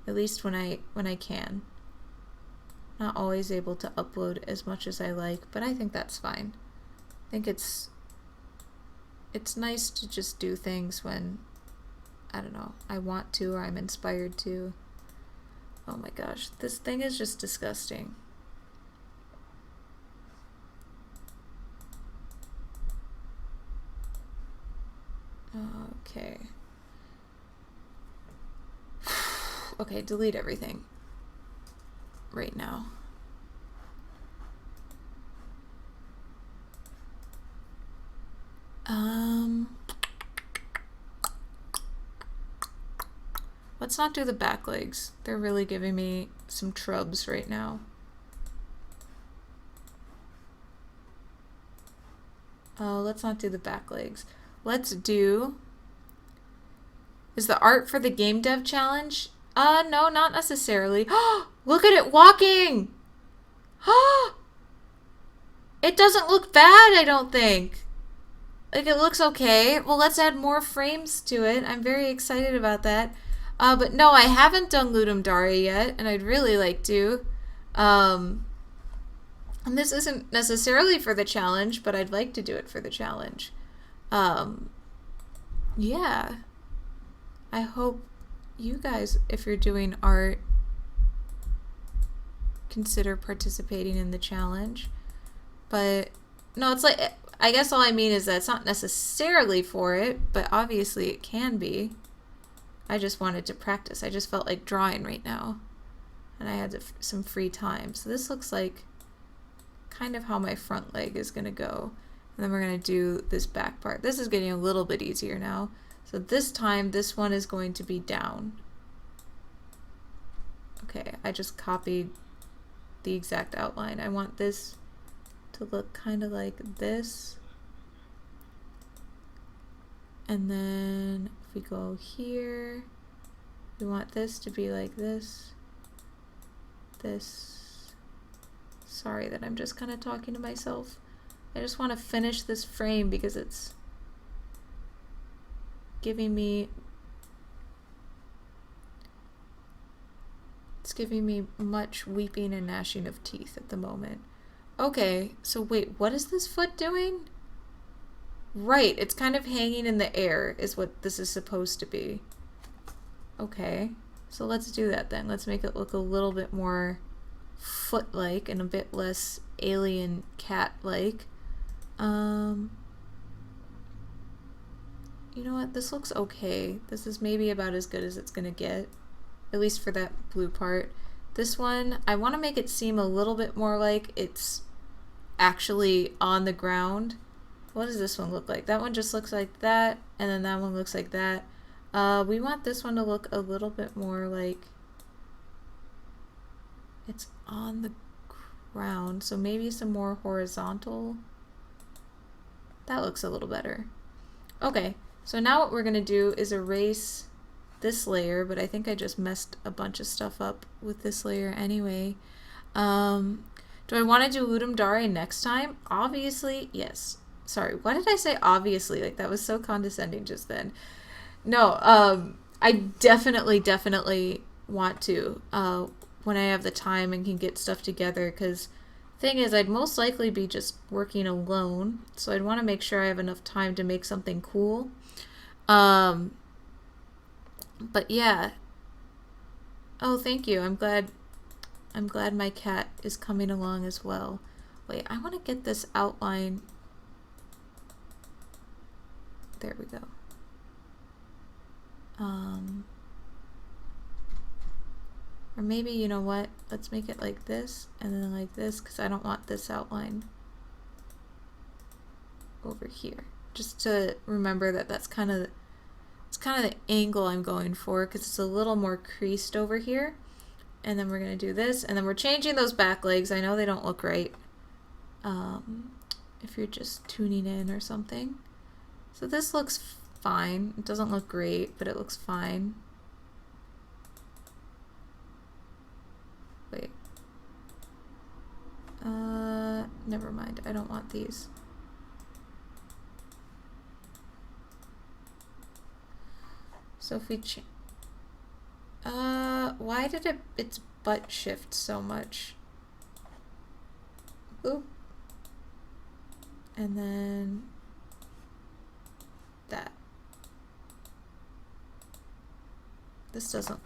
At least when I can. Not always able to upload as much as I like, but I think that's fine. I think it's nice to just do things when, I don't know, I want to or I'm inspired to. Oh my gosh, this thing is just disgusting. Okay. Okay, delete everything right now. Let's not do the back legs. They're really giving me some trubs right now. Let's not do the back legs. Let's do... Is the art for the game dev challenge? No, not necessarily. Look at it walking! It doesn't look bad, I don't think. Like, it looks okay. Well, let's add more frames to it. I'm very excited about that. But no, I haven't done Ludum Dare yet, and I'd really like to. And this isn't necessarily for the challenge, but I'd like to do it for the challenge. Yeah. I hope you guys, if you're doing art, consider participating in the challenge. But no, it's like, I guess all I mean is that it's not necessarily for it, but obviously it can be. I just wanted to practice. I just felt like drawing right now, and I had some free time. So this looks like kind of how my front leg is going to go. And then we're going to do this back part. This is getting a little bit easier now. So this time, this one is going to be down. Okay, I just copied the exact outline. I want this to look kind of like this. And then if we go here, we want this to be like this. This. Sorry that I'm just kind of talking to myself. I just want to finish this frame because it's giving me much weeping and gnashing of teeth at the moment. Okay, so wait, what is this foot doing? Right, it's kind of hanging in the air is what this is supposed to be. Okay, so let's do that then. Let's make it look a little bit more foot-like and a bit less alien cat-like. You know what, this looks okay. This is maybe about as good as it's gonna get, at least for that blue part. This one, I want to make it seem a little bit more like it's actually on the ground. What does this one look like? That one just looks like that, and then that one looks like that. We want this one to look a little bit more like it's on the ground, so maybe some more horizontal. That looks a little better. Okay, so now what we're gonna do is erase this layer, but I think I just messed a bunch of stuff up with this layer anyway. Do I want to do Ludum Dare next time? Obviously, yes. Sorry, why did I say obviously? Like, that was so condescending just then. No, I definitely want to when I have the time and can get stuff together, because Thing is, I'd most likely be just working alone, so I'd want to make sure I have enough time to make something cool. But yeah. Oh, thank you. I'm glad my cat is coming along as well. Wait, I want to get this outline. There we go. Or maybe, you know what? Let's make it like this and then like this, because I don't want this outline over here. Just to remember that that's kind of the angle I'm going for, because it's a little more creased over here. And then we're going to do this, and then we're changing those back legs. I know they don't look right if you're just tuning in or something. So this looks fine. It doesn't look great, but it looks fine. Wait. Never mind. I don't want these. So if we why did its butt shift so much? Oop. And then that. This doesn't.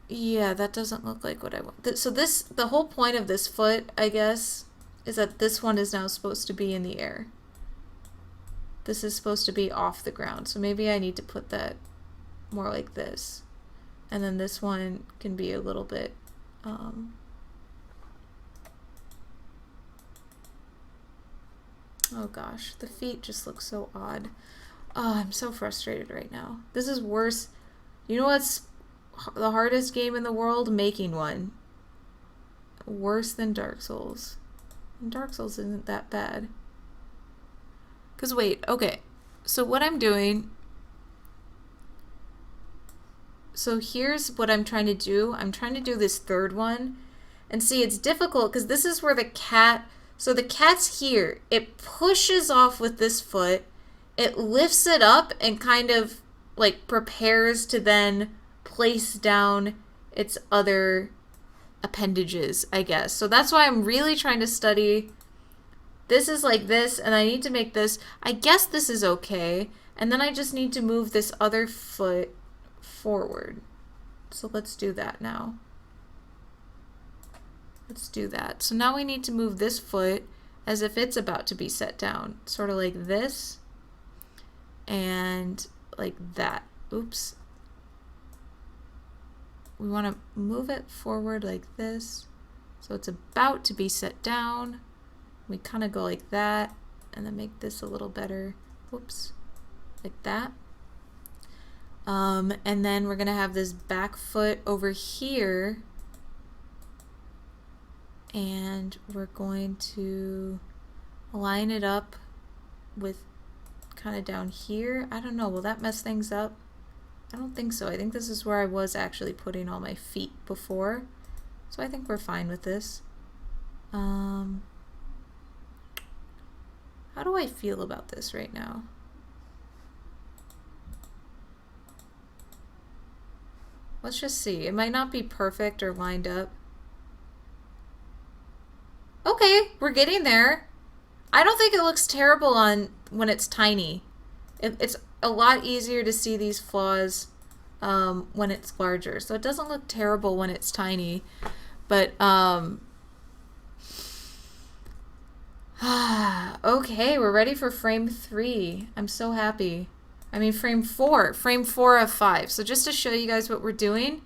Yeah, that doesn't look like what I want. So the whole point of this foot, I guess, is that this one is now supposed to be in the air. This is supposed to be off the ground. So maybe I need to put that more like this. And then this one can be a little bit, oh gosh, the feet just look so odd. Oh, I'm so frustrated right now. This is worse. You know what's the hardest game in the world? Making one. Worse than Dark Souls. And Dark Souls isn't that bad. Because wait, okay. So what I'm doing... So here's what I'm trying to do. I'm trying to do this third one. And see, it's difficult because this is where the cat... So the cat's here. It pushes off with this foot. It lifts it up and kind of like prepares to then place down its other appendages, I guess. So that's why I'm really trying to study. This is like this, and I need to make this. I guess this is okay. And then I just need to move this other foot forward. So let's do that now. Let's do that. So now we need to move this foot as if it's about to be set down. Sort of like this. And like that. Oops. We want to move it forward like this. So it's about to be set down. We kind of go like that. And then make this a little better. Whoops. Like that. And then we're going to have this back foot over here. And we're going to line it up with kind of down here. I don't know. Will that mess things up? I don't think so. I think this is where I was actually putting all my feet before. So I think we're fine with this. How do I feel about this right now? Let's just see. It might not be perfect or lined up. Okay, we're getting there. I don't think it looks terrible on when it's tiny. It's a lot easier to see these flaws when it's larger. So it doesn't look terrible when it's tiny. But, okay, we're ready for frame 3. I'm so happy. I mean, frame 4. Frame 4 of 5. So just to show you guys what we're doing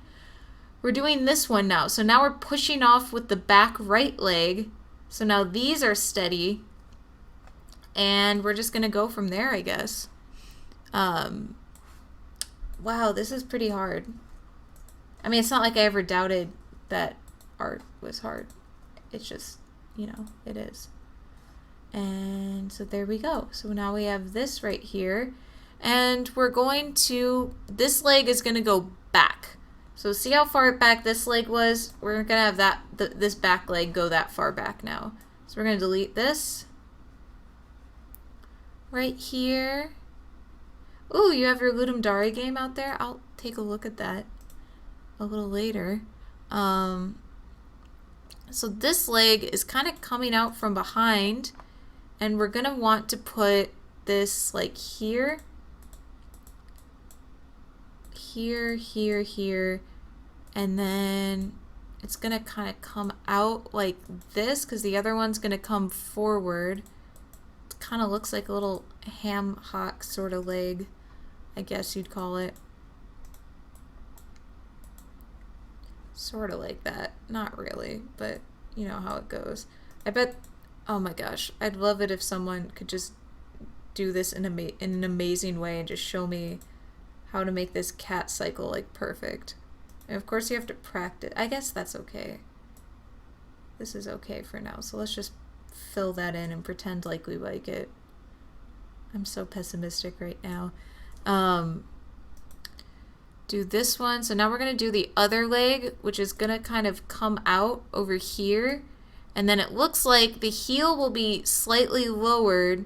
this one now. So now we're pushing off with the back right leg. So now these are steady. And we're just going to go from there, I guess. Wow, this is pretty hard. I mean, it's not like I ever doubted that art was hard. It's just, you know, it is. And so there we go. So now we have this right here. And we're going to, this leg is going to go back. So see how far back this leg was? We're going to have that this back leg go that far back now. So we're going to delete this. Right here. Ooh, you have your Ludum Dare game out there? I'll take a look at that a little later. So this leg is kind of coming out from behind, and we're gonna want to put this like here, here, and then it's gonna kind of come out like this because the other one's gonna come forward. It kind of looks like a little ham hock sort of leg, I guess you'd call it. Sort of like that. Not really, but you know how it goes. I bet, oh my gosh, I'd love it if someone could just do this in an amazing way and just show me how to make this cat cycle like perfect. And of course you have to practice. I guess that's okay. This is okay for now. So let's just fill that in and pretend like we like it. I'm so pessimistic right now. Do this one. So now we're going to do the other leg, which is going to kind of come out over here. And then it looks like the heel will be slightly lowered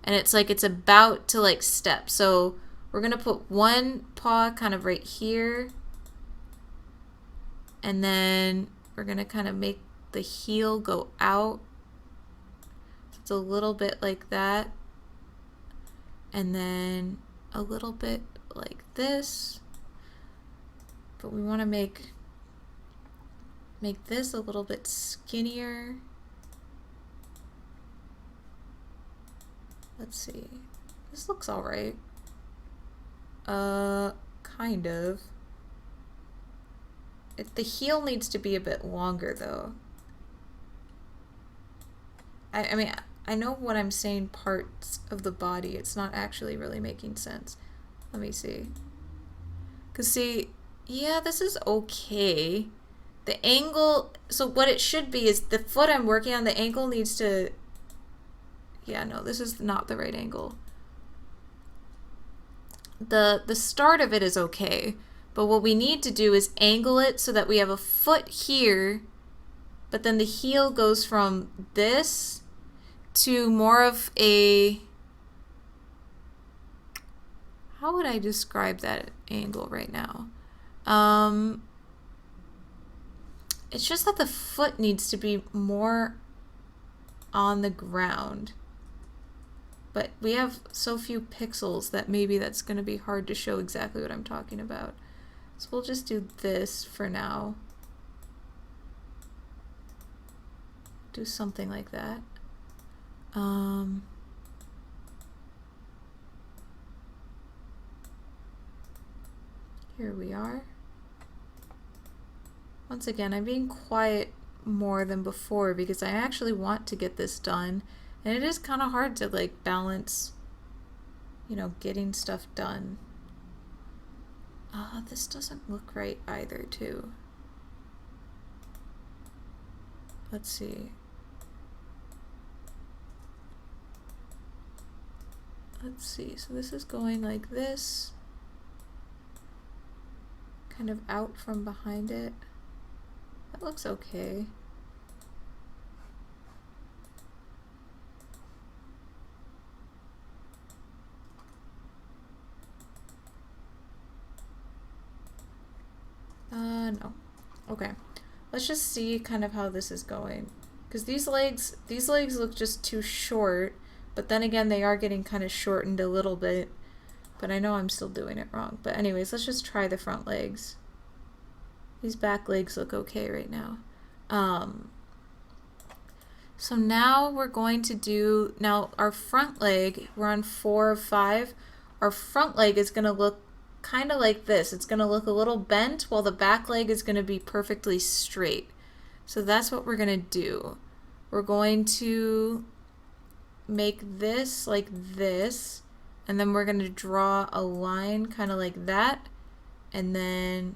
and it's like it's about to like step. So we're going to put one paw kind of right here. And then we're going to kind of make the heel go out. So it's a little bit like that. And then a little bit like this. But we want to make this a little bit skinnier. Let's see. This looks all right. Kind of. The heel needs to be a bit longer though. I mean, I know what I'm saying parts of the body. It's not actually really making sense. Let me see. 'Cause see, yeah, this is okay. The angle, so what it should be is the foot I'm working on, the angle needs to, yeah, no, this is not the right angle. The start of it is okay, but what we need to do is angle it so that we have a foot here, but then the heel goes from this to more of a, how would I describe that angle right now? It's just that the foot needs to be more on the ground. But we have so few pixels that maybe that's going to be hard to show exactly what I'm talking about. So we'll just do this for now. Do something like that. Here we are. Once again, I'm being quiet more than before because I actually want to get this done. And it is kind of hard to like balance, you know, getting stuff done. This doesn't look right either too. Let's see. Let's see, so this is going like this. Kind of out from behind it. That looks okay. No. Okay. Let's just see kind of how this is going. Because these legs look just too short, but then again they are getting kind of shortened a little bit. But I know I'm still doing it wrong. But anyways, let's just try the front legs. These back legs look okay right now. So now we're going to do, now our front leg, we're on 4 of 5. Our front leg is going to look kind of like this. It's going to look a little bent while the back leg is going to be perfectly straight. So that's what we're going to do. We're going to make this like this, and then we're going to draw a line kind of like that, and then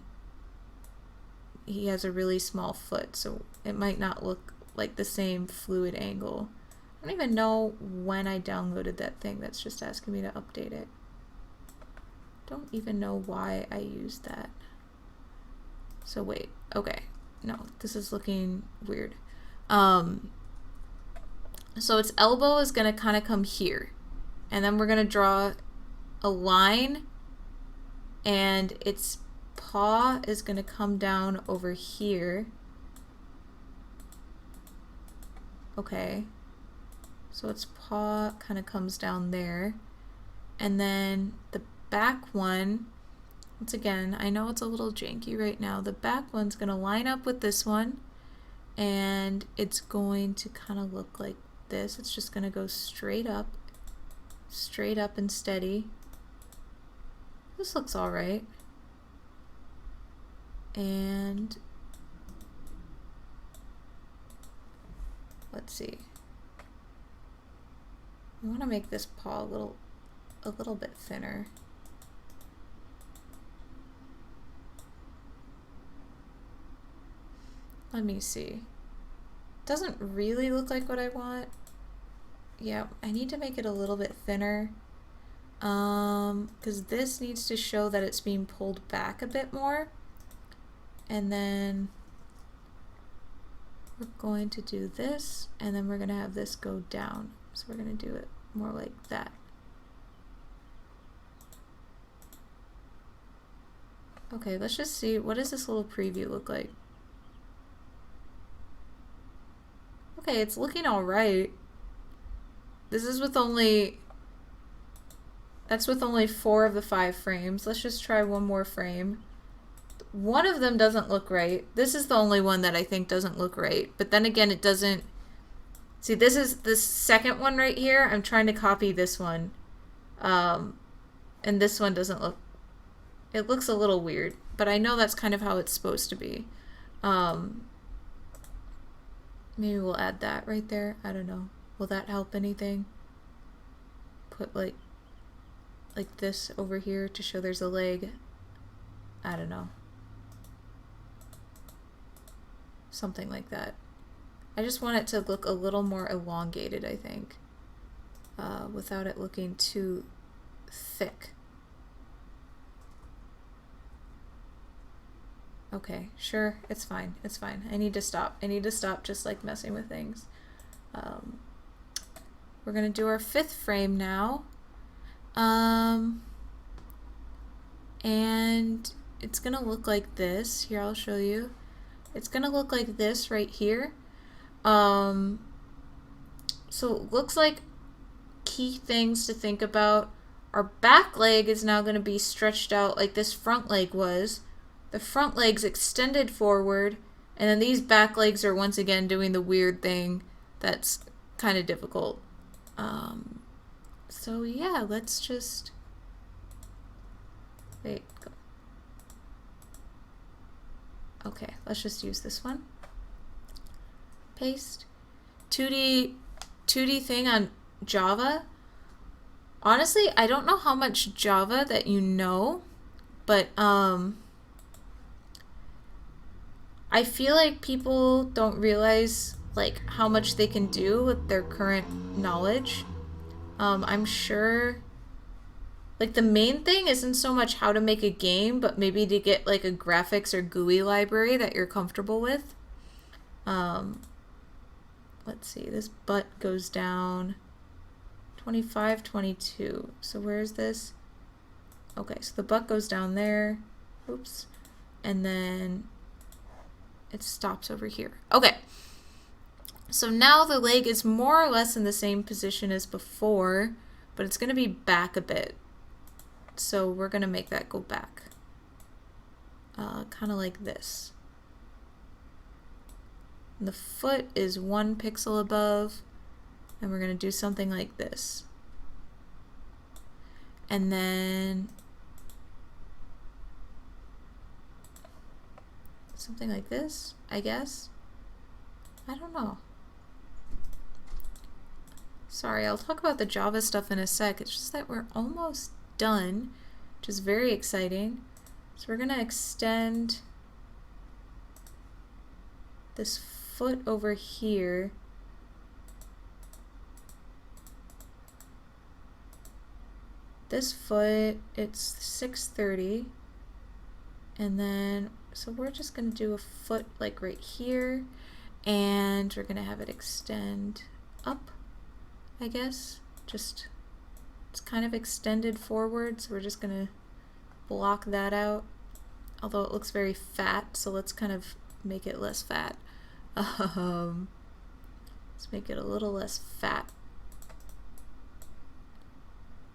he has a really small foot, so it might not look like the same fluid angle. I don't even know when I downloaded that thing that's just asking me to update it. Don't even know why I used that. So wait, okay. No, this is looking weird. So its elbow is gonna kind of come here. And then we're gonna draw a line, and its paw is going to come down over here. Okay. So its paw kind of comes down there. And then the back one, once again, I know it's a little janky right now. The back one's going to line up with this one. And it's going to kind of look like this. It's just going to go straight up and steady. This looks all right. And let's see. I want to make this paw a little bit thinner. Let me see. Doesn't really look like what I want. Yeah, I need to make it a little bit thinner. Because this needs to show that it's being pulled back a bit more. And then we're going to do this, and then we're going to have this go down. So we're going to do it more like that. Okay, let's just see. What does this little preview look like? Okay, it's looking all right. This is with only... That's with only 4 of the 5 frames. Let's just try one more frame. One of them doesn't look right. This is the only one that I think doesn't look right. But then again, it doesn't... See, this is this second one right here. I'm trying to copy this one. And this one doesn't look... It looks a little weird. But I know that's kind of how it's supposed to be. Maybe we'll add that right there. I don't know. Will that help anything? Put like this over here to show there's a leg. I don't know. Something like that. I just want it to look a little more elongated, I think. Without it looking too thick. Okay, sure, it's fine, it's fine. I need to stop. I need to stop just like messing with things. We're gonna do our 5th frame now. And it's gonna look like this. Here, I'll show you. It's gonna look like this right here. So it looks like key things to think about. Our back leg is now gonna be stretched out like this front leg was. The front leg's extended forward, and then these back legs are once again doing the weird thing that's kind of difficult. So yeah, let's just... Wait. Okay, let's just use this one. Paste. 2D thing on Java. Honestly, I don't know how much Java that you know, but I feel like people don't realize like how much they can do with their current knowledge. I'm sure like the main thing isn't so much how to make a game, but maybe to get like a graphics or GUI library that you're comfortable with. Let's see, this butt goes down 25, 22. So where's this? Okay, so the butt goes down there. Oops. And then it stops over here. Okay. So now the leg is more or less in the same position as before, but it's going to be back a bit. So we're going to make that go back. Kind of like this. And the foot is 1 pixel above, and we're going to do something like this. And then something like this, I guess. I don't know. Sorry, I'll talk about the Java stuff in a sec. It's just that we're almost done, which is very exciting. So we're going to extend this foot over here. This foot, it's 630. And then, so we're just going to do a foot like right here. And we're going to have it extend up, I guess. Just, it's kind of extended forward, so we're just going to block that out. although it looks very fat, so let's kind of make it less fat. Let's make it a little less fat.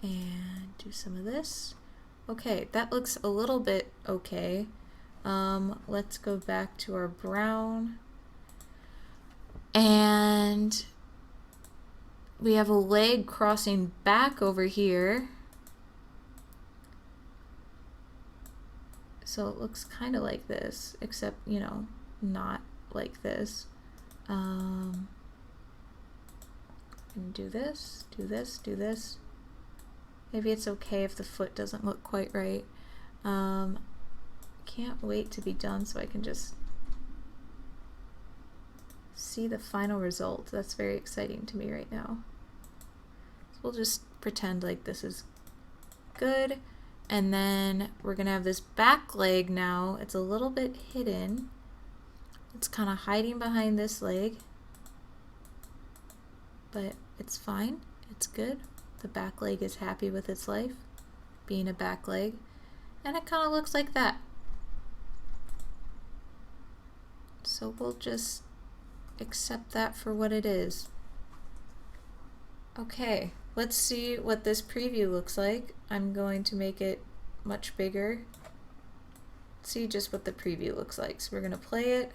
And do some of this. Okay, that looks a little bit okay. Let's go back to our brown. And we have a leg crossing back over here. So it looks kind of like this, except, you know, not like this. And do this, do this, do this. Maybe it's okay if the foot doesn't look quite right. Can't wait to be done so I can just see the final result. That's very exciting to me right now. So we'll just pretend like this is good. And then we're gonna have this back leg now. It's a little bit hidden. It's kind of hiding behind this leg. But it's fine. It's good. The back leg is happy with its life, being a back leg. And it kind of looks like that. So we'll just accept that for what it is. Okay, let's see what this preview looks like. I'm going to make it much bigger. See just what the preview looks like. So we're going to play it.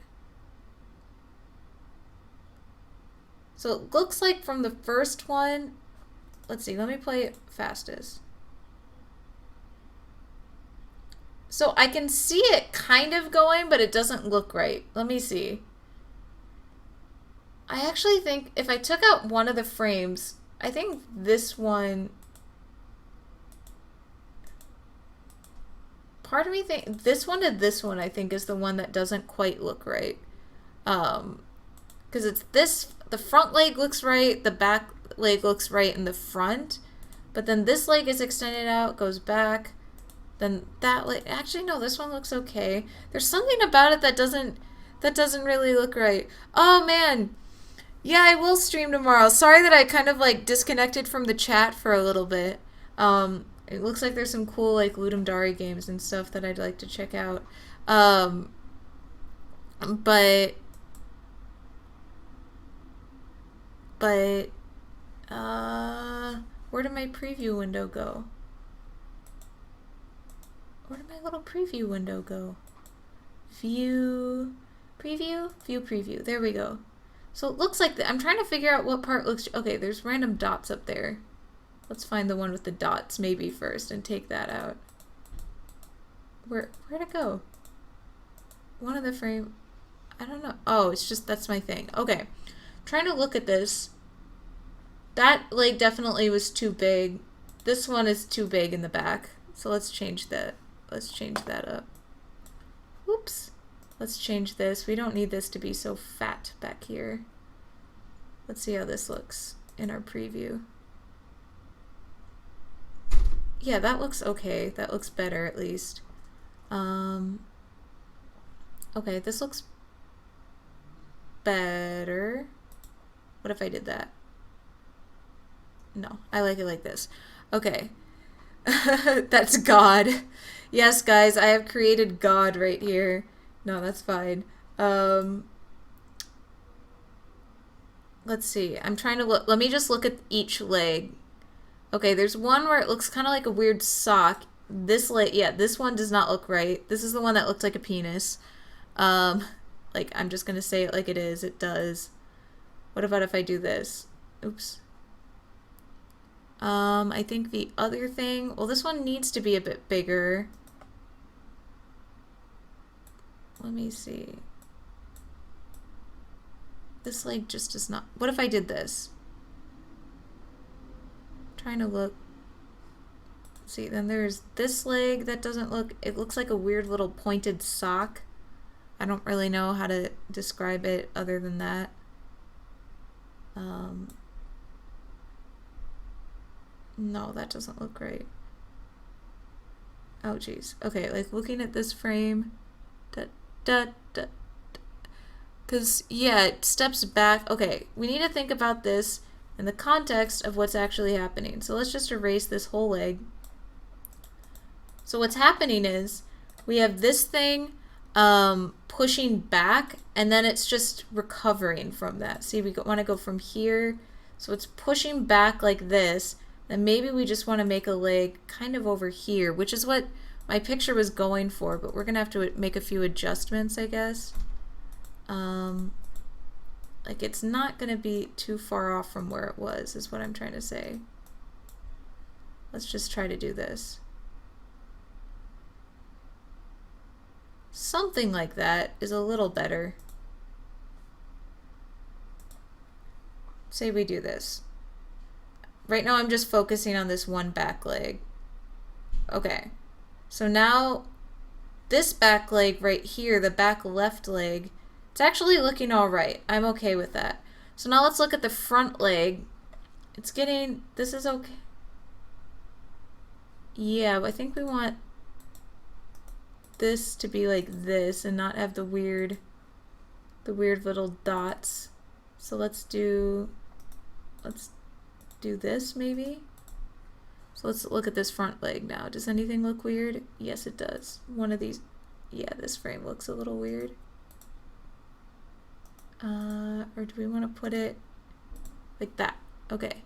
So it looks like from the first one, let's see, let me play it fastest. So I can see it kind of going, but it doesn't look right. Let me see. I actually think if I took out one of the frames, I think this one, part of me think this one to this one I think is the one that doesn't quite look right. Because it's this, the front leg looks right, the back leg looks right in the front, but then this leg is extended out, goes back, then that leg, actually no, this one looks okay. There's something about it that doesn't really look right. Oh man, yeah, I will stream tomorrow. Sorry that I kind of like disconnected from the chat for a little bit. It looks like there's some cool like Ludum Dare games and stuff that I'd like to check out. But where did my preview window go? Where did my little preview window go? View, preview, view preview. There we go. So it looks like I'm trying to figure out what part looks, okay, there's random dots up there. Let's find the one with the dots maybe first and take that out. Where'd it go? One of the frame, I don't know. Oh, it's just, that's my thing. Okay, trying to look at this. That leg definitely was too big. This one is too big in the back. So let's change that. Let's change that up. Oops. Let's change this. We don't need this to be so fat back here. Let's see how this looks in our preview. Yeah, that looks okay. That looks better at least. Okay, this looks better. What if I did that? No, I like it like this. Okay. That's God. Yes, guys, I have created God right here. No, that's fine. Let's see. I'm trying to look. Let me just look at each leg. Okay, there's one where it looks kind of like a weird sock. This leg, yeah, this one does not look right. This is the one that looked like a penis. Like, I'm just gonna say it like it is. It does. What about if I do this? Oops. I think the other thing, well, this one needs to be a bit bigger. Let me see. This leg just does not, what if I did this? I'm trying to look. See, then there's this leg that doesn't look, it looks like a weird little pointed sock. I don't really know how to describe it other than that. No, that doesn't look right. Oh, geez. Okay, like looking at this frame, because, yeah, it steps back. Okay, we need to think about this in the context of what's actually happening. So let's just erase this whole leg. So what's happening is we have this thing pushing back, and then it's just recovering from that. See, we want to go from here, so it's pushing back like this, and maybe we just want to make a leg kind of over here, which is what my picture was going for, but we're gonna have to make a few adjustments, I guess. Like, it's not gonna be too far off from where it was, is what I'm trying to say. Let's just try to do this. Something like that is a little better. Say we do this. Right now I'm just focusing on this one back leg. Okay. So now this back leg right here, the back left leg, it's actually looking all right. I'm okay with that. So now let's look at the front leg. It's getting, this is okay. Yeah, I think we want this to be like this and not have the weird little dots. So let's do this maybe. So let's look at this front leg now. Does anything look weird? Yes, it does. One of these, yeah, this frame looks a little weird. Or do we want to put it like that? Okay.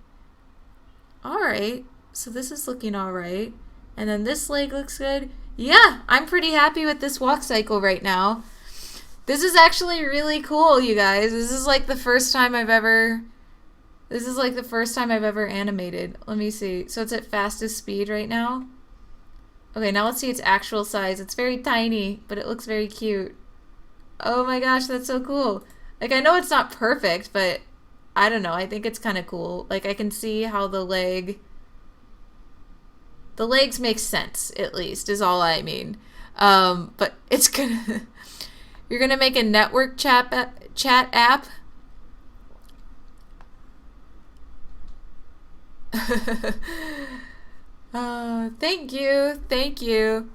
All right. So this is looking all right. And then this leg looks good. Yeah, I'm pretty happy with this walk cycle right now. This is actually really cool, you guys. This is like the first time I've ever animated. Let me see. So it's at fastest speed right now. Okay, now let's see its actual size. It's very tiny, but it looks very cute. Oh my gosh, that's so cool. Like, I know it's not perfect, but I don't know. I think it's kind of cool. Like, I can see how the legs make sense, at least, is all I mean. But it's gonna... You're gonna make a network chat app? Thank you. Thank you.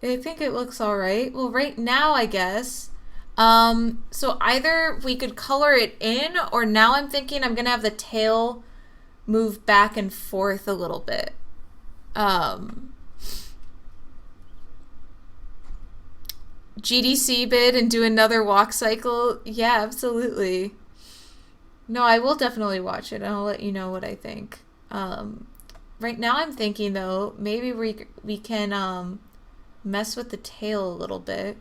I think it looks all right. Well, right now, I guess. So either we could color it in, or now I'm thinking I'm gonna have the tail move back and forth a little bit. GDC bid and do another walk cycle? Yeah, absolutely. No, I will definitely watch it, and I'll let you know what I think. Right now I'm thinking, though, maybe we can mess with the tail a little bit.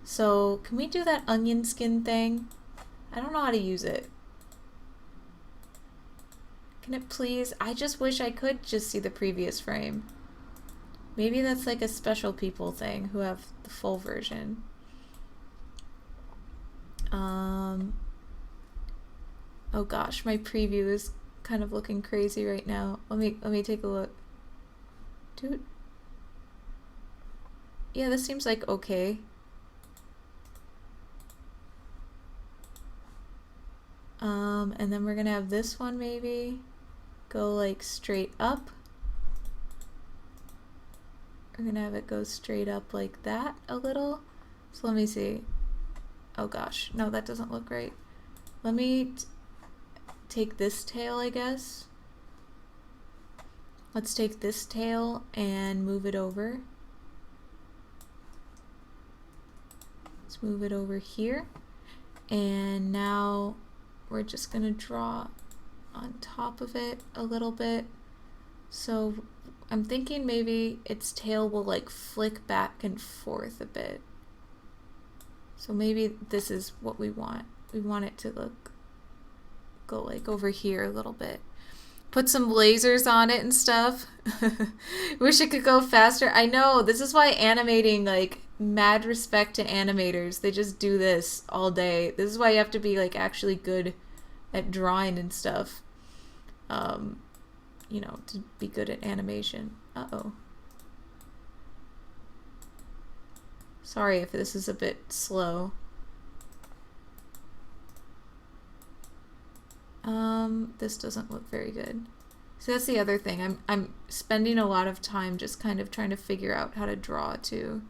So, can we do that onion skin thing? I don't know how to use it. Can it please? I just wish I could just see the previous frame. Maybe that's like a special people thing who have the full version. Oh gosh, my preview is kind of looking crazy right now. Let me take a look. Dude. Yeah, this seems like okay. And then we're gonna have this one maybe go like straight up. We're gonna have it go straight up like that a little. So let me see. Oh gosh, no, that doesn't look right. Let me take this tail, I guess. Let's take this tail and move it over. Let's move it over here. And now we're just gonna draw on top of it a little bit. So I'm thinking maybe its tail will like flick back and forth a bit. So maybe this is what we want. We want it to go like over here a little bit. Put some lasers on it and stuff. Wish it could go faster. I know, this is why animating, like, mad respect to animators. They just do this all day. This is why you have to be like actually good at drawing and stuff. You know, to be good at animation. Uh-oh. Sorry if this is a bit slow. This doesn't look very good. So that's the other thing. I'm spending a lot of time just kind of trying to figure out how to draw too.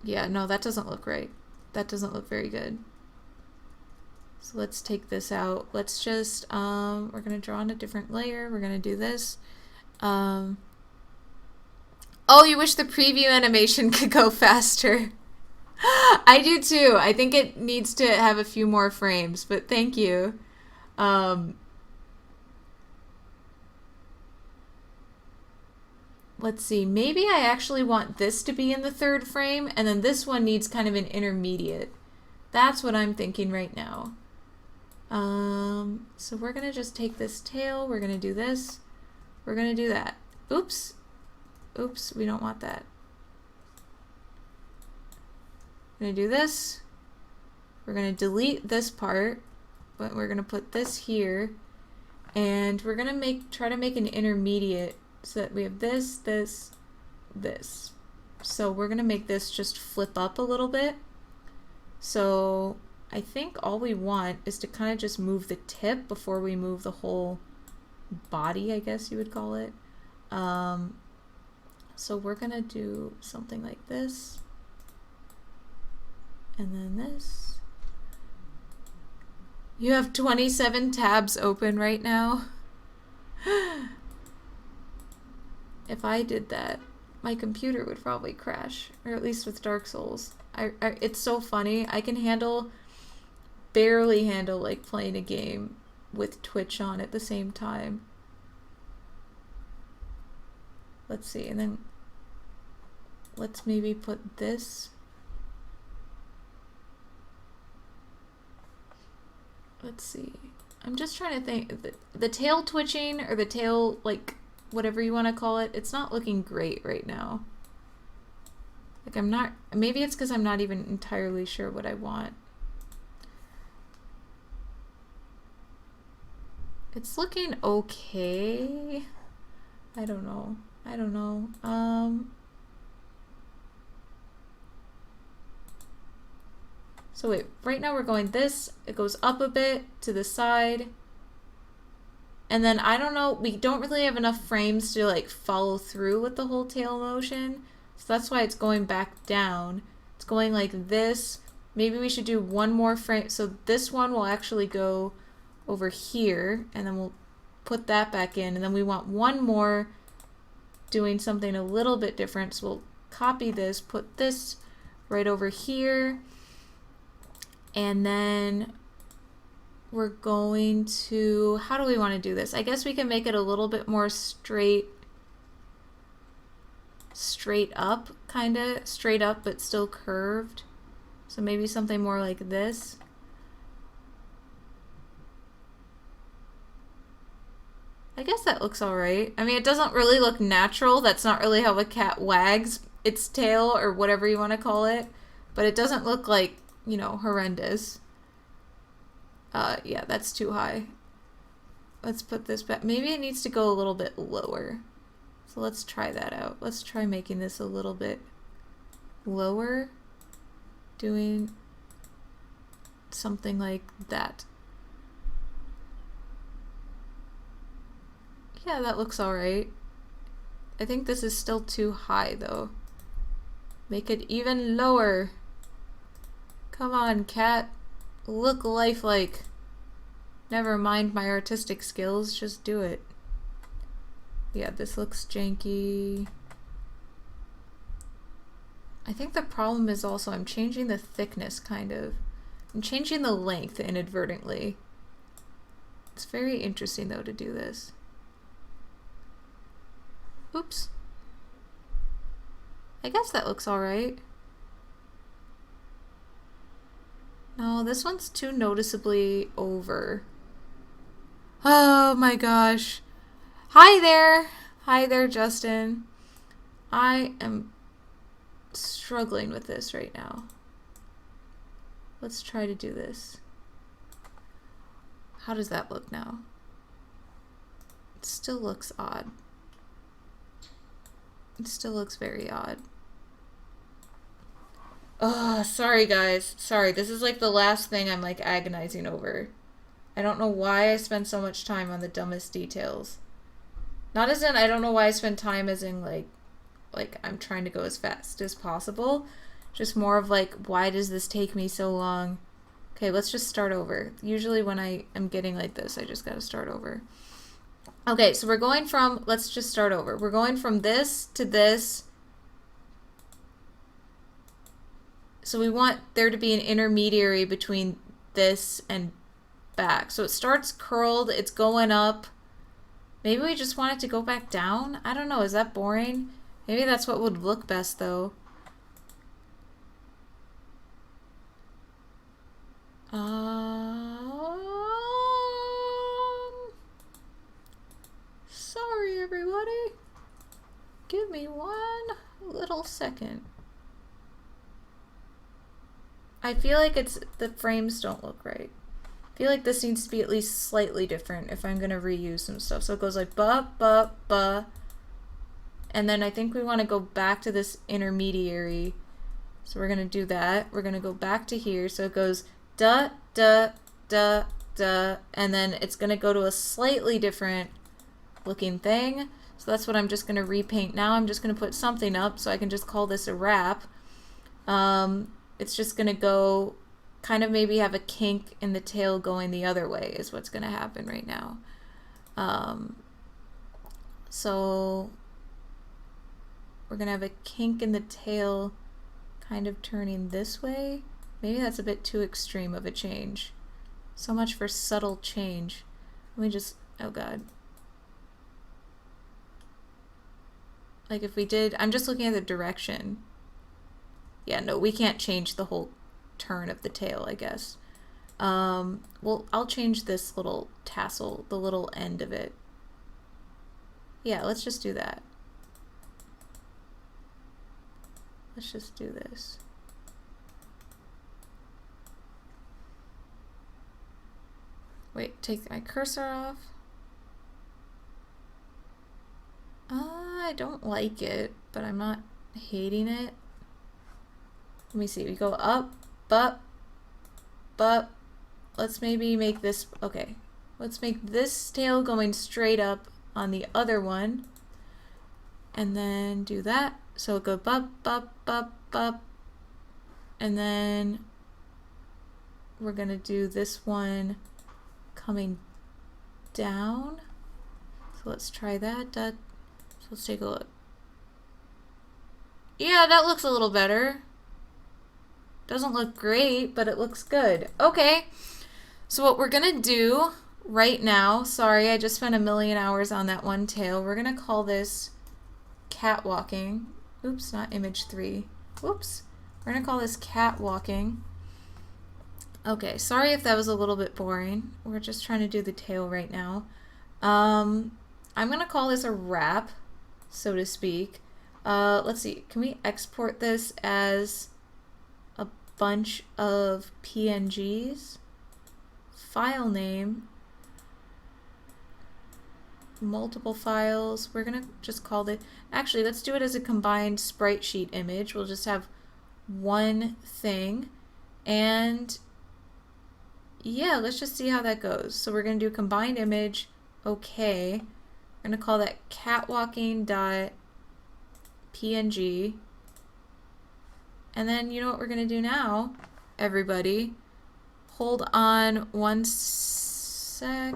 Yeah, no, that doesn't look right. That doesn't look very good. So let's take this out. Let's just, we're going to draw on a different layer. We're going to do this. Oh, you wish the preview animation could go faster. I do too. I think it needs to have a few more frames, but thank you. Let's see. Maybe I actually want this to be in the third frame, and then this one needs kind of an intermediate. That's what I'm thinking right now. So we're going to just take this tail. We're going to do this. We're going to do that. Oops. Oops, we don't want that. We're going to do this. We're going to delete this part, but we're going to put this here. And we're going to try to make an intermediate so that we have this, this, this. So we're going to make this just flip up a little bit. So I think all we want is to kind of just move the tip before we move the whole body, I guess you would call it. So we're going to do something like this. And then this. You have 27 tabs open right now. If I did that, my computer would probably crash, or at least with Dark Souls. It's so funny. I can barely handle like playing a game with Twitch on at the same time. Let's see, and then let's maybe put this. Let's see. I'm just trying to think. The tail twitching, or the tail, like, whatever you want to call it, it's not looking great right now. Like, I'm not, maybe it's because I'm not even entirely sure what I want. It's looking okay. I don't know. I don't know. So wait, right now we're going this, it goes up a bit to the side. And then I don't know, we don't really have enough frames to like follow through with the whole tail motion. So that's why it's going back down. It's going like this. Maybe we should do one more frame. So this one will actually go over here, and then we'll put that back in. And then we want one more doing something a little bit different. So we'll copy this, put this right over here. And then we're going to, how do we want to do this? I guess we can make it a little bit more straight up, kind of straight up, but still curved. So maybe something more like this. I guess that looks all right. I mean, it doesn't really look natural. That's not really how a cat wags its tail, or whatever you want to call it. But it doesn't look like, you know, horrendous. Yeah, that's too high. Let's put this back. Maybe it needs to go a little bit lower. So let's try that out. Let's try making this a little bit lower. Doing something like that. Yeah, that looks alright. I think this is still too high though. Make it even lower. Come on, cat. Look lifelike. Never mind my artistic skills, just do it. Yeah, this looks janky. I think the problem is also I'm changing the thickness, kind of. I'm changing the length inadvertently. It's very interesting though to do this. Oops. I guess that looks alright. No, this one's too noticeably over. Oh my gosh. Hi there. Hi there, Justin. I am struggling with this right now. Let's try to do this. How does that look now? It still looks odd. It still looks very odd. Oh, sorry guys. Sorry, this is like the last thing I'm like agonizing over. I don't know why I spend so much time on the dumbest details. Not as in I don't know why I spend time as in like I'm trying to go as fast as possible. Just more of like, why does this take me so long? Okay, let's just start over. Usually when I am getting like this, I just gotta start over. Okay, so we're going from, let's just start over. We're going from this to this. So we want there to be an intermediary between this and back. So it starts curled, it's going up. Maybe we just want it to go back down? I don't know, is that boring? Maybe that's what would look best though. Sorry everybody. Give me one little second. I feel like the frames don't look right. I feel like this needs to be at least slightly different if I'm gonna reuse some stuff. So it goes like ba ba ba, and then I think we want to go back to this intermediary. So we're gonna do that. We're gonna go back to here. So it goes da da da da, and then it's gonna go to a slightly different looking thing. So that's what I'm just gonna repaint now. I'm just gonna put something up so I can just call this a wrap. It's just gonna go kind of maybe have a kink in the tail going the other way is what's gonna happen right now. So we're gonna have a kink in the tail kind of turning this way. Maybe that's a bit too extreme of a change. So much for subtle change. Let me just, oh god. Like if we did, I'm just looking at the direction. Yeah, no, we can't change the whole turn of the tail, I guess. Well, I'll change this little tassel, the little end of it. Yeah, let's just do that. Let's just do this. Wait, take my cursor off. I don't like it, but I'm not hating it. Let me see, we go up, up. Let's maybe make this, okay. Let's make this tail going straight up on the other one. And then do that. So go up, up, up, up. And then we're gonna do this one coming down. So let's try that. So let's take a look. Yeah, that looks a little better. Doesn't look great, but it looks good. Okay, so what we're gonna do right now, sorry, I just spent a million hours on that one tail. We're gonna call this catwalking. Oops, not image 3. Whoops. We're gonna call this catwalking. Okay, sorry if that was a little bit boring. We're just trying to do the tail right now. I'm gonna call this a wrap, so to speak. Let's see, can we export this as a bunch of PNGs? File name, multiple files. We're gonna just call it, actually let's do it as a combined sprite sheet image. We'll just have one thing, and yeah, let's just see how that goes. So we're gonna do combined image, okay. We're gonna call that catwalking.png. And then you know what we're gonna do now, everybody? Hold on one sec.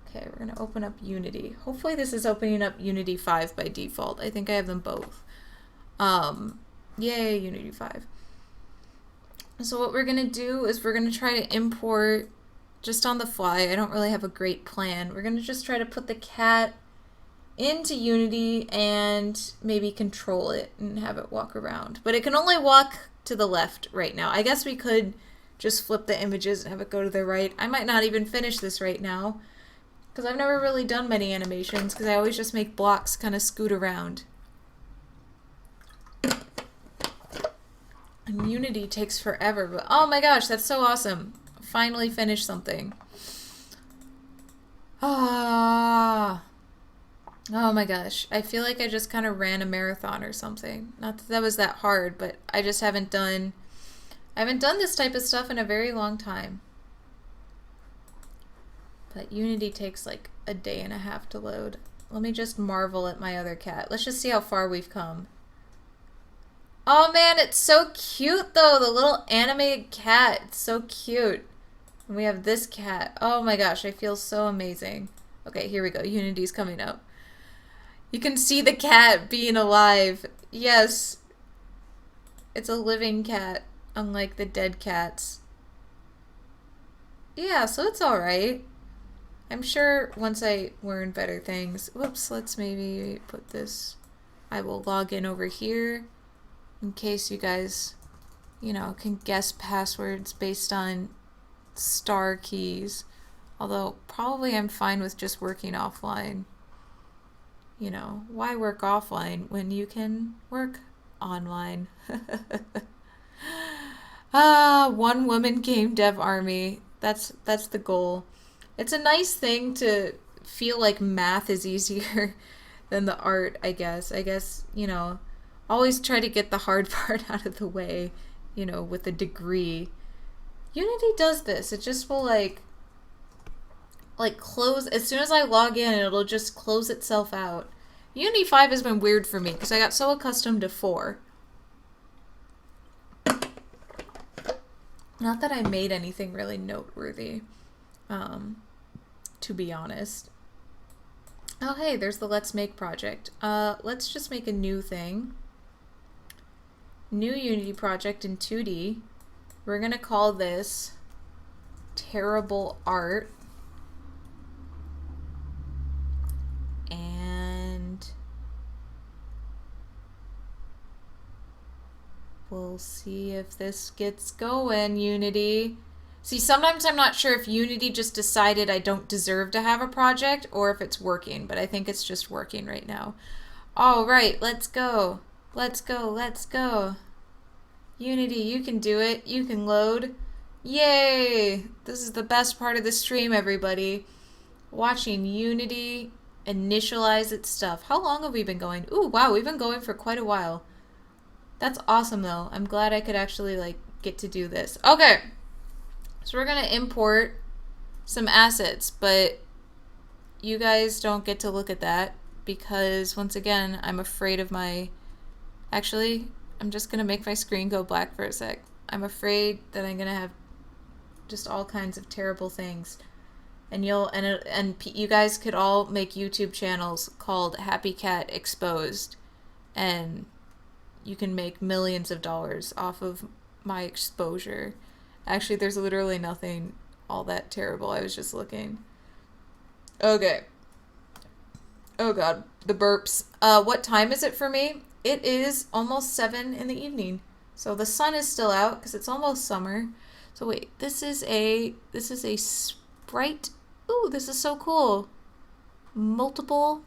Okay, we're gonna open up Unity. Hopefully this is opening up Unity 5 by default. I think I have them both. Yay, Unity 5. So what we're gonna do is we're gonna try to import just on the fly. I don't really have a great plan. We're gonna just try to put the cat into Unity and maybe control it and have it walk around. But it can only walk to the left right now. I guess we could just flip the images and have it go to the right. I might not even finish this right now because I've never really done many animations because I always just make blocks kind of scoot around. And Unity takes forever, but oh my gosh, that's so awesome. Finally finished something. Ah. Oh my gosh, I feel like I just kind of ran a marathon or something. Not that that was that hard, but I just haven't done this type of stuff in a very long time. But Unity takes like a day and a half to load. Let me just marvel at my other cat. Let's just see how far we've come. Oh man, it's so cute though. The little animated cat. It's so cute. And we have this cat. Oh my gosh, I feel so amazing. Okay, here we go. Unity's coming up. You can see the cat being alive. Yes. It's a living cat, unlike the dead cats. Yeah, so it's alright. I'm sure once I learn better things. Whoops, let's maybe put this. I will log in over here in case you guys, can guess passwords based on star keys. Although, probably I'm fine with just working offline. Why work offline when you can work online? One woman game dev army. That's the goal. It's a nice thing to feel like math is easier than the art, I guess. Always try to get the hard part out of the way, with a degree. Unity does this. It just will like close as soon as I log in, it'll just close itself out. Unity 5 has been weird for me because I got so accustomed to 4. Not that I made anything really noteworthy, to be honest. Oh hey, there's the Let's Make project. Let's just make a new thing. New Unity project in 2D. We're gonna call this Terrible Art. And we'll see if this gets going, Unity. See, sometimes I'm not sure if Unity just decided I don't deserve to have a project or if it's working, but I think it's just working right now. All right, let's go. Let's go, let's go. Unity, you can do it. You can load. Yay! This is the best part of the stream, everybody. Watching Unity initialize its stuff. How long have we been going? Ooh, wow, we've been going for quite a while. That's awesome, though. I'm glad I could actually, get to do this. Okay. So we're going to import some assets, but you guys don't get to look at that because, once again, I'm afraid of my... Actually, I'm just going to make my screen go black for a sec. I'm afraid that I'm going to have just all kinds of terrible things. And you guys could all make YouTube channels called Happy Cat Exposed, and you can make millions of dollars off of my exposure. Actually, there's literally nothing all that terrible. I was just looking. Okay. Oh god, the burps. What time is it for me? It is almost 7 in the evening. So the sun is still out because it's almost summer. So wait, this is a sprite. Ooh, this is so cool. Multiple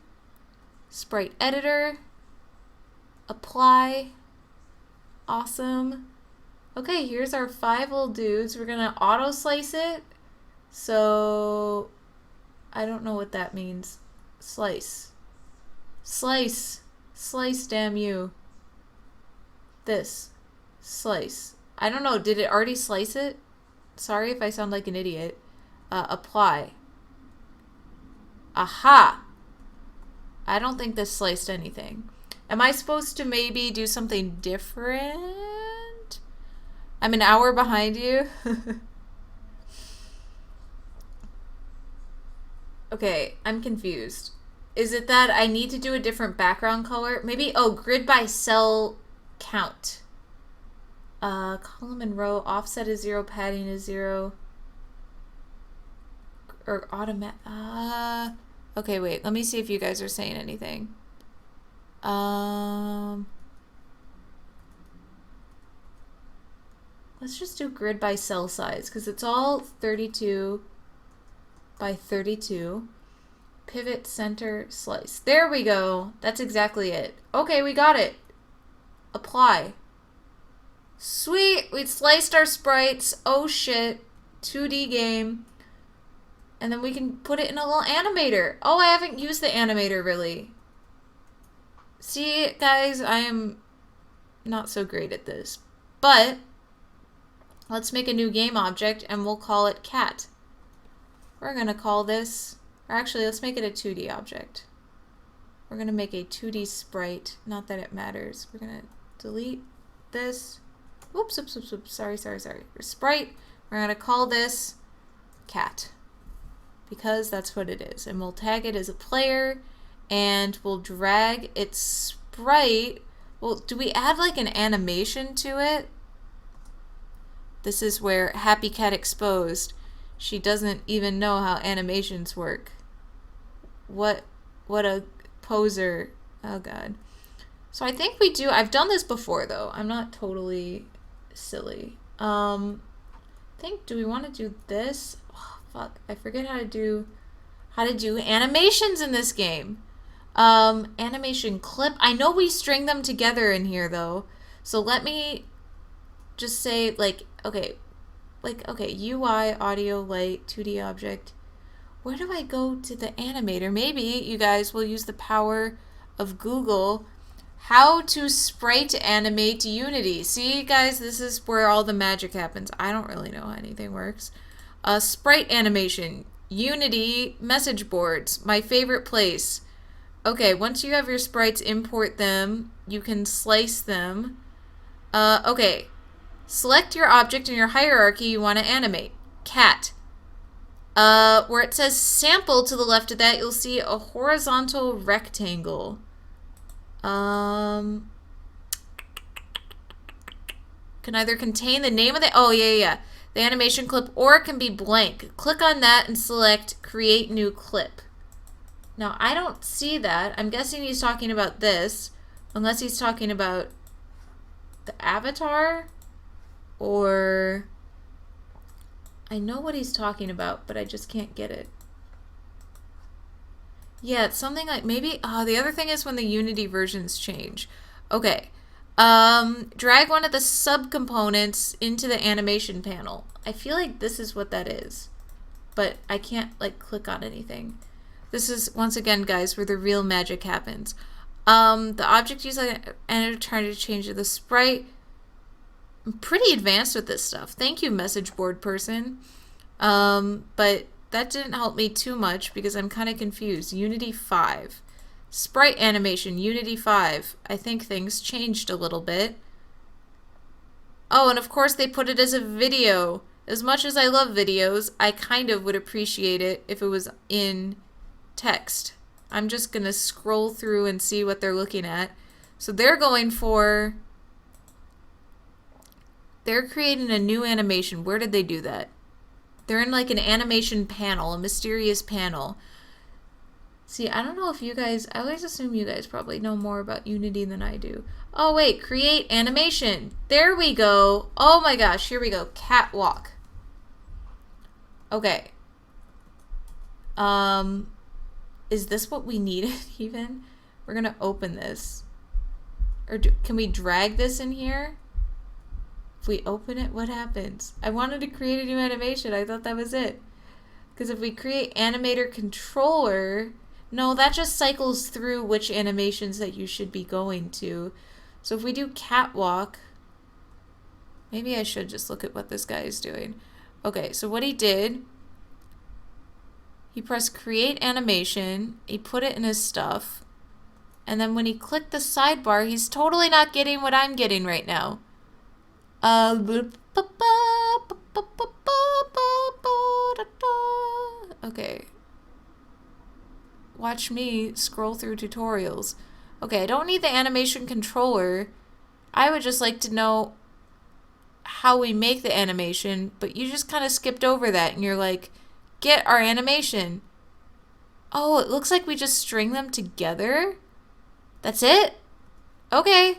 sprite editor. Apply. Awesome. Okay, here's our 5 little dudes. We're gonna auto slice it. So I don't know what that means. Slice. Slice. Slice, damn you. This. Slice. I don't know, did it already slice it? Sorry if I sound like an idiot. Apply. Aha! I don't think this sliced anything. Am I supposed to maybe do something different? I'm an hour behind you. Okay, I'm confused. Is it that I need to do a different background color? Maybe, grid by cell count. Column and row, offset is 0, padding is 0. Or automatic. Okay, wait. Let me see if you guys are saying anything. Let's just do grid by cell size because it's all 32 by 32. Pivot, center, slice. There we go. That's exactly it. Okay, we got it. Apply. Sweet. We sliced our sprites. Oh shit. 2D game. And then we can put it in a little animator. Oh, I haven't used the animator really. See, guys, I am not so great at this. But let's make a new game object and we'll call it cat. We're going to call this, or actually let's make it a 2D object. We're going to make a 2D sprite. Not that it matters. We're going to delete this. Oops, oops, oops, oops. Sorry. Sprite. We're going to call this cat. Because that's what it is. And we'll tag it as a player. And we'll drag its sprite. Well, do we add like an animation to it? This is where Happy Cat Exposed. She doesn't even know how animations work. What a poser. Oh god. So I think we do. I've done this before though. I'm not totally silly. I think, do we want to do this? Oh, fuck. I forget how to do animations in this game. Animation clip. I know we string them together in here though. So let me just say okay, UI, audio, light, 2D object. Where do I go to the animator? Maybe you guys will use the power of Google. How to sprite animate Unity. See, guys, this is where all the magic happens. I don't really know how anything works. Sprite animation. Unity message boards. My favorite place. Okay, once you have your sprites, import them. You can slice them. Okay. Select your object in your hierarchy you want to animate. Cat. Where it says sample to the left of that, you'll see a horizontal rectangle. Can either contain the name of the... Oh, yeah. The animation clip, or it can be blank. Click on that and select create new clip. Now, I don't see that. I'm guessing he's talking about this. Unless he's talking about the avatar. Or... I know what he's talking about, but I just can't get it. Yeah, it's something like maybe... the other thing is when the Unity versions change. Okay. Drag one of the subcomponents into the animation panel. I feel like this is what that is. But I can't, click on anything. This is, once again, guys, where the real magic happens. The object used and trying to change the sprite. I'm pretty advanced with this stuff. Thank you, message board person. But that didn't help me too much because I'm kind of confused. Unity 5. Sprite animation, Unity 5. I think things changed a little bit. Oh, and of course they put it as a video. As much as I love videos, I kind of would appreciate it if it was in text. I'm just going to scroll through and see what they're looking at. So they're going for... They're creating a new animation. Where did they do that? They're in an animation panel, a mysterious panel. See, I don't know if you guys... I always assume you guys probably know more about Unity than I do. Oh, wait. Create animation. There we go. Oh my gosh. Here we go. Catwalk. Okay. Is this what we needed even? We're going to open this. Or can we drag this in here? If we open it, what happens? I wanted to create a new animation. I thought that was it. Because if we create animator controller, no, that just cycles through which animations that you should be going to. So if we do catwalk, maybe I should just look at what this guy is doing. Okay, so what he did, he pressed create animation, he put it in his stuff, and then when he clicked the sidebar, he's totally not getting what I'm getting right now. Okay. Watch me scroll through tutorials. Okay, I don't need the animation controller. I would just like to know how we make the animation, but you just kind of skipped over that and you're like, get our animation. Oh, it looks like we just string them together? That's it? Okay.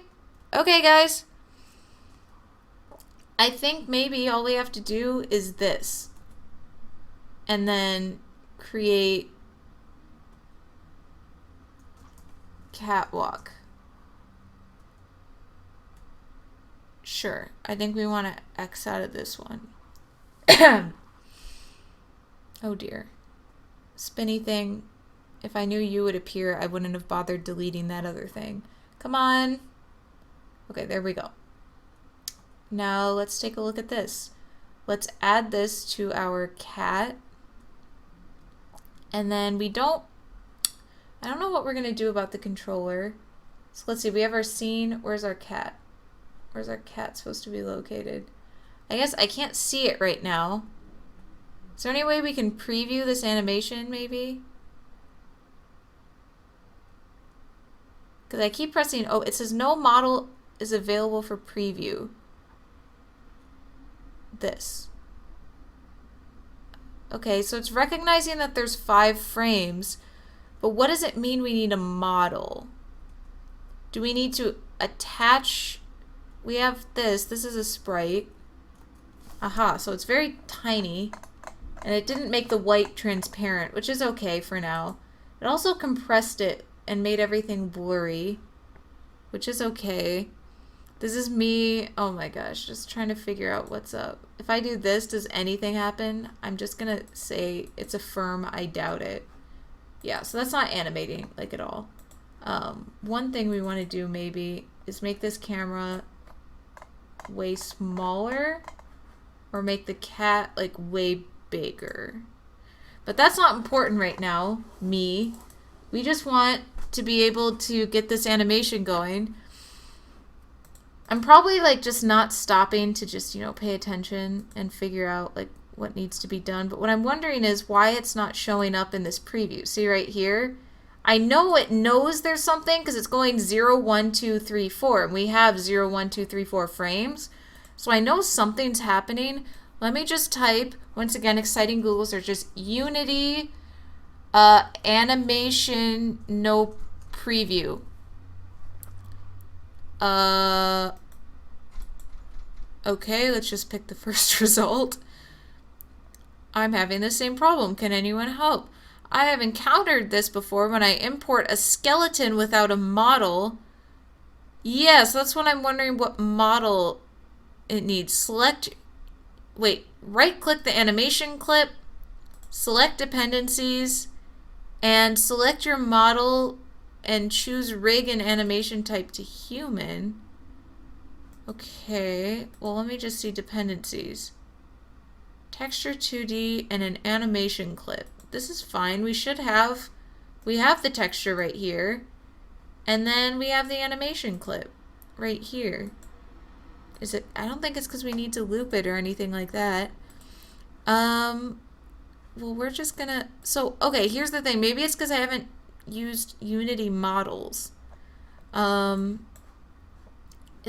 Okay, guys. I think maybe all we have to do is this. And then create catwalk. Sure. I think we want to X out of this one. Oh dear. Spinny thing. If I knew you would appear, I wouldn't have bothered deleting that other thing. Come on. Okay, there we go. Now let's take a look at this. Let's add this to our cat. And then I don't know what we're going to do about the controller. So let's see, we have our scene. Where's our cat? Where's our cat supposed to be located? I guess I can't see it right now. Is there any way we can preview this animation, maybe? Because I keep pressing, oh, it says no model is available for preview. This. Okay, so it's recognizing that there's 5 frames, but what does it mean we need a model? Do we need to attach? We have this is a sprite. Aha, so it's very tiny, and it didn't make the white transparent, which is okay for now. It also compressed it and made everything blurry, which is okay. This is me, oh my gosh, just trying to figure out what's up. If I do this, does anything happen? I'm just gonna say it's a firm, I doubt it. Yeah, so that's not animating, like, at all. One thing we want to do, maybe, is make this camera way smaller, or make the cat, like, way bigger. But that's not important right now, me. We just want to be able to get this animation going. I'm probably like just not stopping to just, you know, pay attention and figure out like what needs to be done. But what I'm wondering is why it's not showing up in this preview. See right here? I know it knows there's something because it's going 0, 1, 2, 3, 4. And we have 0, 1, 2, 3, 4 frames. So I know something's happening. Let me just type, once again, exciting Google searches, Unity animation no preview. Okay, let's just pick the first result. I'm having the same problem. Can anyone help? I have encountered this before when I import a skeleton without a model. Yes, that's what I'm wondering what model it needs. Select, wait, right-click the animation clip, select dependencies, and select your model and choose rig and animation type to human. Okay, well, let me just see dependencies. Texture 2D and an animation clip. This is fine. We have the texture right here. And then we have the animation clip right here. Is it? I don't think it's because we need to loop it or anything like that. Well, we're just gonna, so, okay, here's the thing. Maybe it's because I haven't used Unity models. Is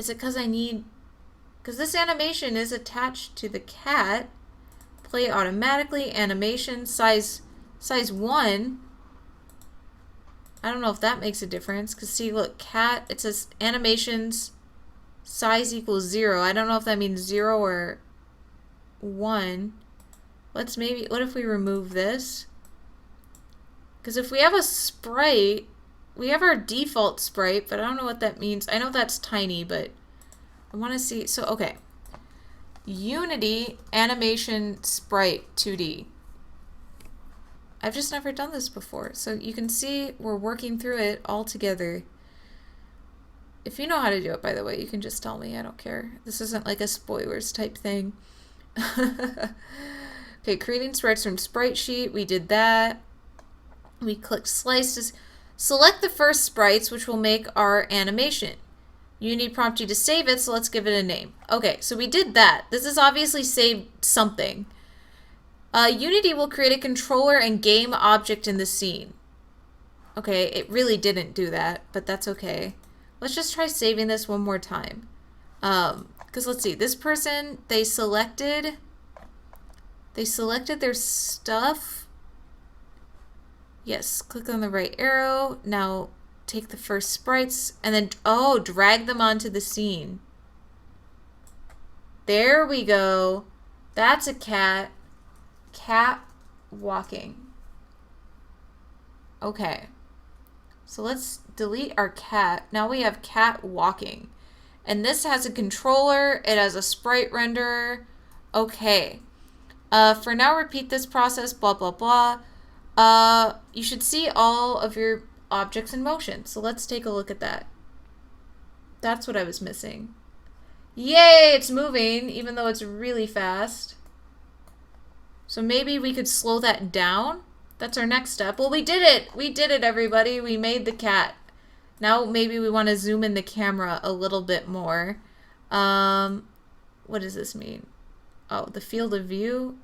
it because I need, because this animation is attached to the cat. Play automatically, animation, size 1. I don't know if that makes a difference, because see, look, cat, it says animations, size equals 0. I don't know if that means 0 or 1. Let's maybe, what if we remove this? Because if we have a sprite, we have our default sprite, but I don't know what that means. I know that's tiny, but I want to see, so okay. Unity animation sprite 2D. I've just never done this before, so you can see we're working through it all together. If you know how to do it, by the way, you can just tell me. I don't care. This isn't like a spoilers type thing. Okay, creating sprites from sprite sheet. We did that. We clicked slices. Select the first sprites, which will make our animation. Unity prompt you to save it, so let's give it a name. Okay, so we did that. This is obviously saved something. Unity will create a controller and game object in the scene. Okay, it really didn't do that, but that's okay. Let's just try saving this one more time. Because let's see, this person, they selected their stuff. Yes, click on the right arrow. Now take the first sprites and then, oh, drag them onto the scene. There we go. That's a cat. Cat walking. Okay. So let's delete our cat. Now we have cat walking. And this has a controller. It has a sprite renderer. Okay. For now, repeat this process, blah, blah, blah. You should see all of your objects in motion. So let's take a look at that. That's what I was missing. Yay, it's moving, even though it's really fast. So maybe we could slow that down. That's our next step. Well, we did it. We did it, everybody. We made the cat. Now maybe we want to zoom in the camera a little bit more. What does this mean? Oh, the field of view?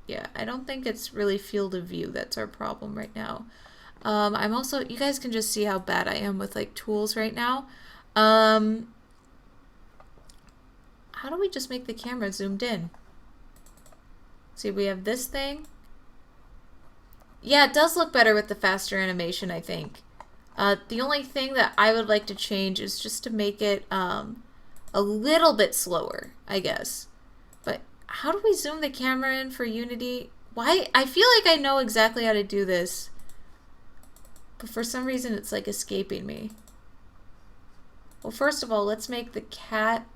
Yeah, I don't think it's really field of view that's our problem right now. I'm also, you guys can just see how bad I am with like tools right now. How do we just make the camera zoomed in? See, we have this thing. Yeah, it does look better with the faster animation, I think. The only thing that I would like to change is just to make it a little bit slower, I guess. But how do we zoom the camera in for Unity? Why? I feel like I know exactly how to do this, but for some reason it's like escaping me. Well, first of all, let's make the cat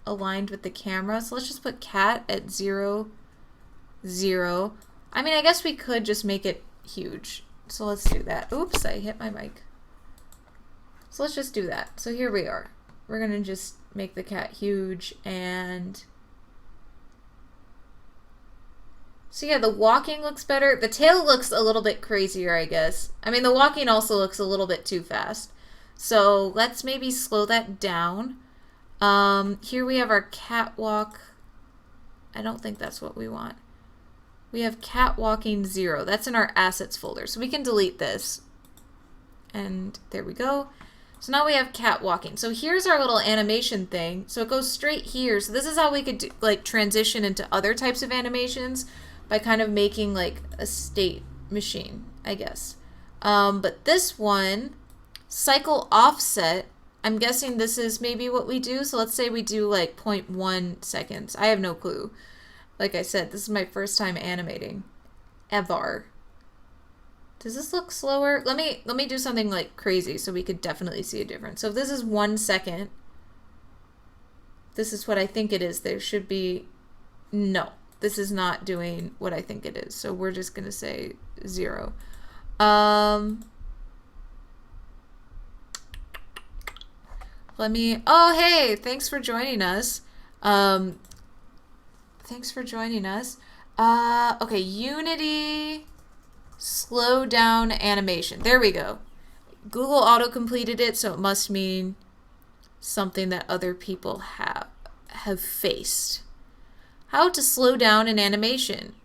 aligned with the camera. So let's just put cat at 0, 0. I mean, I guess we could just make it huge. So let's do that. Oops, I hit my mic. So let's just do that. So here we are. We're gonna just make the cat huge, and so yeah, the walking looks better. The tail looks a little bit crazier, I guess. I mean, the walking also looks a little bit too fast. So let's maybe slow that down. Here we have our catwalk. I don't think that's what we want. We have cat walking 0. That's in our assets folder. So we can delete this. And there we go. So now we have cat walking. So here's our little animation thing. So it goes straight here. So this is how we could do, like, transition into other types of animations by kind of making like a state machine, I guess. But this one, cycle offset, I'm guessing this is maybe what we do. So let's say we do like 0.1 seconds. I have no clue. Like I said, this is my first time animating ever. Does this look slower? Let me do something like crazy so we could definitely see a difference. So if this is 1 second, this is what I think it is. There should be, no, this is not doing what I think it is. So we're just gonna say 0. Let me, oh hey, thanks for joining us. Thanks for joining us. Okay, Unity slow down animation. There we go. Google auto-completed it, so it must mean something that other people have faced. How to slow down an animation.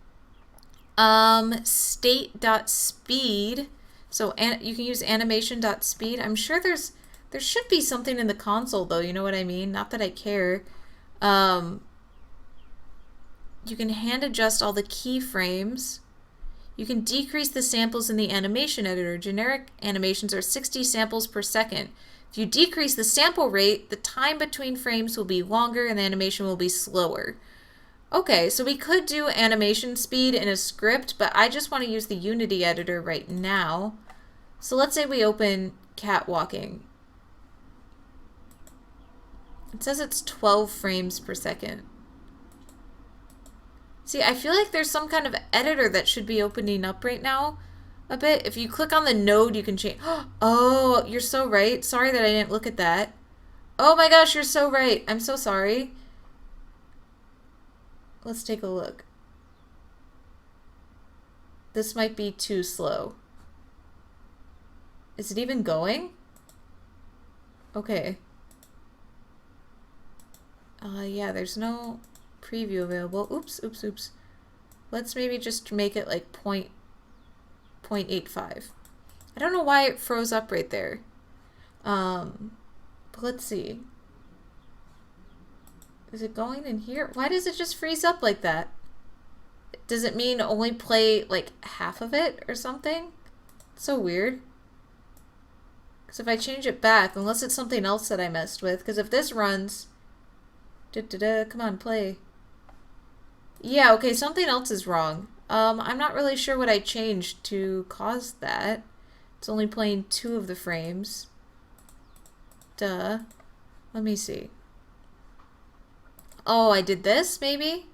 State.speed. So you can use animation.speed. I'm sure there should be something in the console though, you know what I mean? Not that I care. You can hand adjust all the keyframes. You can decrease the samples in the animation editor. Generic animations are 60 samples per second. If you decrease the sample rate, the time between frames will be longer and the animation will be slower. Okay, so we could do animation speed in a script, but I just want to use the Unity editor right now. So let's say we open cat walking. It says it's 12 frames per second. See, I feel like there's some kind of editor that should be opening up right now a bit. If you click on the node, you can change. Oh, you're so right. Sorry that I didn't look at that. Oh my gosh, you're so right. I'm so sorry. Let's take a look. This might be too slow. Is it even going? Okay. Yeah, there's no preview available. Oops, oops, oops. Let's maybe just make it like 0.85. I don't know why it froze up right there. But let's see. Is it going in here? Why does it just freeze up like that? Does it mean only play like half of it or something? It's so weird. Because if I change it back, unless it's something else that I messed with, because if this runs, come on, play. Yeah, okay, something else is wrong. I'm not really sure what I changed to cause that. It's only playing 2 of the frames. Duh. Let me see. Oh, I did this, maybe?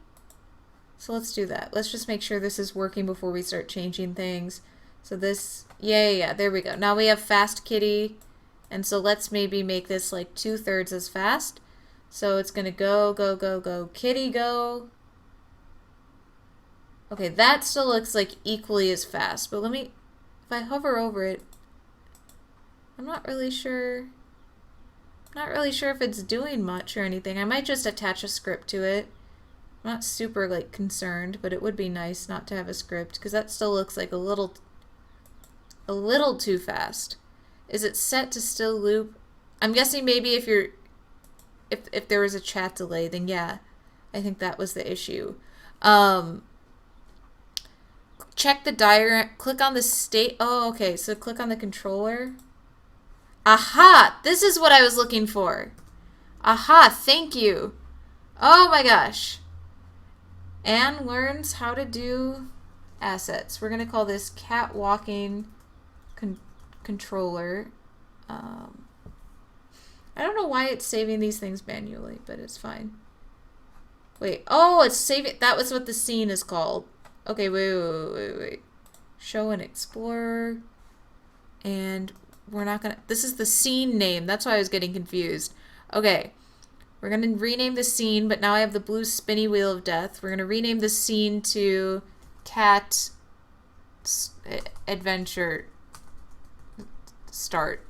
So let's do that. Let's just make sure this is working before we start changing things. So this, yeah, there we go. Now we have fast kitty. And so let's maybe make this like 2/3 as fast. So it's gonna go, go, go, go, kitty go. Okay, that still looks like equally as fast, but let me, if I hover over it, I'm not really sure. I'm Not really sure if it's doing much or anything. I might just attach a script to it. I'm not super like concerned, but it would be nice not to have a script because that still looks like a little too fast. Is it set to still loop? I'm guessing maybe if there was a chat delay, then yeah, I think that was the issue. Check the diagram, click on the state. Oh, okay, so click on the controller. Aha, this is what I was looking for. Aha, thank you. Oh my gosh. Anne learns how to do assets. We're going to call this cat walking controller. I don't know why it's saving these things manually, but it's fine. Wait, oh, it's saving. That was what the scene is called. Okay, wait. Show and explore. And we're not going to. This is the scene name. That's why I was getting confused. Okay. We're going to rename the scene, but now I have the blue spinny wheel of death. We're going to rename the scene to Cat Adventure Start.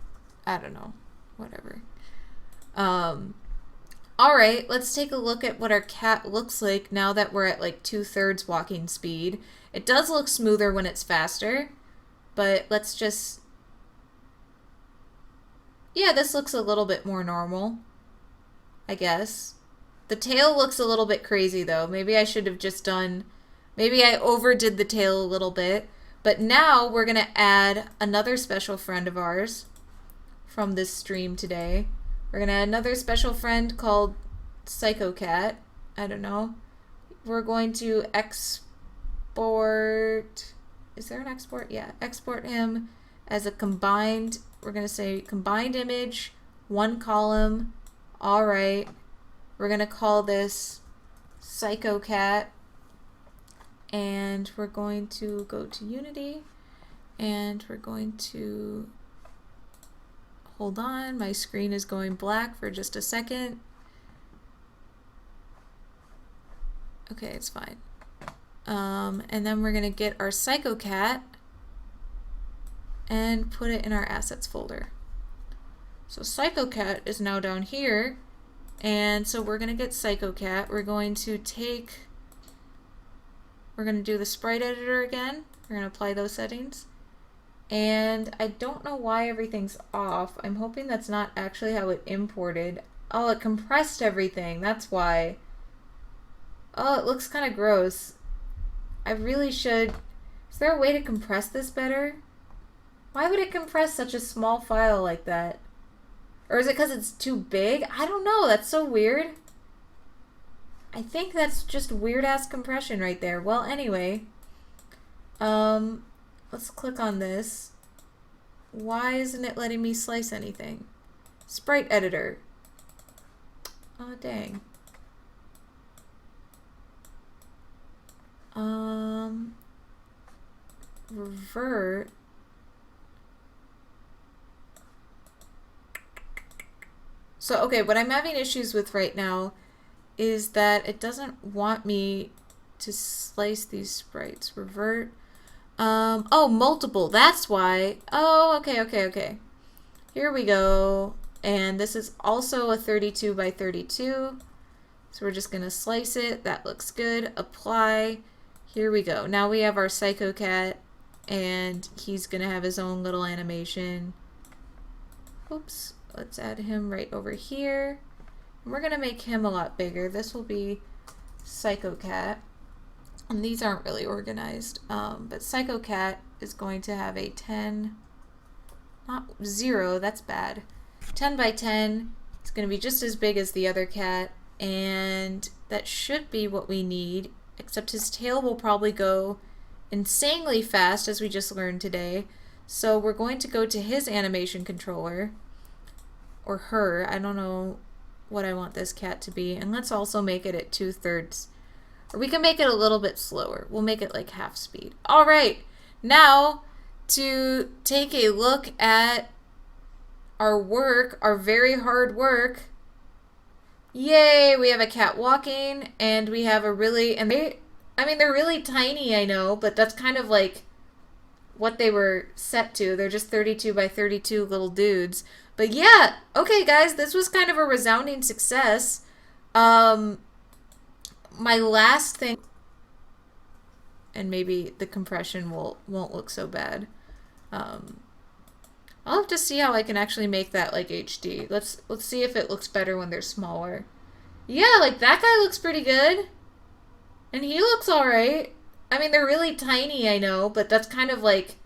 I don't know. Whatever. Alright, let's take a look at what our cat looks like now that we're at like 2/3 walking speed. It does look smoother when it's faster, but let's just... Yeah, this looks a little bit more normal, I guess. The tail looks a little bit crazy though. Maybe I should have just done... Maybe I overdid the tail a little bit. But now we're going to add another special friend of ours from this stream today. We're going to add another special friend called Psycho Cat. I don't know. We're going to export... Is there an export? Yeah. Export him as a combined... We're going to say combined image, one column. All right. We're going to call this Psycho Cat. And we're going to go to Unity. And we're going to... Hold on, my screen is going black for just a second. Okay, it's fine. And then we're gonna get our Psycho Cat and put it in our assets folder. So Psycho Cat is now down here. And so we're gonna get Psycho Cat. We're going to do the sprite editor again. We're gonna apply those settings. And I don't know why everything's off. I'm hoping that's not actually how it imported. Oh, it compressed everything. That's why. Oh, it looks kind of gross. I really should... Is there a way to compress this better? Why would it compress such a small file like that? Or is it because it's too big? I don't know. That's so weird. I think that's just weird-ass compression right there. Well, anyway. Let's click on this. Why isn't it letting me slice anything? Sprite editor. Oh, dang. Revert. So, okay, what I'm having issues with right now is that it doesn't want me to slice these sprites. Revert. Oh, multiple. That's why. Oh, okay. Here we go. And this is also a 32 by 32. So we're just going to slice it. That looks good. Apply. Here we go. Now we have our Psycho Cat, and he's going to have his own little animation. Oops. Let's add him right over here. And we're going to make him a lot bigger. This will be Psycho Cat. And these aren't really organized, but Psycho Cat is going to have a 10, not 0, that's bad, 10 by 10. It's going to be just as big as the other cat, and that should be what we need, except his tail will probably go insanely fast, as we just learned today. So we're going to go to his animation controller, or her, I don't know what I want this cat to be, and let's also make it at 2/3. Or we can make it a little bit slower. We'll make it like half speed. All right, now to take a look at our work, our very hard work. Yay, we have a cat walking, and we have a really, and they're really tiny, I know, but that's kind of like what they were set to. They're just 32 by 32 little dudes. But yeah, okay guys, this was kind of a resounding success. My last thing, and maybe the compression won't look so bad. I'll have to see how I can actually make that like HD. Let's see if it looks better when they're smaller. Yeah, like that guy looks pretty good. And he looks alright. I mean, they're really tiny, I know, but that's kind of like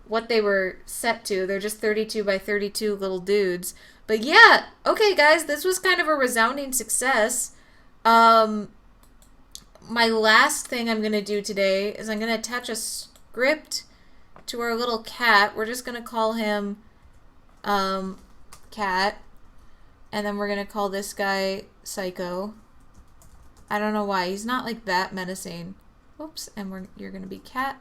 what they were set to. They're just 32 by 32 little dudes. But yeah, okay guys, this was kind of a resounding success. My last thing I'm going to do today is I'm going to attach a script to our little cat. We're just going to call him Cat. And then we're going to call this guy Psycho. I don't know why. He's not like that menacing. Oops. And you're going to be Cat.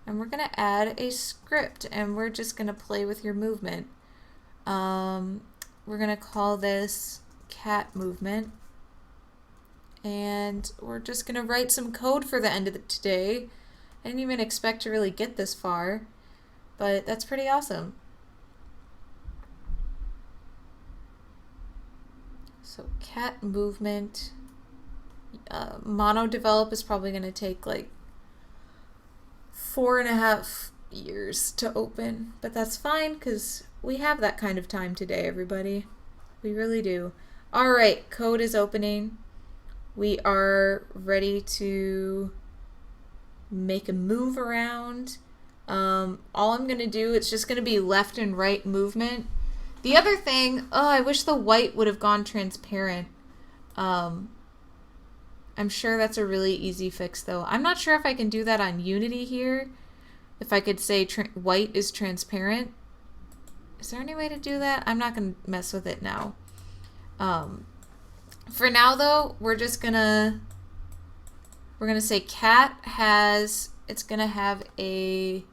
And we're going to add a script. And we're just going to play with your movement. We're going to call this Cat Movement. And we're just going to write some code for the end of today. I didn't even expect to really get this far, but that's pretty awesome. So cat movement, mono develop is probably going to take like 4.5 years to open, but that's fine because we have that kind of time today, everybody. We really do. All right, code is opening. We are ready to make a move around. All I'm going to do, it's just going to be left and right movement. The other thing, oh, I wish the white would have gone transparent. I'm sure that's a really easy fix though. I'm not sure if I can do that on Unity here. If I could say white is transparent. Is there any way to do that? I'm not going to mess with it now. For now though, we're gonna say cat has, it's gonna have a,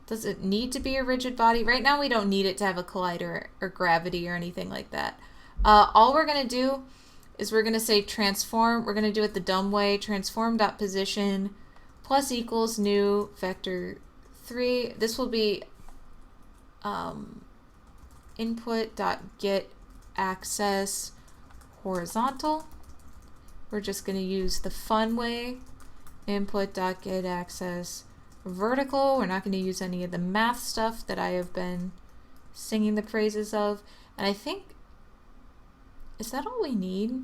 does it need to be a rigid body? Right now we don't need it to have a collider or gravity or anything like that. All we're gonna do is we're gonna say transform, we're gonna do it the dumb way, transform.position plus equals new vector 3. This will be input.get access horizontal. We're just going to use the fun way, input.get access vertical. We're not going to use any of the math stuff that I have been singing the praises of. And I think, is that all we need?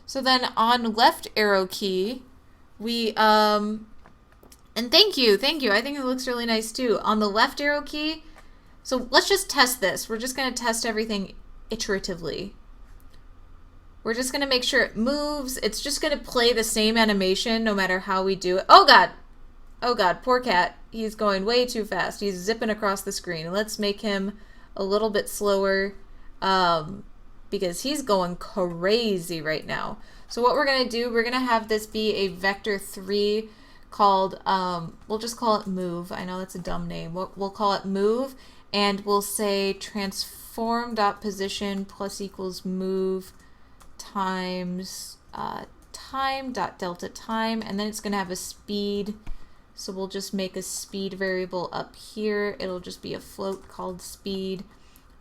So then on left arrow key, we, and thank you. I think it looks really nice too. On the left arrow key, so let's just test this. We're just going to test everything iteratively. We're just going to make sure it moves. It's just going to play the same animation no matter how we do it. Oh God. Oh God, poor cat. He's going way too fast. He's zipping across the screen. Let's make him a little bit slower because he's going crazy right now. So what we're going to do, we're going to have this be a vector 3 called, we'll just call it move. I know that's a dumb name. We'll call it move, and we'll say transform.position plus equals move times time.delta time, and then it's going to have a speed. So we'll just make a speed variable up here. It'll just be a float called speed.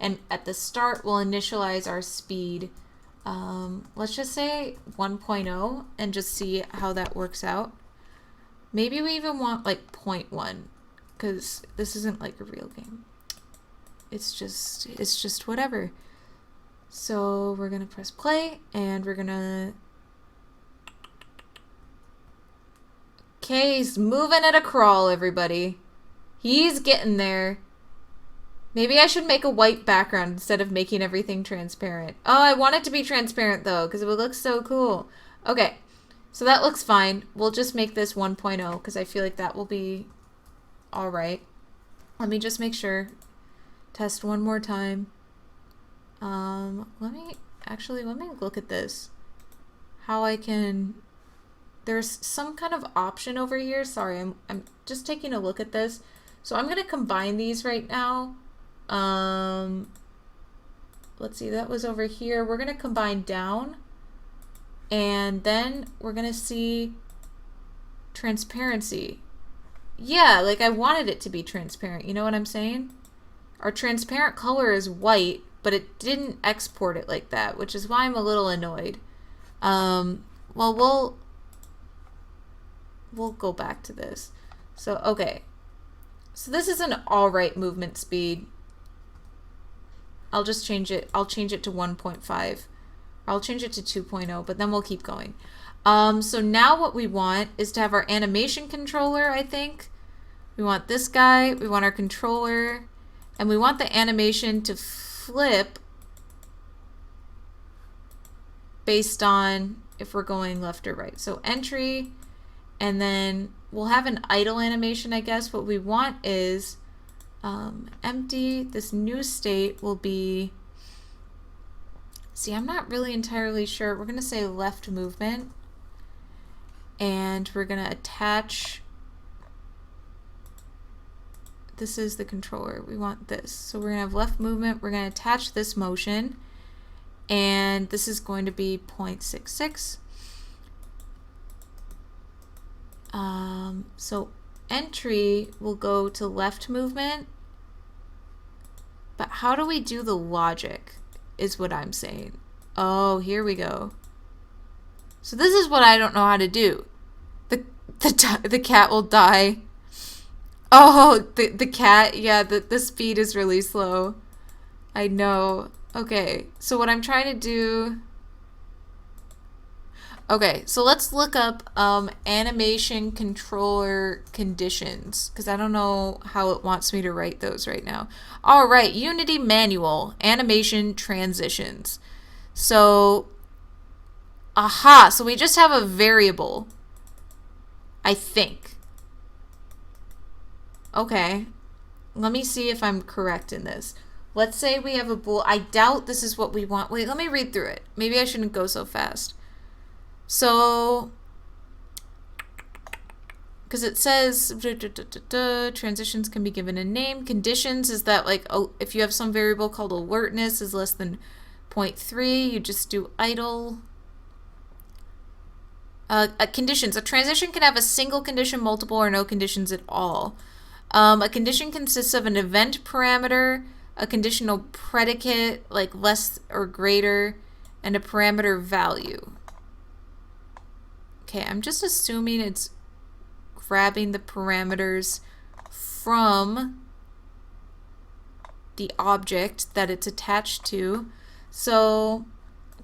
And at the start, we'll initialize our speed. Let's just say 1.0 and just see how that works out. Maybe we even want like 0.1 because this isn't like a real game. It's just whatever. So we're gonna press play and we're gonna, okay, he's moving at a crawl, everybody. He's getting there. Maybe I should make a white background instead of making everything transparent. Oh, I want it to be transparent though because it would look so cool. Okay, so that looks fine. We'll just make this 1.0 because I feel like that will be all right. Let me just make sure. Test one more time. Let me look at this. How I can, there's some kind of option over here. Sorry, I'm just taking a look at this. So I'm gonna combine these right now. Let's see, that was over here. We're gonna combine down, and then we're gonna see transparency. Yeah, like I wanted it to be transparent. You know what I'm saying? Our transparent color is white, but it didn't export it like that, which is why I'm a little annoyed. Well, we'll go back to this. So, okay. So this is an alright movement speed. I'll just change it. I'll change it to 1.5. I'll change it to 2.0, but then we'll keep going. So now what we want is to have our animation controller, I think. We want this guy. We want our controller. And we want the animation to flip based on if we're going left or right. So entry, and then we'll have an idle animation, I guess. What we want is empty. This new state will be, see, I'm not really entirely sure. We're going to say left movement, and we're going to attach, this is the controller. We want this. So we're going to have left movement. We're going to attach this motion, and this is going to be 0.66. So entry will go to left movement, but how do we do the logic is what I'm saying. Oh, here we go. So this is what I don't know how to do. The cat will die. Oh, the cat, yeah, the speed is really slow. I know. Okay, so what I'm trying to do... Okay, so let's look up animation controller conditions, because I don't know how it wants me to write those right now. All right, Unity manual, animation transitions. So, aha, so we just have a variable, I think. Okay, let me see if I'm correct in this. Let's say we have a bool. I doubt this is what we want. Wait, let me read through it. Maybe I shouldn't go so fast. So, because it says transitions can be given a name. Conditions is that, like, oh, if you have some variable called alertness is less than 0.3, you just do idle. Conditions. A transition can have a single condition, multiple, or no conditions at all. A condition consists of an event parameter, a conditional predicate, like less or greater, and a parameter value. Okay, I'm just assuming it's grabbing the parameters from the object that it's attached to. So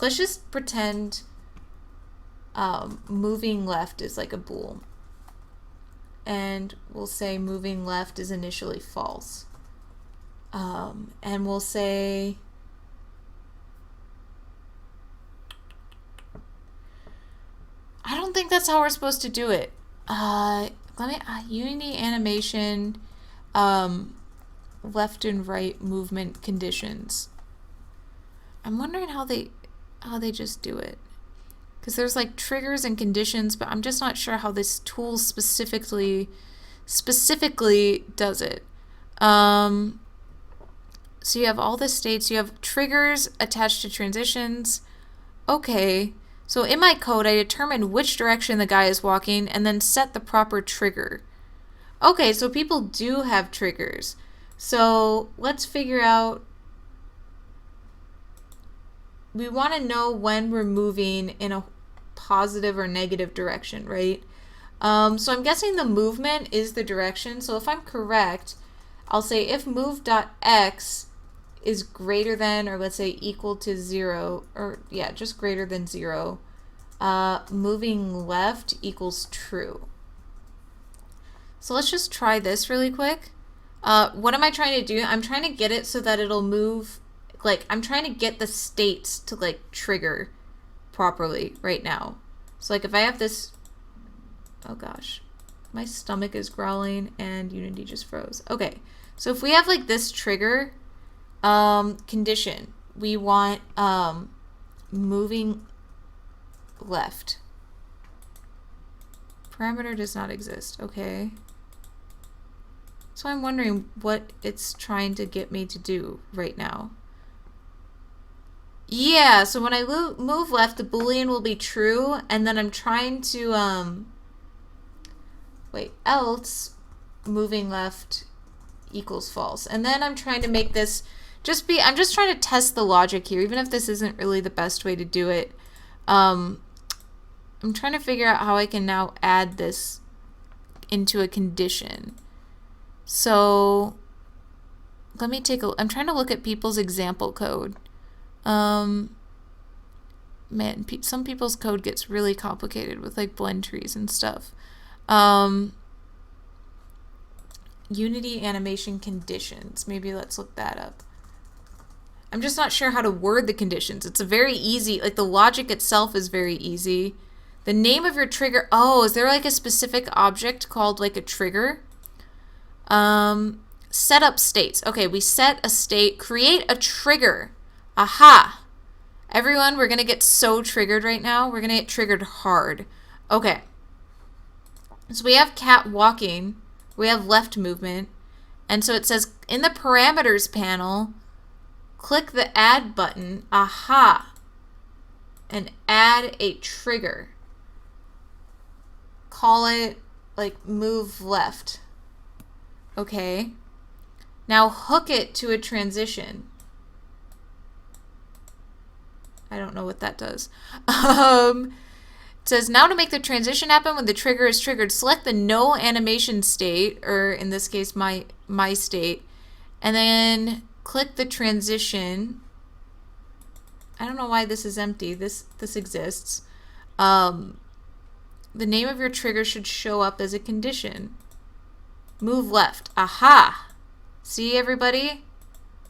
let's just pretend moving left is like a bool. And we'll say moving left is initially false. And we'll say I don't think that's how we're supposed to do it. Unity animation, left and right movement conditions. I'm wondering how they just do it, because there's like triggers and conditions, but I'm just not sure how this tool specifically does it. So you have all the states. You have triggers attached to transitions. Okay. So in my code, I determine which direction the guy is walking and then set the proper trigger. Okay, so people do have triggers. So let's figure out, we want to know when we're moving in a positive or negative direction, right? So I'm guessing the movement is the direction. So if I'm correct, I'll say if move.x is greater than, or let's say equal to 0, or yeah, just greater than 0, moving left equals true. So let's just try this really quick. What am I trying to do? I'm trying to get it so that it'll move, like, I'm trying to get the states to like trigger properly right now. So like if I have this, oh gosh, my stomach is growling and Unity just froze. Okay, so if we have like this trigger condition, we want moving left. Parameter does not exist. Okay. So I'm wondering what it's trying to get me to do right now. Yeah, so when I move left, the Boolean will be true, and then I'm trying to wait, else moving left equals false. And then I'm trying to make this I'm just trying to test the logic here, even if this isn't really the best way to do it. I'm trying to figure out how I can now add this into a condition. So let me I'm trying to look at people's example code. Man, some people's code gets really complicated with like blend trees and stuff. Unity animation conditions. Maybe let's look that up. I'm just not sure how to word the conditions. It's a very easy, like the logic itself is very easy. The name of your trigger, oh, is there like a specific object called like a trigger? Set up states. Okay, we set a state, create a trigger. Aha. Everyone, we're going to get so triggered right now. We're going to get triggered hard. Okay. So we have cat walking. We have left movement. And so it says in the parameters panel, click the add button. Aha. And add a trigger. Call it like move left. Okay. Now hook it to a transition. I don't know what that does. It says now to make the transition happen when the trigger is triggered, select the no animation state, or in this case my state, and then click the transition. I don't know why this is empty. This exists. The name of your trigger should show up as a condition. Move left. Aha! See everybody?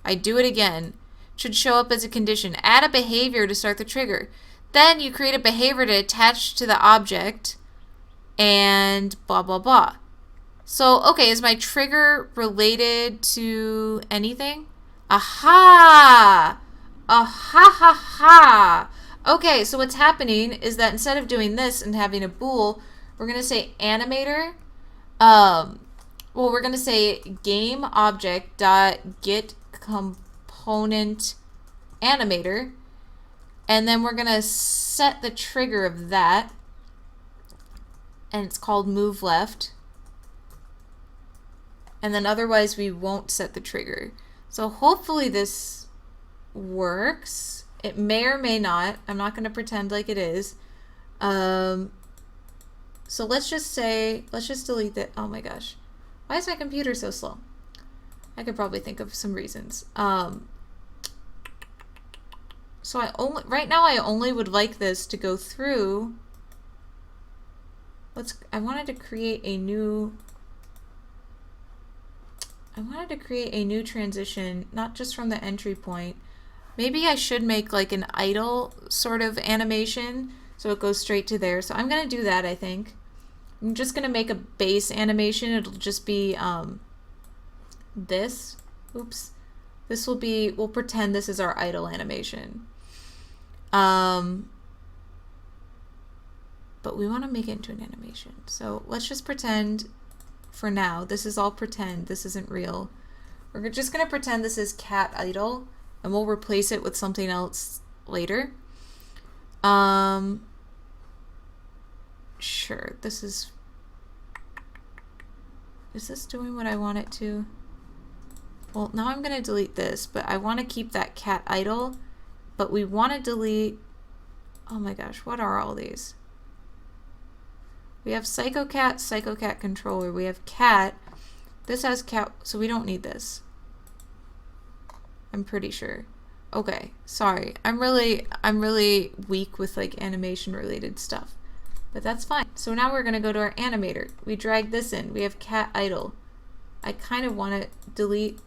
I do it again. Should show up as a condition. Add a behavior to start the trigger. Then you create a behavior to attach to the object and blah, blah, blah. So, okay, is my trigger related to anything? Aha! Aha, ha, ha. Okay, so what's happening is that instead of doing this and having a bool, we're going to say animator. Well, we're going to say game object dot get component animator, and then we're going to set the trigger of that, and it's called move left, and then otherwise we won't set the trigger. So hopefully this works. It may or may not. I'm not going to pretend like it is. So let's just delete that. Oh my gosh. Why is my computer so slow? I could probably think of some reasons. So right now I only would like this to go through. I wanted to create a new transition, not just from the entry point. Maybe I should make like an idle sort of animation so it goes straight to there. So I'm going to do that, I think. I'm just going to make a base animation. It'll just be this. Oops. This will be, we'll pretend this is our idle animation. But we want to make it into an animation. So let's just pretend for now. This is all pretend. This isn't real. We're just going to pretend this is cat idle, and we'll replace it with something else later. Sure, is this doing what I want it to? Well, now I'm going to delete this, but I want to keep that cat idle, but we want to delete, oh my gosh, what are all these? We have psychocat controller, we have cat, this has cat, so we don't need this. I'm pretty sure. Okay, sorry. I'm really weak with like animation related stuff. But that's fine. So now we're gonna go to our animator. We drag this in. We have cat idle. I kind of want to delete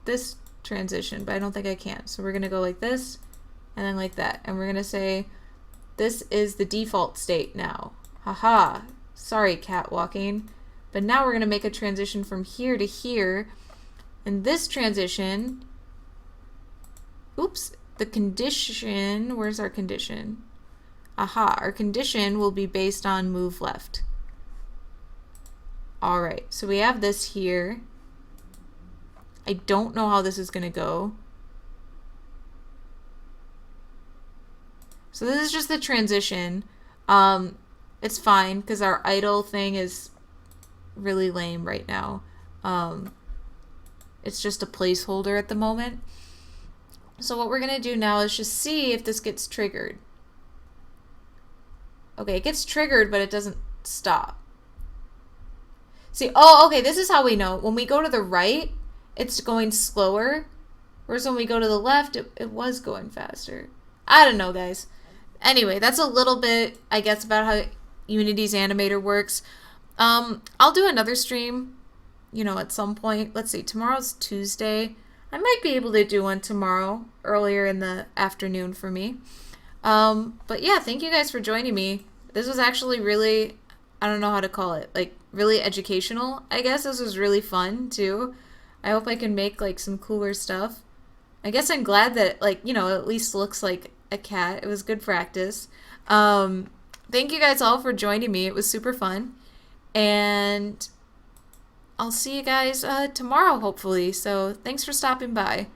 this transition, but I don't think I can. So we're gonna go like this and then like that. And we're gonna say this is the default state now. Haha. Sorry, cat walking. But now we're gonna make a transition from here to here. And this transition, oops, the condition, where's our condition? Aha, our condition will be based on move left. All right, so we have this here. I don't know how this is going to go. So this is just the transition. It's fine because our idle thing is really lame right now. It's just a placeholder at the moment. So what we're going to do now is just see if this gets triggered. Okay, it gets triggered, but it doesn't stop. See, oh, okay, this is how we know. When we go to the right, it's going slower. Whereas when we go to the left, it was going faster. I don't know, guys. Anyway, that's a little bit, I guess, about how Unity's animator works. I'll do another stream, you know, at some point. Let's see, tomorrow's Tuesday. I might be able to do one tomorrow, earlier in the afternoon for me. But yeah, thank you guys for joining me. This was actually really, I don't know how to call it, like really educational, I guess. This was really fun too. I hope I can make like some cooler stuff. I guess I'm glad that, like, you know, at least looks like a cat. It was good practice. Thank you guys all for joining me. It was super fun. And I'll see you guys tomorrow, hopefully. So thanks for stopping by.